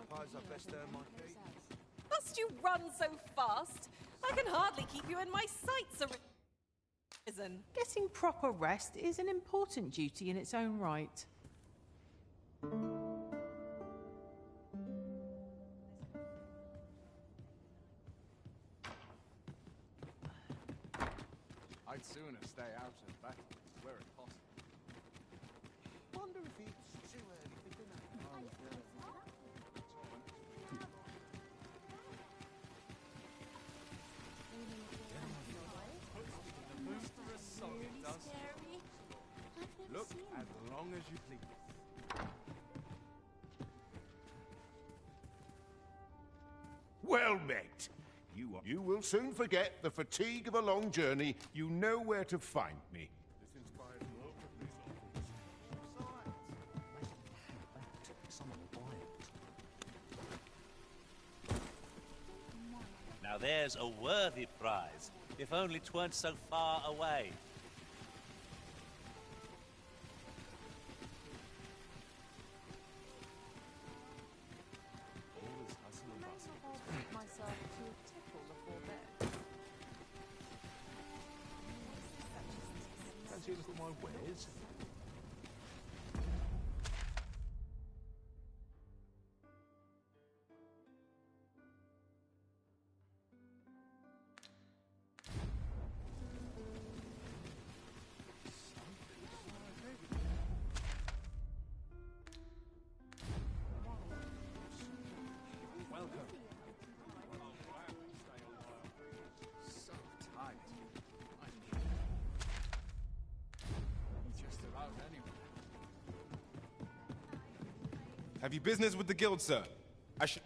S17: Suppose I best earn my keep.
S14: Must you run so fast? I can hardly keep you in my sights, Arisen.
S16: Getting proper rest is an important duty in its own right.
S22: I'd sooner stay out of battle where it's possible.
S10: Wonder if it's too early for dinner.
S22: The boosterous song it does. Look as long as you please.
S13: Well met. You will soon forget the fatigue of a long journey. You know where to find me.
S10: This inspires more of these offers.
S17: Someone will buy it.
S3: Now there's a worthy prize, if only 'tweren't so far away.
S22: All this hustle and bustle.
S8: I'll myself to a tickle before bed.
S7: Fancy a look at my wares?
S22: Welcome. So tight. Just about anywhere.
S18: Have you business with the guild, sir? I should...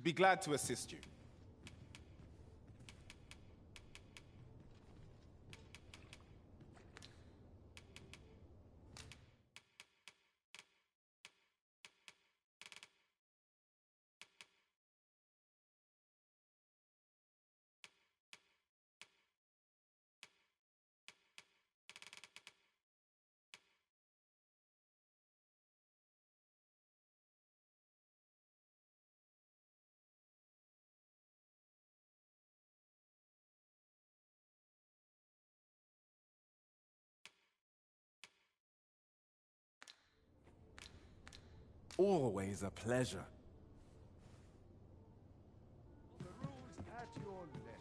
S18: Be glad to assist you. Always a pleasure.
S10: The rules at your leisure.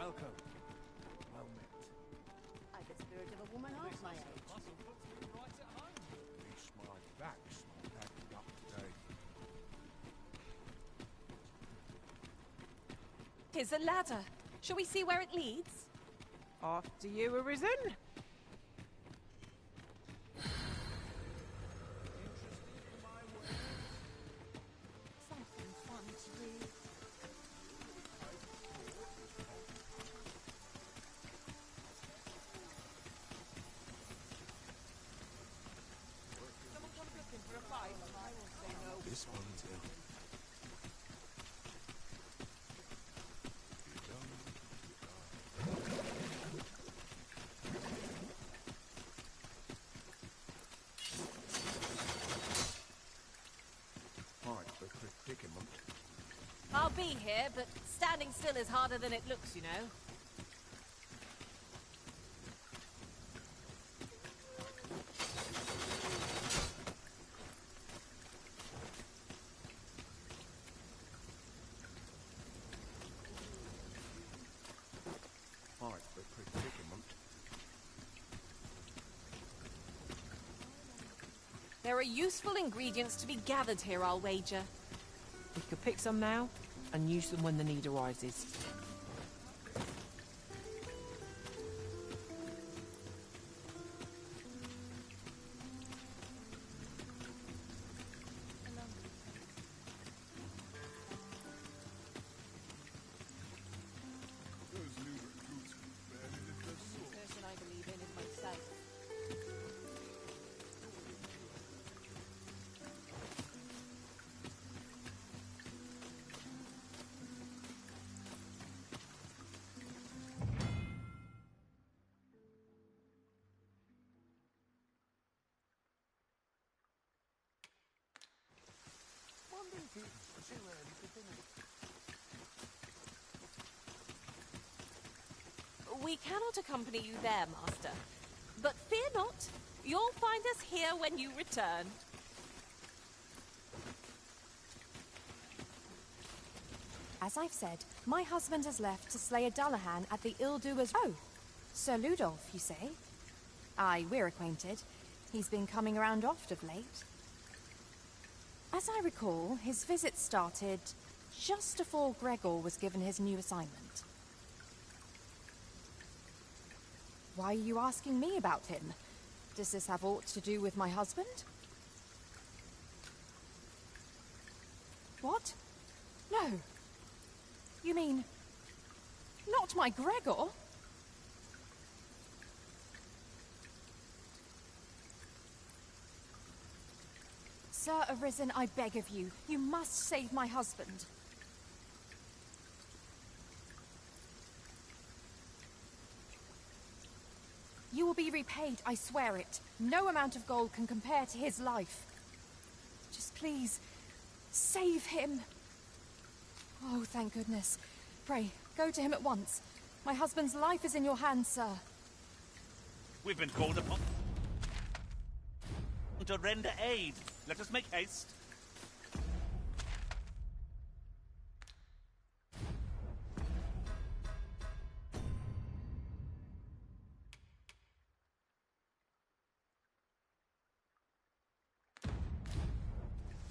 S17: Welcome. Well met.
S12: I've the spirit of a woman half my age.
S10: It's my back's packing up today.
S14: Here's a ladder. Shall we see where it leads?
S6: After you, Arisen.
S4: Something fun to do.
S7: This one's ill.
S14: I'll be here, but standing still is harder than it looks, you know. There are useful ingredients to be gathered here, I'll wager.
S6: We could pick some now and use them when the need arises.
S1: The person I believe in is myself.
S10: Wonder if it's too early for dinner.
S14: We cannot accompany you there, Master. But fear not, you'll find us here when you return.
S1: As I've said, my husband has left to slay a Dullahan at the Ill-Doers. Oh, Sir Ludolf, you say? Aye, we're acquainted. He's been coming around oft of late. As I recall, his visit started just before Gregor was given his new assignment. Why are you asking me about him? Does this have aught to do with my husband? What? No. You mean, not my Gregor? Sir Arisen, I beg of you, you must save my husband. You will be repaid, I swear it. No amount of gold can compare to his life. Just please, save him. Oh, thank goodness. Pray, go to him at once. My husband's life is in your hands, sir.
S3: We've been called upon to render aid. Let us make haste.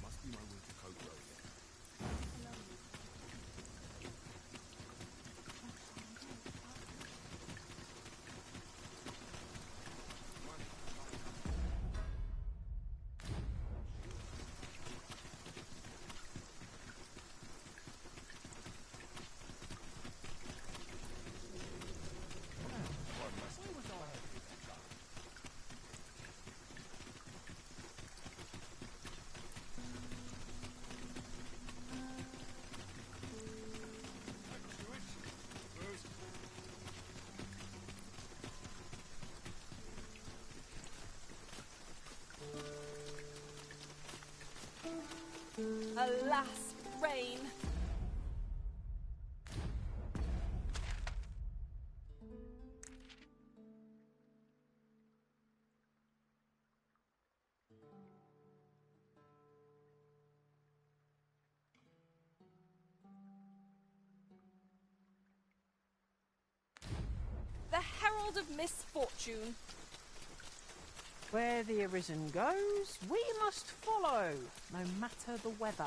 S10: Must be my winter coat earlier.
S14: Alas, rain. herald of misfortune.
S16: Where the Arisen goes, we must follow, no matter the weather.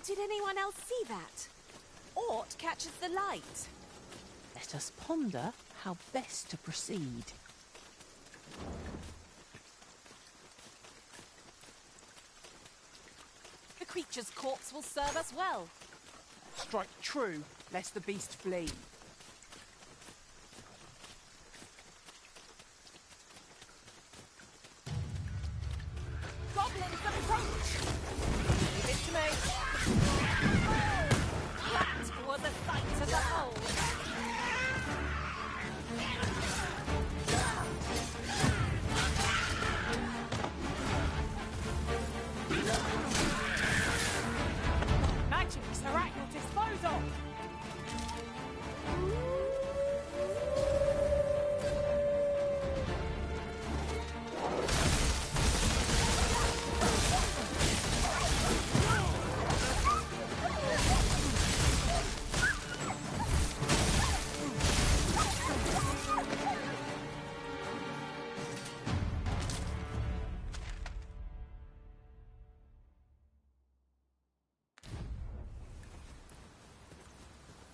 S14: Did anyone else see that? Aught catches the light.
S16: Let us ponder how best to proceed.
S14: The creature's corpse will serve us well.
S8: Strike true, lest the beast flee.
S14: Goblins approach! Leave it to me. That was a sight to behold.
S8: Magics are at your disposal.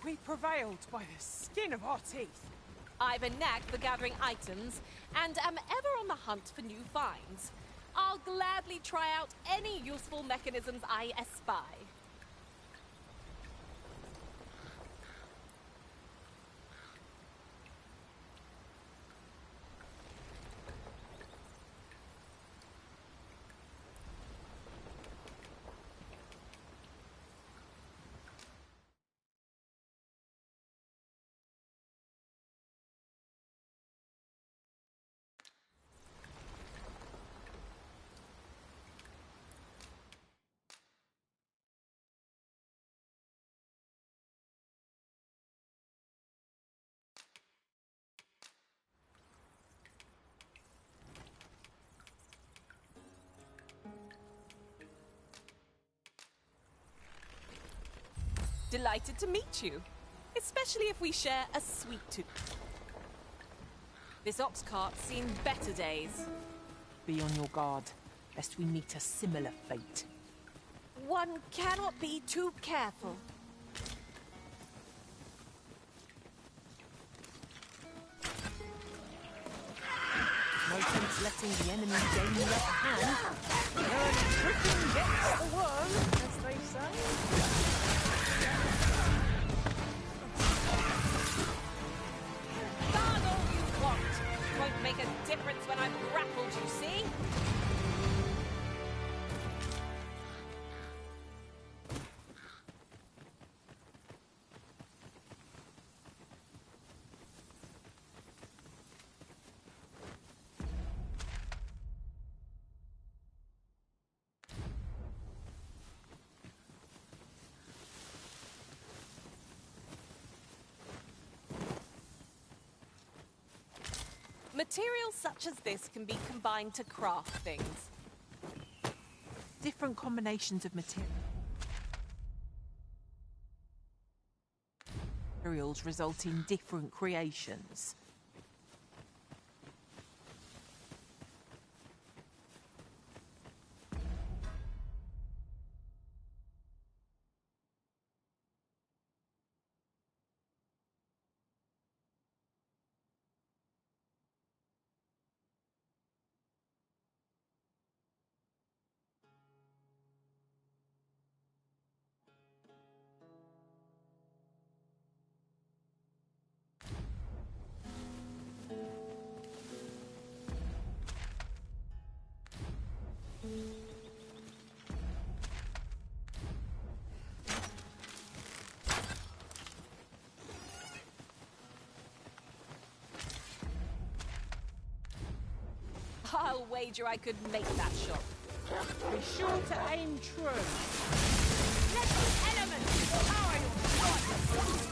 S8: We prevailed by the skin of our teeth.
S14: I've a knack for gathering items, and am ever on the hunt for new finds. I'll gladly try out any useful mechanisms I espy. Delighted to meet you, especially if we share a sweet tooth. This ox cart's seen better days.
S16: Be on your guard, lest we meet a similar fate.
S14: One cannot be too careful.
S16: No sense letting the enemy gain the upper hand. Early cooking gets the worm, as they say.
S14: Guard all you want. Won't make a difference when I've grappled you, see? Materials such as this can be combined to craft things.
S16: Different combinations of materials result in different creations.
S14: I'll wager I could make that shot.
S16: Be sure to aim true.
S14: Let the elements power your choice!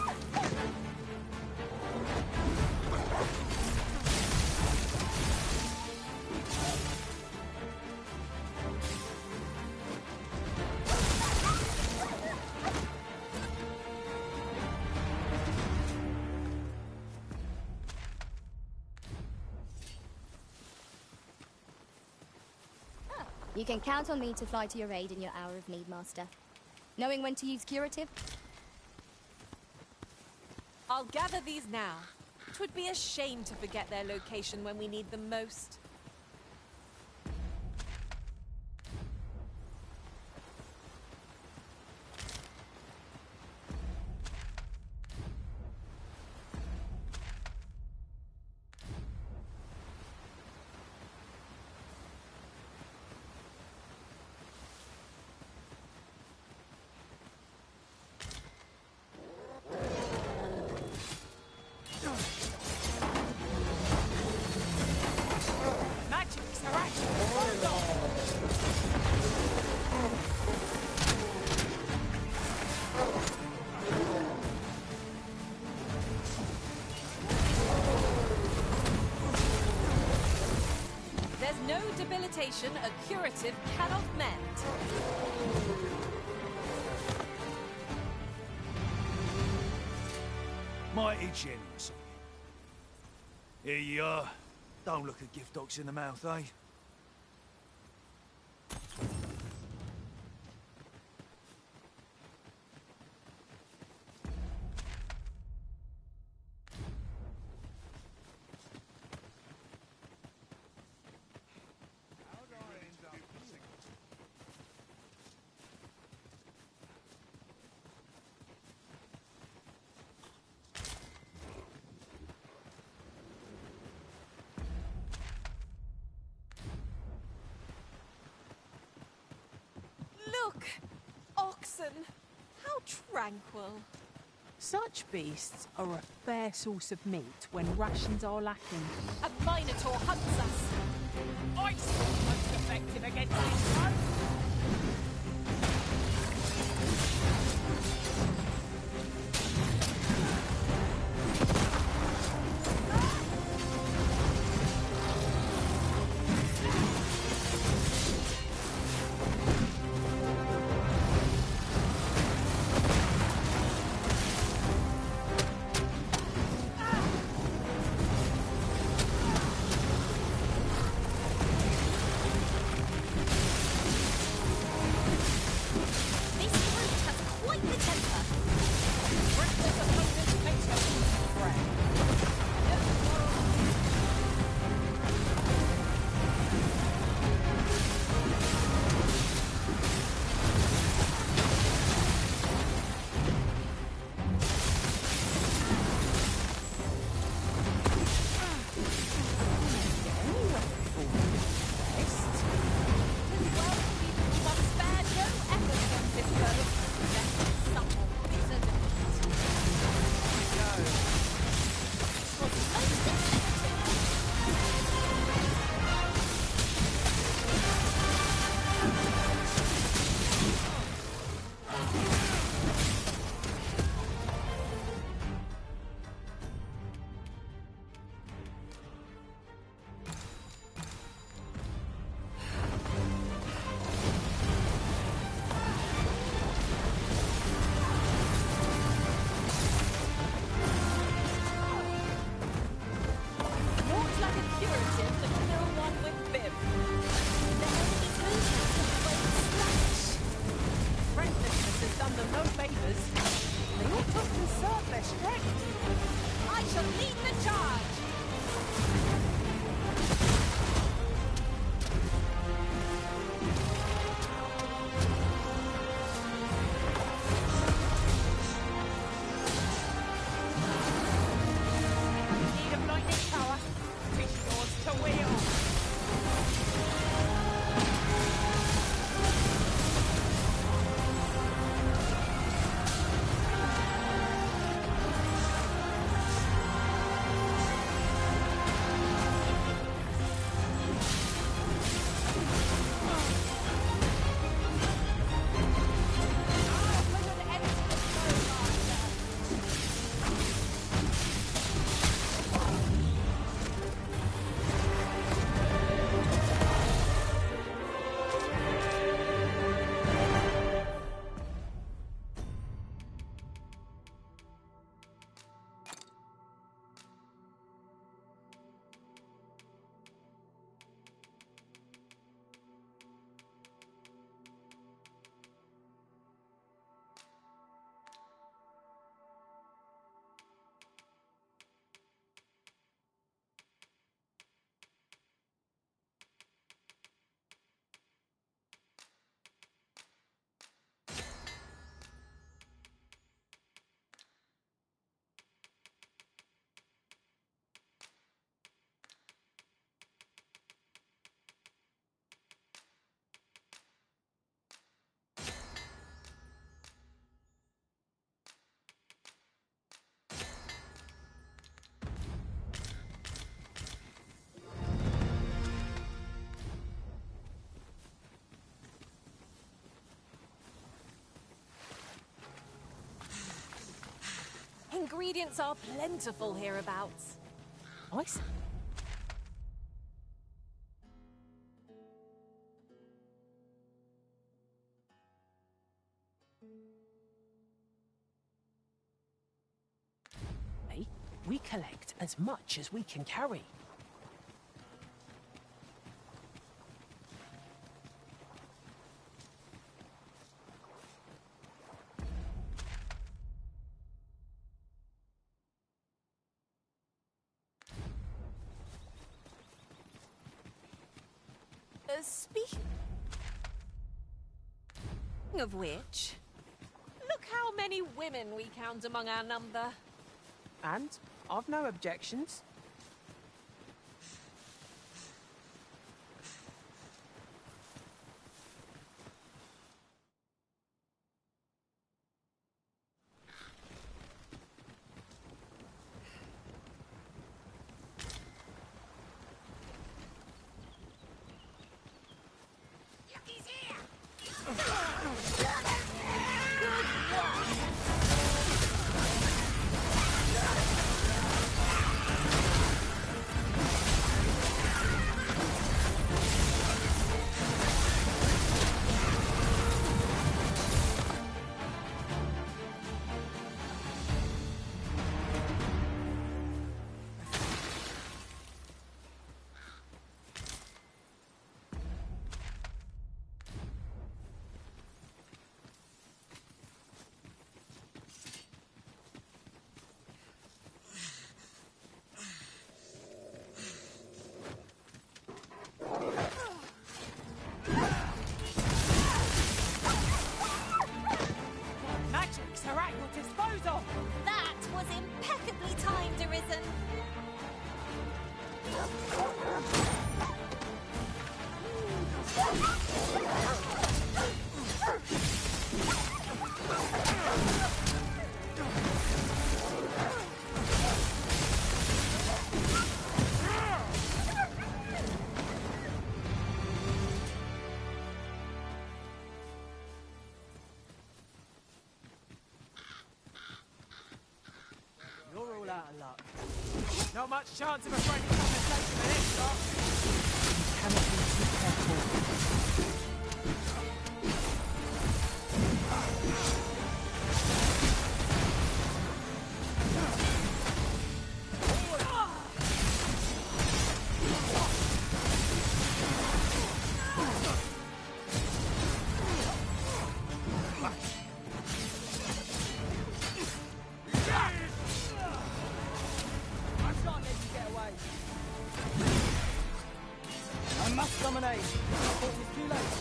S9: You can count on me to fly to your aid in your hour of need, Master. Knowing when to use curative?
S14: I'll gather these now. 'Twould be a shame to forget their location when we need them most. There's no debilitation a curative cannot mend.
S19: Mighty generous of you. Here you are. Don't look a gift box in the mouth, eh?
S14: Look! Oxen! How tranquil.
S16: Such beasts are a fair source of meat when rations are lacking.
S14: A minotaur hunts us. Ice! Most effective against this foe.
S2: This brute has quite the temper.
S14: ingredients are plentiful hereabouts.
S6: Nice. Hey, we collect as much as we can carry.
S14: Speaking of which, look how many women we count among our number.
S6: And I've no objections. Magics are at your disposal.
S2: That was impeccably timed, Arisen.
S6: You're all out of luck. Not much chance of a friendly conversation with this lot. You cannot be too careful.
S17: I must dominate. Before it's too late.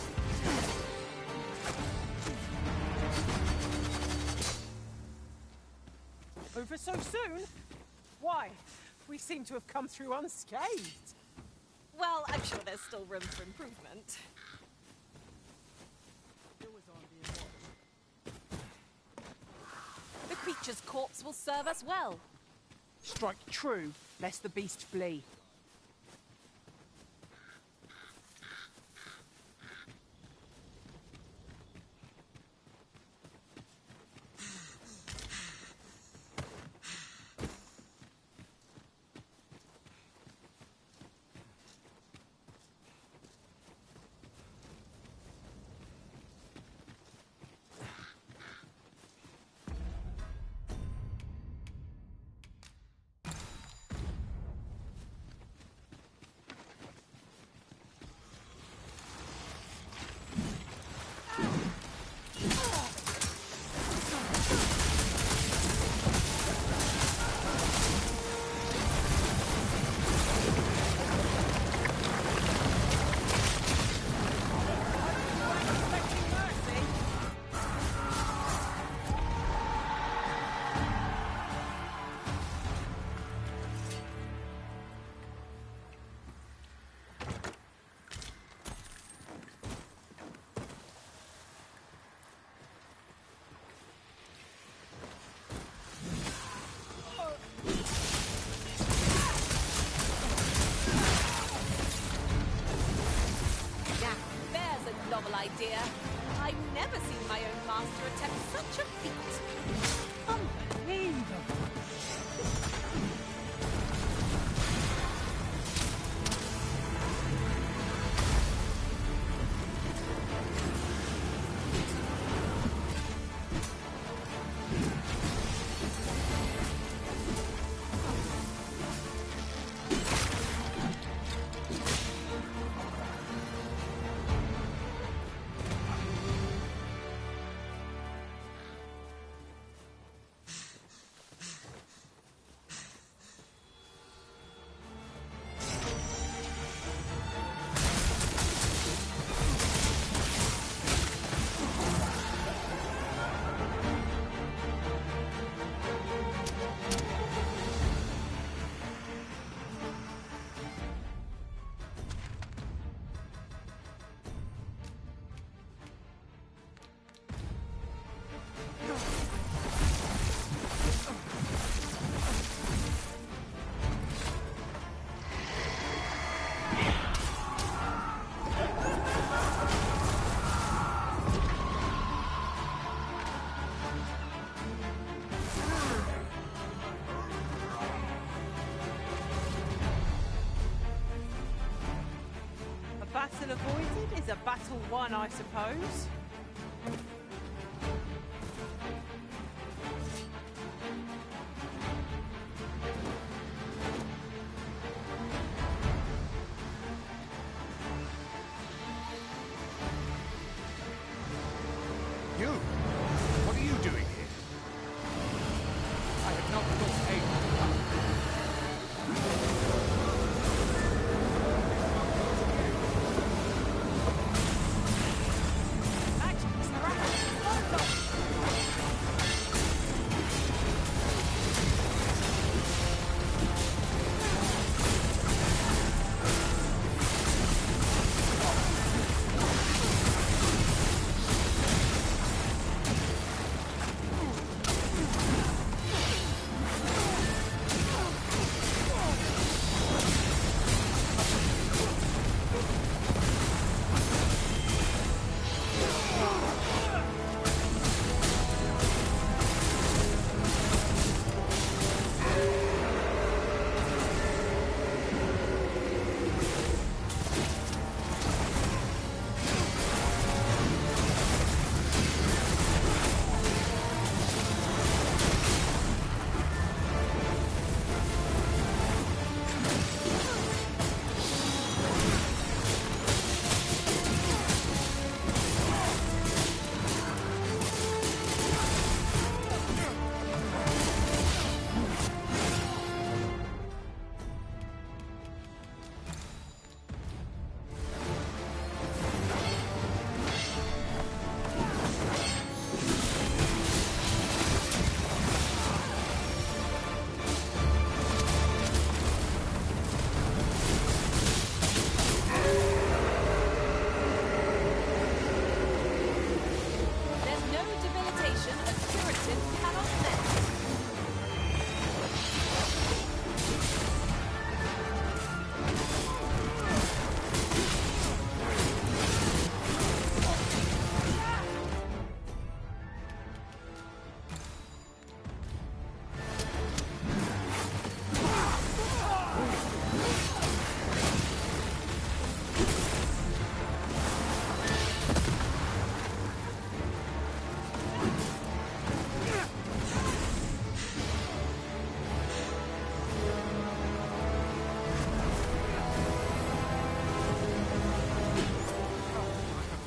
S6: Over so soon? Why? We seem to have come through unscathed.
S14: Well, I'm sure there's still room for improvement. The creature's corpse will serve us well.
S6: Strike true, lest the beast flee.
S14: Novel idea. I've never seen my own master attempt such a feat.
S6: Unbelievable.
S16: battle avoided is a battle won, I suppose.
S13: You? What are you doing here?
S22: I have not thought aid would come.
S14: There's no debilitation a curative cannot mend.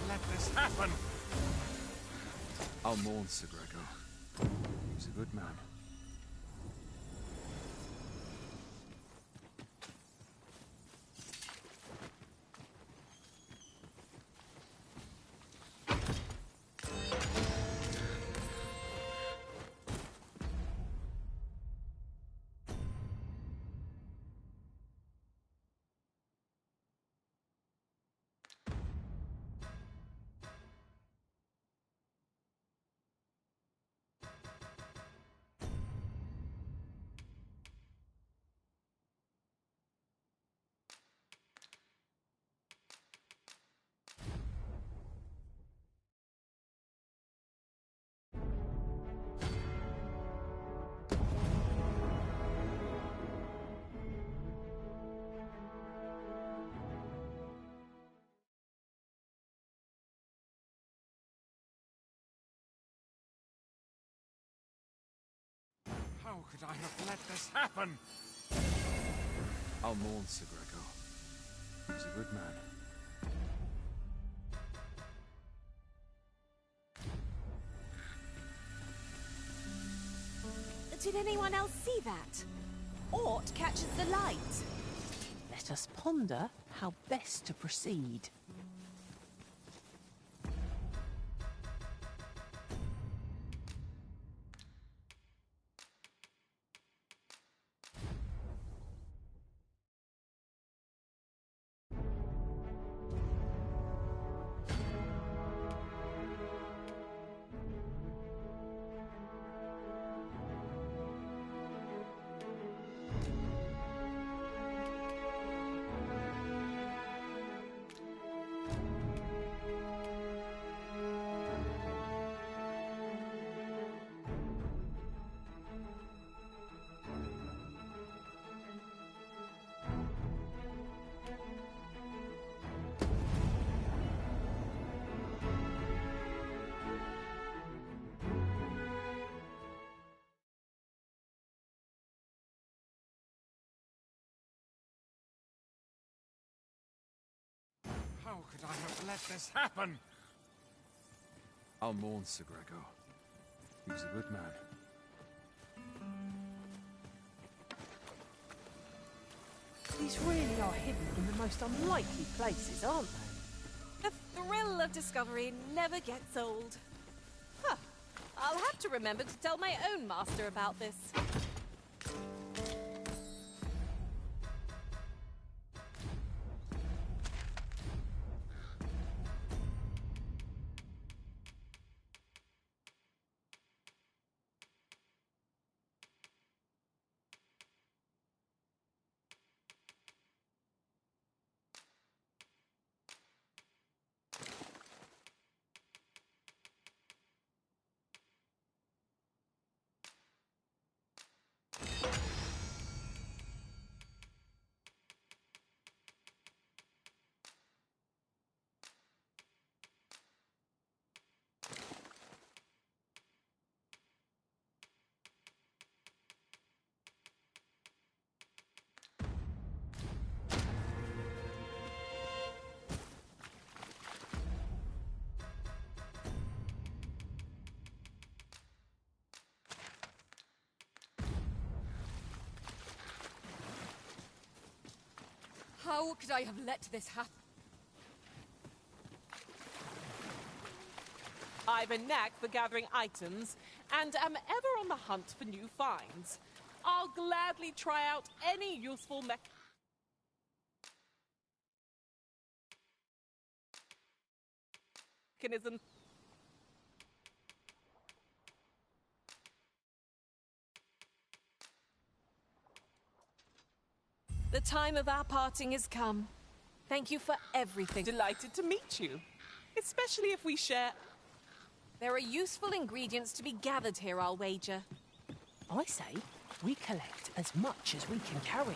S22: Let this happen.
S5: I'll mourn Sir Gregor. He was a good man.
S22: How could I have let this happen?
S5: I'll mourn Sir Gregor. He was a good man.
S14: Did anyone else see that? Aught catches the light.
S16: Let us ponder how best to proceed.
S22: let this happen?
S5: I'll mourn Sir Gregor. He was a good man.
S16: These really are hidden in the most unlikely places, aren't they?
S14: The thrill of discovery never gets old. Huh. I'll have to remember to tell my own master about this.
S2: How could I have let this happen?
S14: I've a knack for gathering items, and am ever on the hunt for new finds. I'll gladly try out any useful mechanism. The time of our parting has come. Thank you for everything.
S8: Delighted to meet you, especially if we share.
S14: There are useful ingredients to be gathered here, I'll wager.
S16: I say we collect as much as we can carry.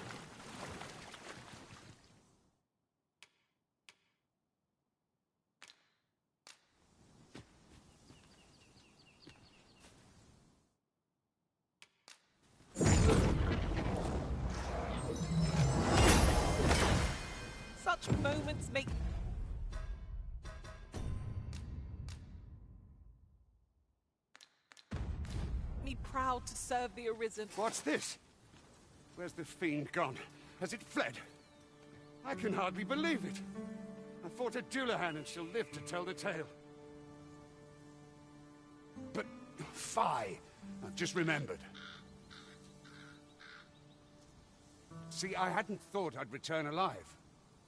S8: Such moments make me proud to serve the Arisen.
S22: What's this? Where's the fiend gone? Has it fled? I can hardly believe it. I fought at Dullahan and she'll live to tell the tale. But, fie! I've just remembered. See, I hadn't thought I'd return alive,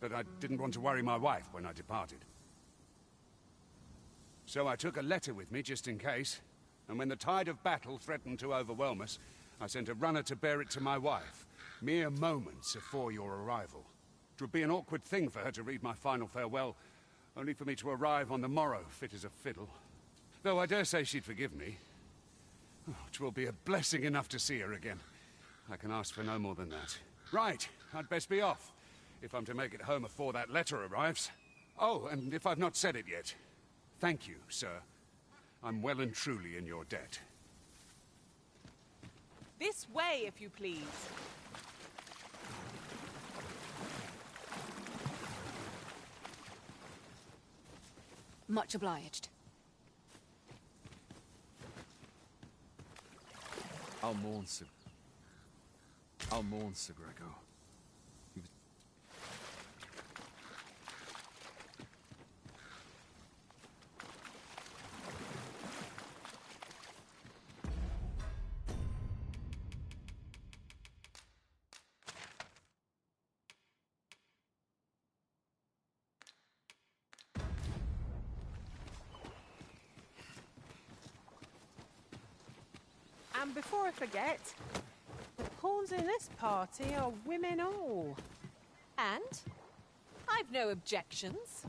S22: but I didn't want to worry my wife when I departed. So I took a letter with me just in case, and when the tide of battle threatened to overwhelm us, I sent a runner to bear it to my wife, mere moments before your arrival. It would be an awkward thing for her to read my final farewell, only for me to arrive on the morrow, fit as a fiddle. Though I dare say she'd forgive me. Oh, it will be a blessing enough to see her again. I can ask for no more than that. Right, I'd best be off, if I'm to make it home before that letter arrives. Oh, and if I've not said it yet, thank you, sir. I'm well and truly in your debt.
S8: This way, if you please.
S2: Much obliged.
S5: I'll mourn Sir Gregor. He was...
S16: And before I forget, the pawns in this party are women all.
S14: And? I've no objections.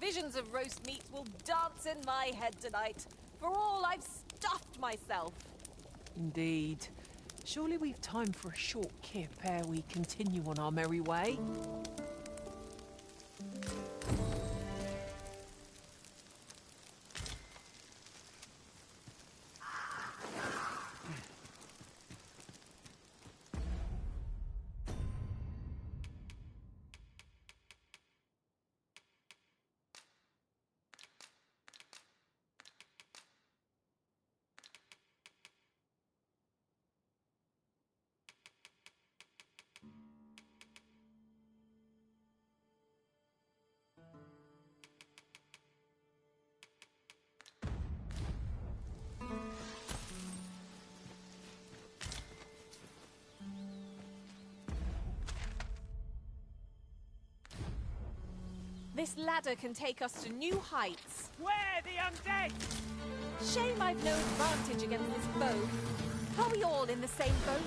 S14: Visions of roast meat will dance in my head tonight. For all I've stuffed myself.
S6: Indeed. Surely we've time for a short kip ere we continue on our merry way.
S14: This ladder can take us to new heights.
S6: Where the undead?
S14: Shame I've no advantage against this foe. Are we all in the same boat?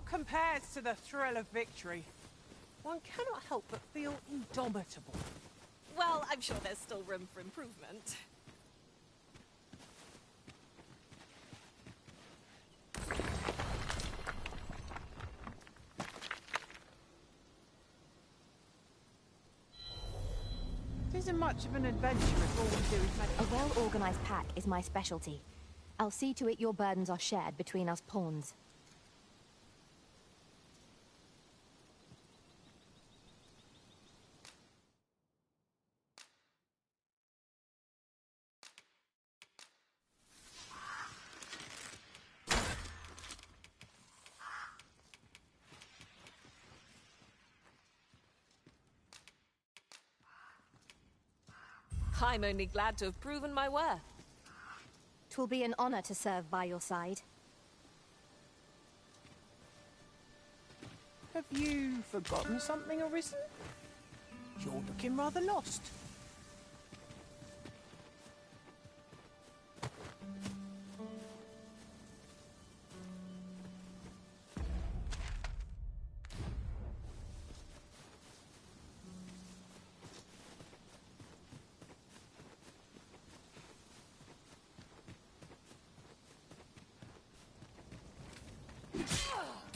S6: Compares to the thrill of victory. One cannot help but feel indomitable.
S14: Well, I'm sure there's still room for improvement.
S6: It isn't much of an adventure if all we do is make
S11: a well-organized pack is my specialty. I'll see to it your burdens are shared between us pawns.
S14: I'm only glad to have proven my worth.
S11: 'Twill be an honor to serve by your side.
S6: Have you forgotten something, Arisen? You're looking rather lost.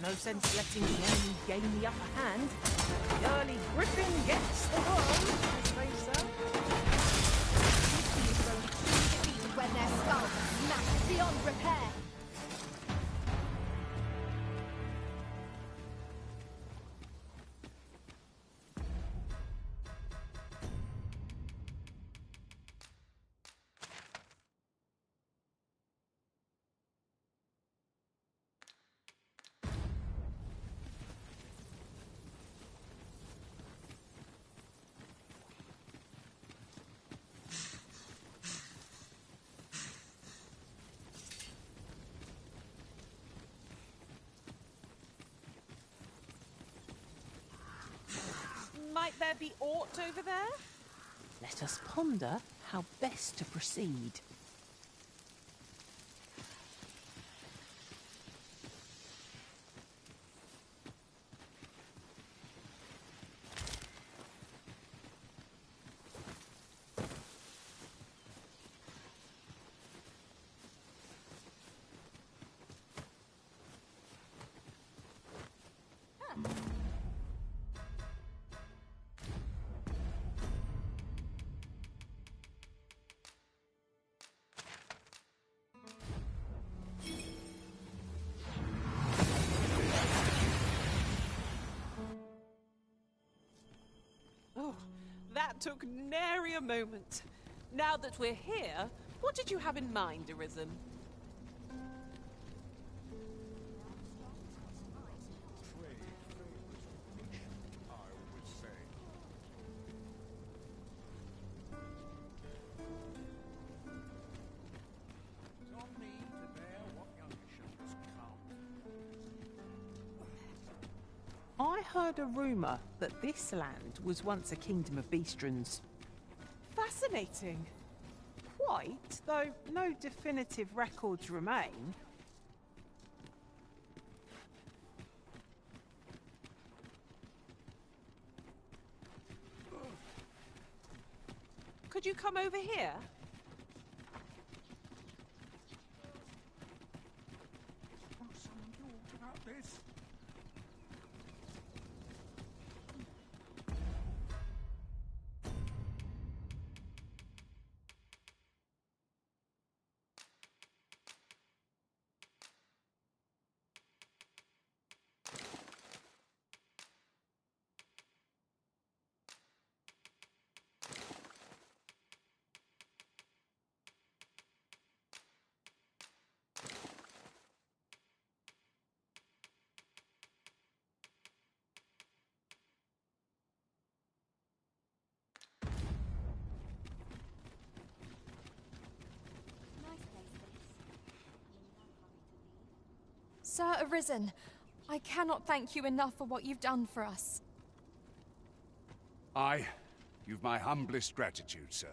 S6: No sense letting the enemy gain the upper hand. The early griffin gets the worm, as they say.
S9: Defeated when their skulls are smashed beyond repair.
S14: Might there be aught over there?
S6: Let us ponder how best to proceed.
S14: Oh, that took nary a moment. Now that we're here, what did you have in mind, Arisen?
S6: heard a rumour that this land was once a kingdom of beastrons. Fascinating. Quite, though no definitive records remain. Could you come over here?
S10: About this.
S1: Sir Arisen, I cannot thank you enough for what you've done for us.
S7: Aye, you've my humblest gratitude, sir.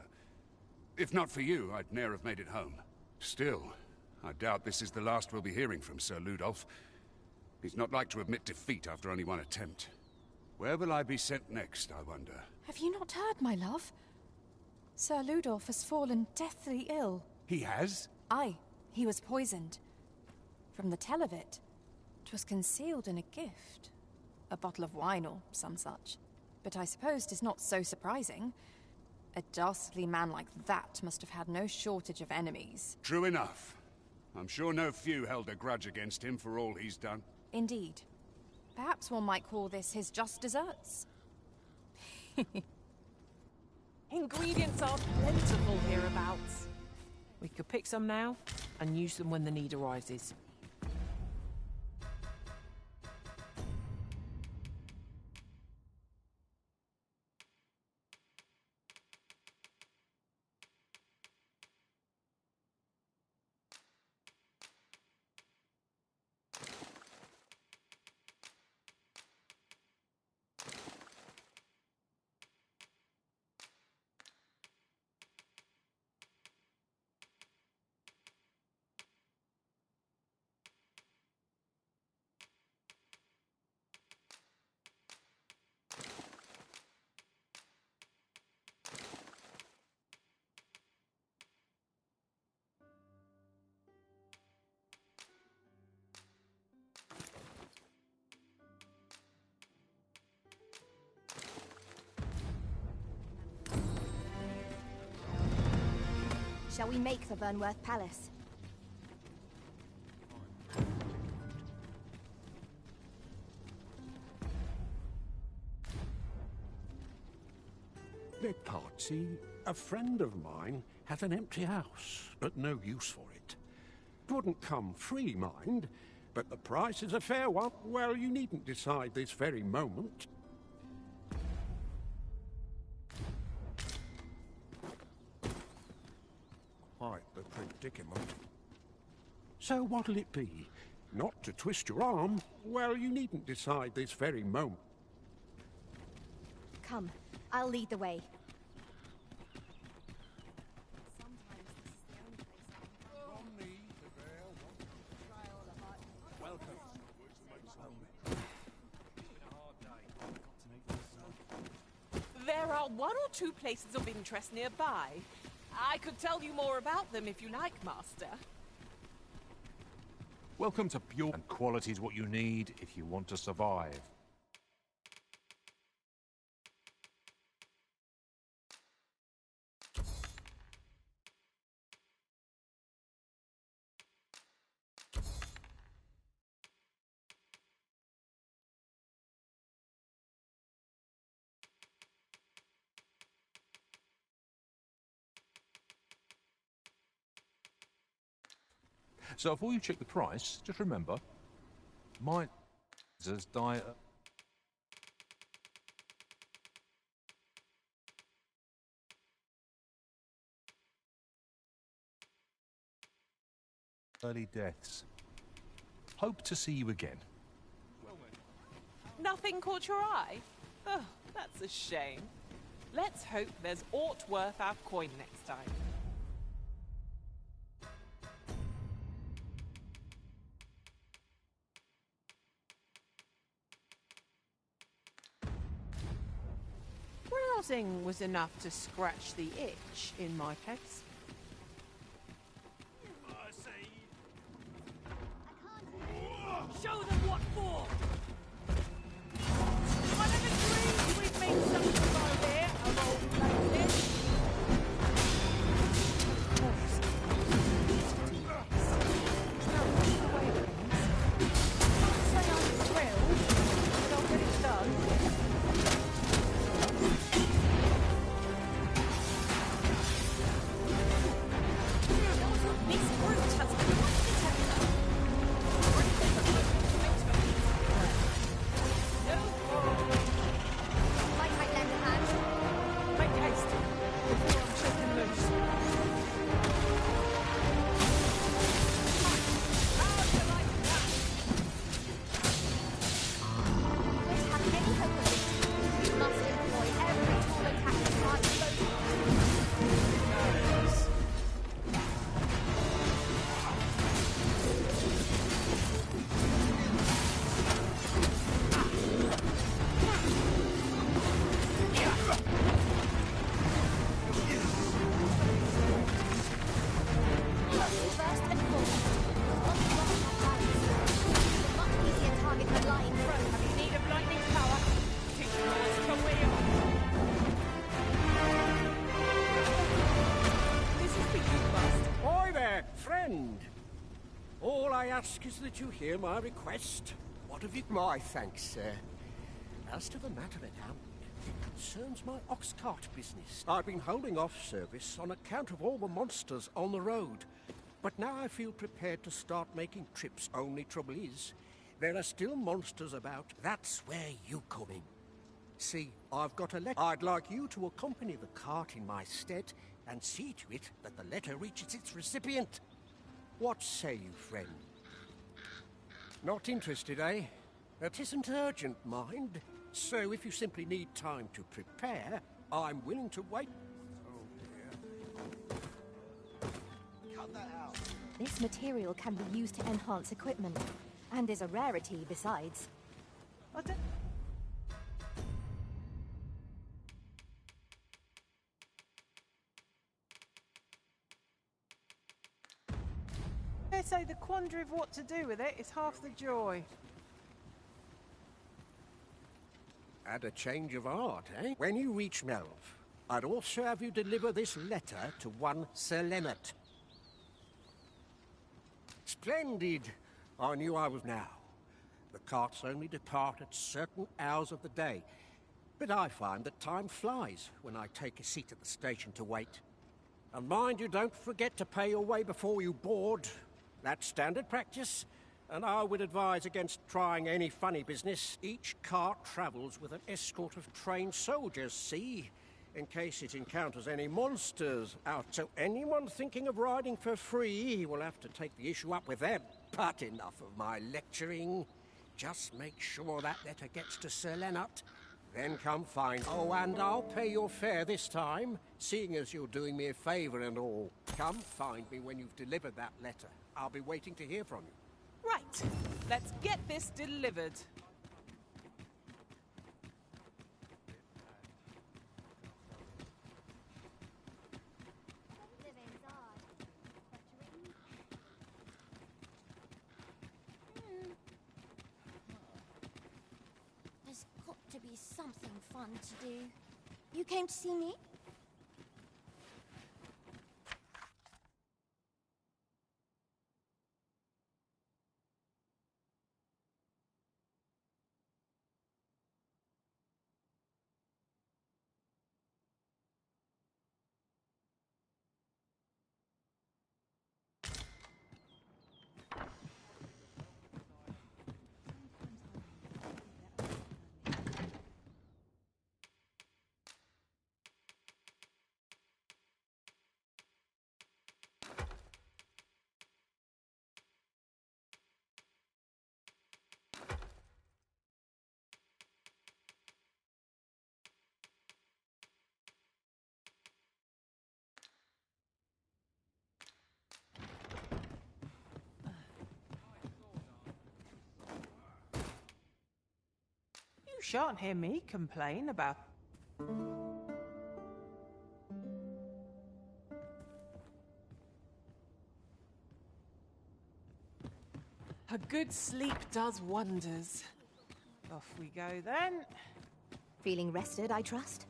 S7: If not for you, I'd ne'er have made it home. Still, I doubt this is the last we'll be hearing from Sir Ludolf. He's not like to admit defeat after only one attempt. Where will I be sent next, I wonder?
S1: Have you not heard, my love? Sir Ludolf has fallen deathly ill.
S7: He has?
S1: Aye, he was poisoned. From the tell of it, 'twas concealed in a gift. A bottle of wine or some such. But I suppose 'tis not so surprising. A dastardly man like that must have had no shortage of enemies.
S7: True enough. I'm sure no few held a grudge against him for all he's done.
S1: Indeed. Perhaps one might call this his just deserts.
S6: Ingredients are plentiful hereabouts. We could pick some now and use them when the need arises.
S11: Shall we make for Burnworth Palace?
S10: Beg pardon, a friend of mine hath an empty house, but no use for it. Wouldn't come free, mind, but the price is a fair one. Well, you needn't decide this very moment. Quite the predicament. So what'll it be? Not to twist your arm? Well, you needn't decide this very moment.
S11: Come, I'll lead the way.
S6: There are one or two places of interest nearby. I could tell you more about them if you like, Master.
S15: Welcome to Pure, and quality is what you need if you want to survive. So before you check the price, just remember, my diet. Early deaths. Hope to see you again.
S6: Nothing caught your eye? Oh, that's a shame. Let's hope there's aught worth our coin next time. Browsing was enough to scratch the itch in my case.
S2: Show them what for!
S6: I never dreamed we'd meet something like here, of old ladies. Say I'm thrilled, but I'll get it done.
S2: This brute has quite the temper.
S9: Might lend a hand.
S6: Make haste before I'm shaken loose.
S9: Won't have any hope of it. You must employ every tool and tactic at our disposal. First and foremost, once you lost that balance, it's a much easier target than lying prone.
S6: Have you need of lightning power? Teach your lords to wheel. This is for you, Master.
S10: Oi there, friend. All I ask is that you hear my request. What have you...
S20: My thanks, sir. As to the matter at hand, it concerns my ox cart business.
S10: I've been holding off service on account of all the monsters on the road. But now I feel prepared to start making trips. Only trouble is, there are still monsters about.
S20: That's where you come in.
S10: See, I've got a letter. I'd like you to accompany the cart in my stead and see to it that the letter reaches its recipient. What say you, friend? Not interested, eh? It isn't urgent, mind. So if you simply need time to prepare, I'm willing to wait.
S11: This material can be used to enhance equipment, and is a rarity besides.
S16: They say the quandary of what to do with it is half the joy.
S10: Add a change of art, eh? When you reach Melv, I'd also have you deliver this letter to one Sir Leonard. Splendid! I knew I was now. The carts only depart at certain hours of the day, but I find that time flies when I take a seat at the station to wait. And mind you, don't forget to pay your way before you board. That's standard practice, and I would advise against trying any funny business. Each cart travels with an escort of trained soldiers, see? In case it encounters any monsters out. So anyone thinking of riding for free will have to take the issue up with them. But enough of my lecturing. Just make sure that letter gets to Sir Leonard. Then come find... Oh, and I'll pay your fare this time, seeing as you're doing me a favour and all. Come find me when you've delivered that letter. I'll be waiting to hear from you.
S6: Right, let's get this delivered.
S4: There's got to be something fun to do. You came to see me?
S6: shan't hear me complain about... A good sleep does wonders. Off we go then.
S11: Feeling rested, I trust?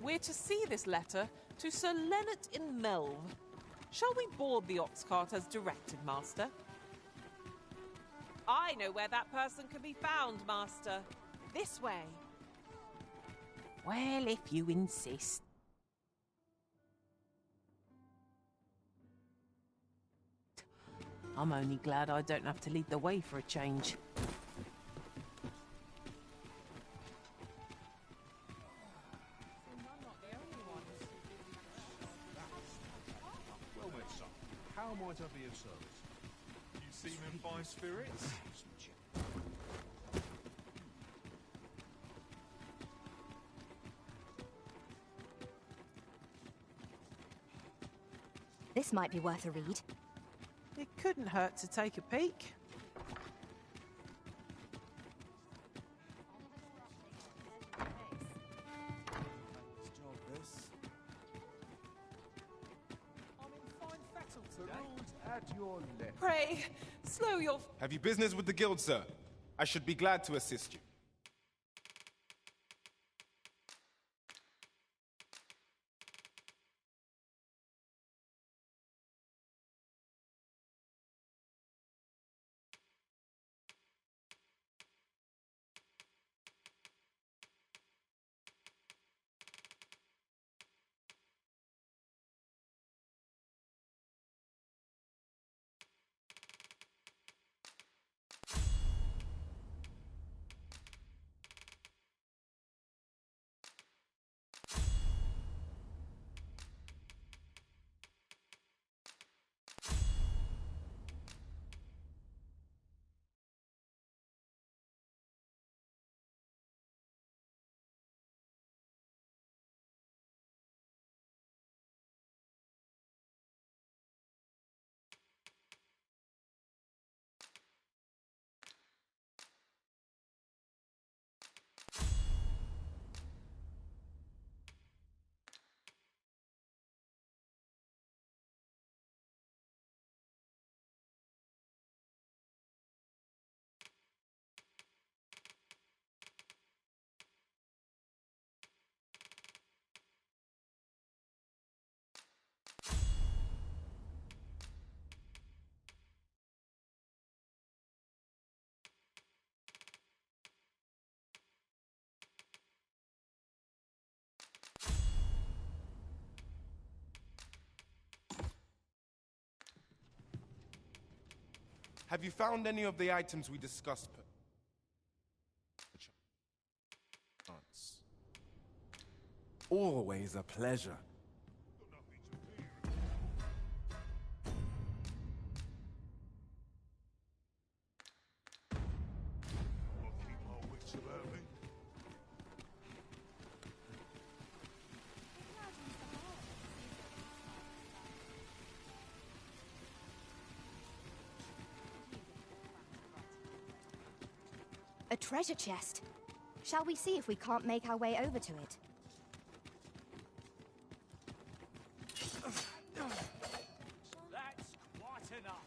S14: We're to see this letter to Sir Leonard in Melve. Shall we board the ox cart as directed, Master? I know where that person can be found, Master. This way.
S6: Well, if you insist. I'm only glad I don't have to lead the way for a change.
S15: Well met, son. How might I be of service? You seem in fine spirits.
S11: This might be worth a read.
S6: It couldn't hurt to take a peek.
S14: Pray, slow your...
S18: Have you business with the guild, sir? I should be glad to assist you. Have you found any of the items we discussed?
S21: Always a pleasure.
S11: A treasure chest. Shall we see if we can't make our way over to it?
S19: That's quite enough.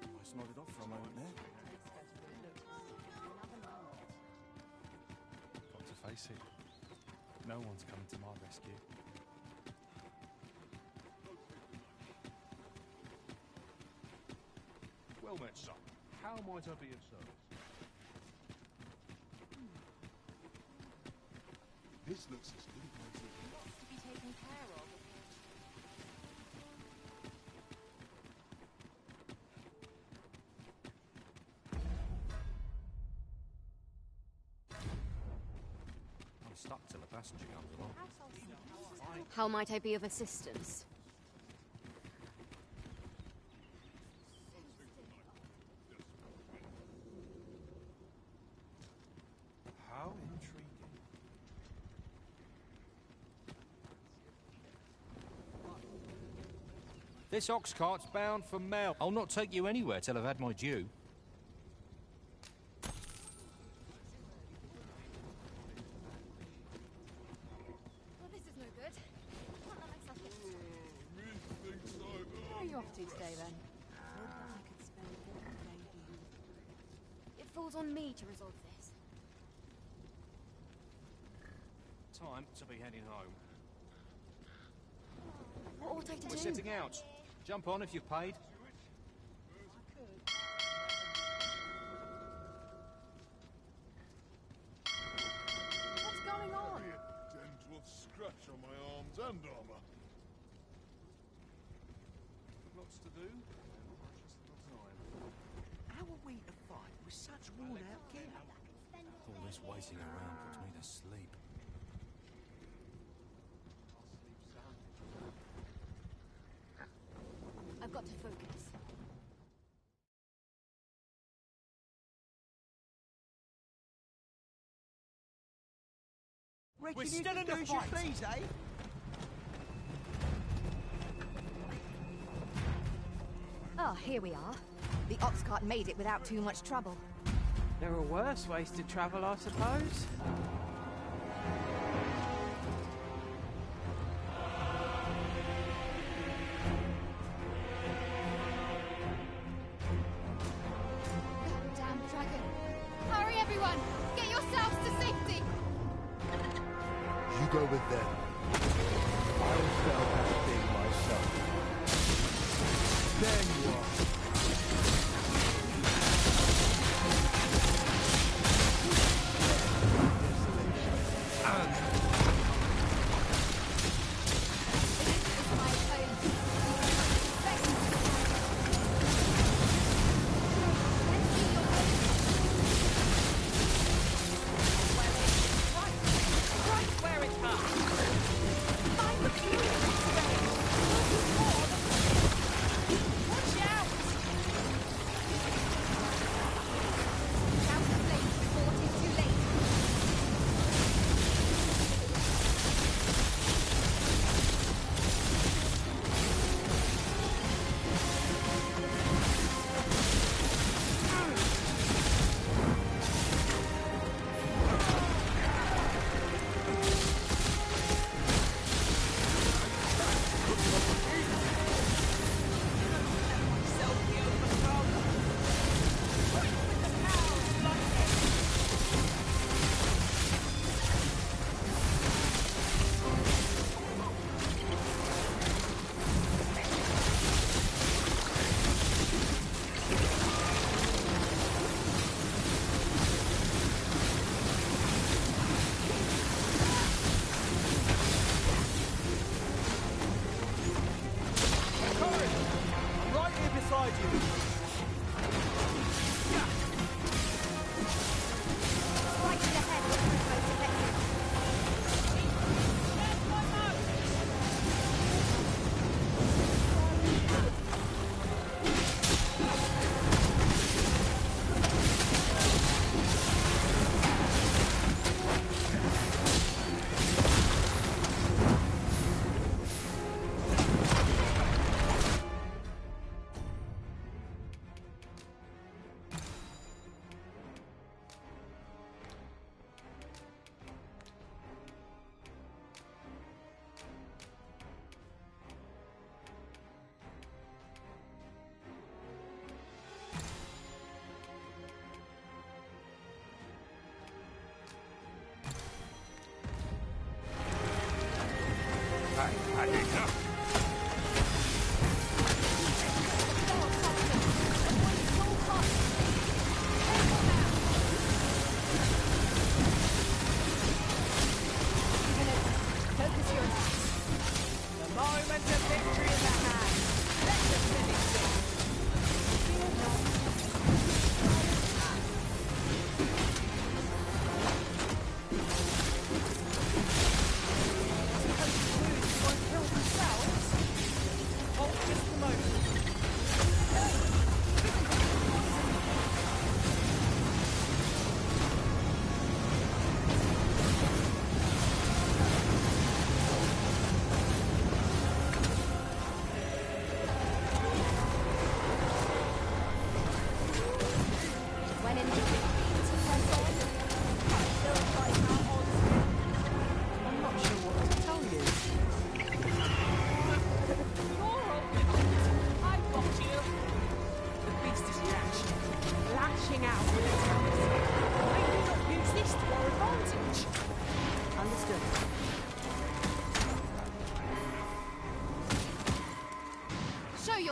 S17: Almost nodded off for a moment there.
S5: Got to face it. No one's coming to my rescue.
S15: Well met, son. How might I be of service?
S13: This looks as good a place as
S1: Lots to be taken care of.
S5: I'm stuck till a passenger comes along.
S23: How might I be of assistance?
S5: How intriguing.
S3: This ox cart's bound for Mel. I'll not take you anywhere till I've had my due.
S23: Well, this is no good. What that makes us get...
S1: Where are you off to today, then?
S23: It falls on me to resolve this.
S3: Time to be heading home.
S23: What ought I to
S3: We're
S23: do?
S3: setting out. Jump on if you've paid.
S1: What's going on?
S15: Dental scratch on my arms and armour. Lots to do. Just the time.
S20: How are we to fight with such worn-out gear?
S3: All this waiting around puts me to sleep.
S23: I've got to focus.
S20: We're still in the fight. Please, eh?
S11: Ah, here we are. The ox cart made it without too much trouble.
S6: There are worse ways to travel, I suppose.
S23: Damn dragon. Hurry, everyone! Get yourselves to safety!
S12: You go with them. I'll sell that thing myself. There you are.
S6: Kill himself?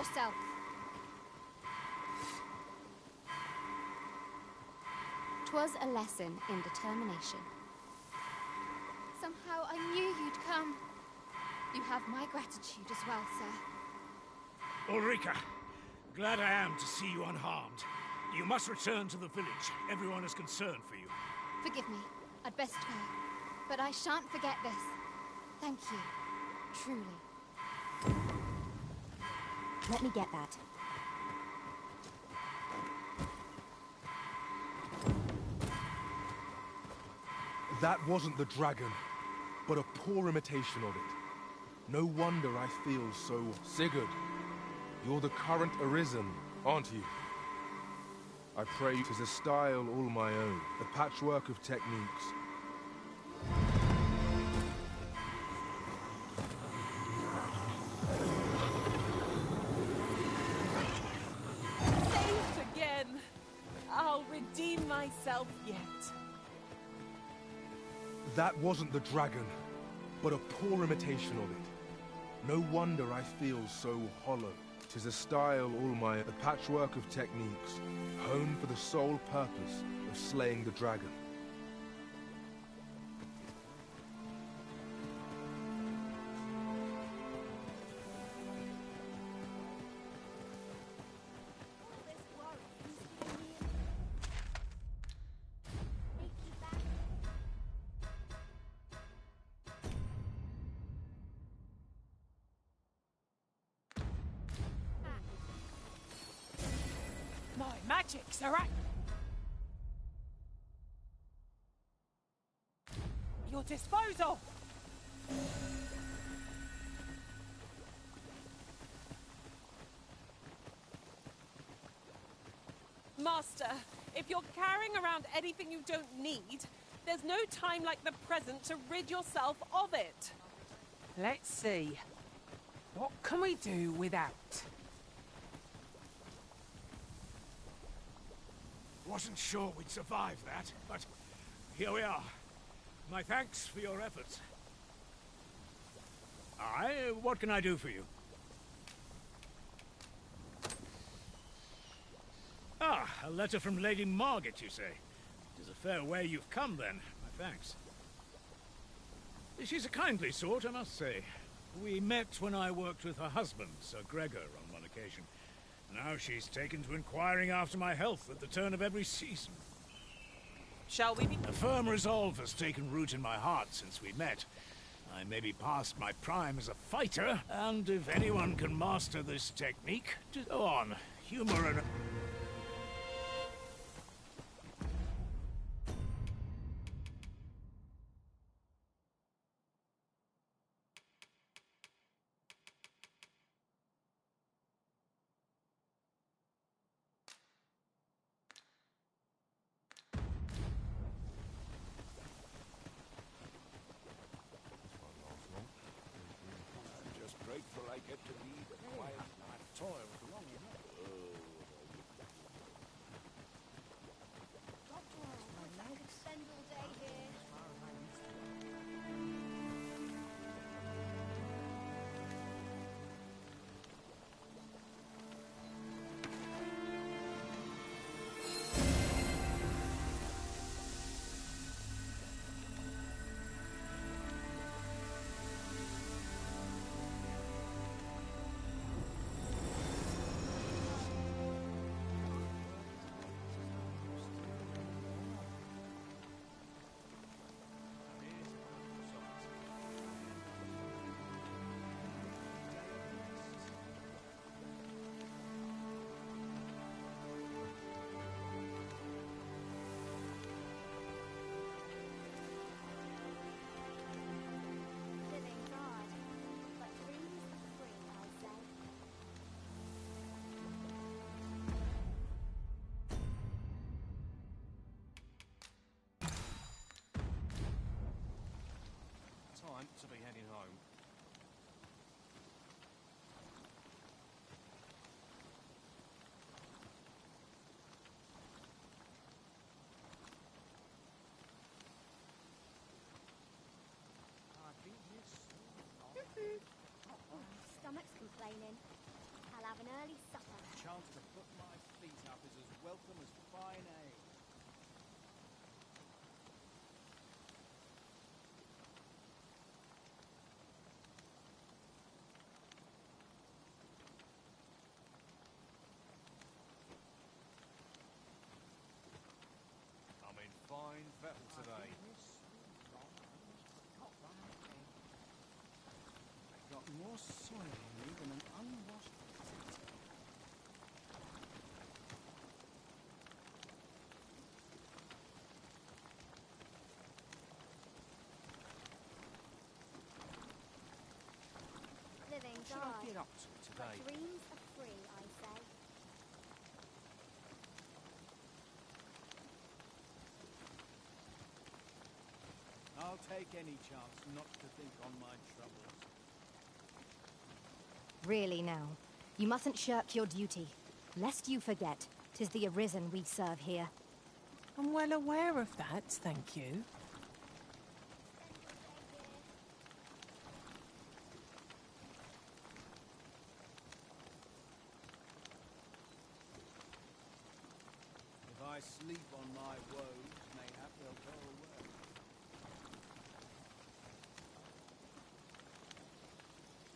S9: yourself.
S11: "'Twas a lesson in determination."
S9: Somehow I knew you'd come. You have my gratitude as well, sir.
S19: Ulrika, glad I am to see you unharmed. You must return to the village. Everyone is concerned for you.
S9: Forgive me. I'd best go. But I shan't forget this. Thank you. Truly.
S11: Let me get that.
S15: That wasn't the dragon, but a poor imitation of it. No wonder I feel so... Sigurd, you're the current Arisen, aren't you? I pray it is a style all my own, a patchwork of techniques.
S14: Saved again! I'll redeem myself yet.
S15: That wasn't the dragon, but a poor imitation of it. No wonder I feel so hollow. 'Tis a style all my own, a patchwork of techniques, honed for the sole purpose of slaying the dragon.
S6: My magics are at your disposal.
S14: Master, if you're carrying around anything you don't need, there's no time like the present to rid yourself of it.
S6: Let's see. What can we do without?
S19: Wasn't sure we'd survive that, but here we are. My thanks for your efforts. Aye, what can I do for you? Ah, a letter from Lady Margaret, you say? It is a fair way you've come, then. My thanks. She's a kindly sort, I must say. We met when I worked with her husband, Sir Gregor, on one occasion. Now she's taken to inquiring after my health at the turn of every season.
S14: Shall we be...
S19: A firm resolve has taken root in my heart since we met. I may be past my prime as a fighter, and if anyone can master this technique, just go on. Humor and...
S13: Grateful I get to lead a quiet life. Toil with long enough.
S9: I could spend all day here.
S3: Time to be heading home.
S9: Stomach's complaining. Hello? have an early supper.
S17: A chance to put my feet up is as welcome as fine ale.
S3: I'm in fine fettle today.
S17: I've got more soil in me than an unwashed potato.
S9: Living
S3: What should I
S9: die.
S3: get up to today?
S9: But dreams are free, I say.
S17: I'll take any chance not to think on my troubles.
S11: Really now, you mustn't shirk your duty. Lest you forget, 'tis the Arisen we serve here.
S6: I'm well aware of that, thank you.
S17: If I sleep on my woes, mayhap they'll go away.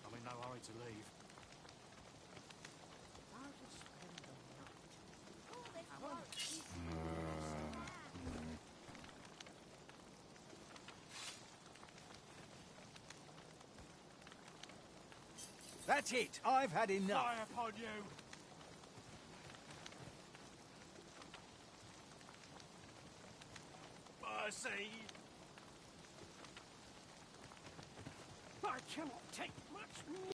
S3: I'm in no hurry to leave.
S20: I'll just spend the night.
S9: All this work.
S17: That's it! I've had enough!
S19: Fire upon you! Mercy!
S10: I cannot take much more.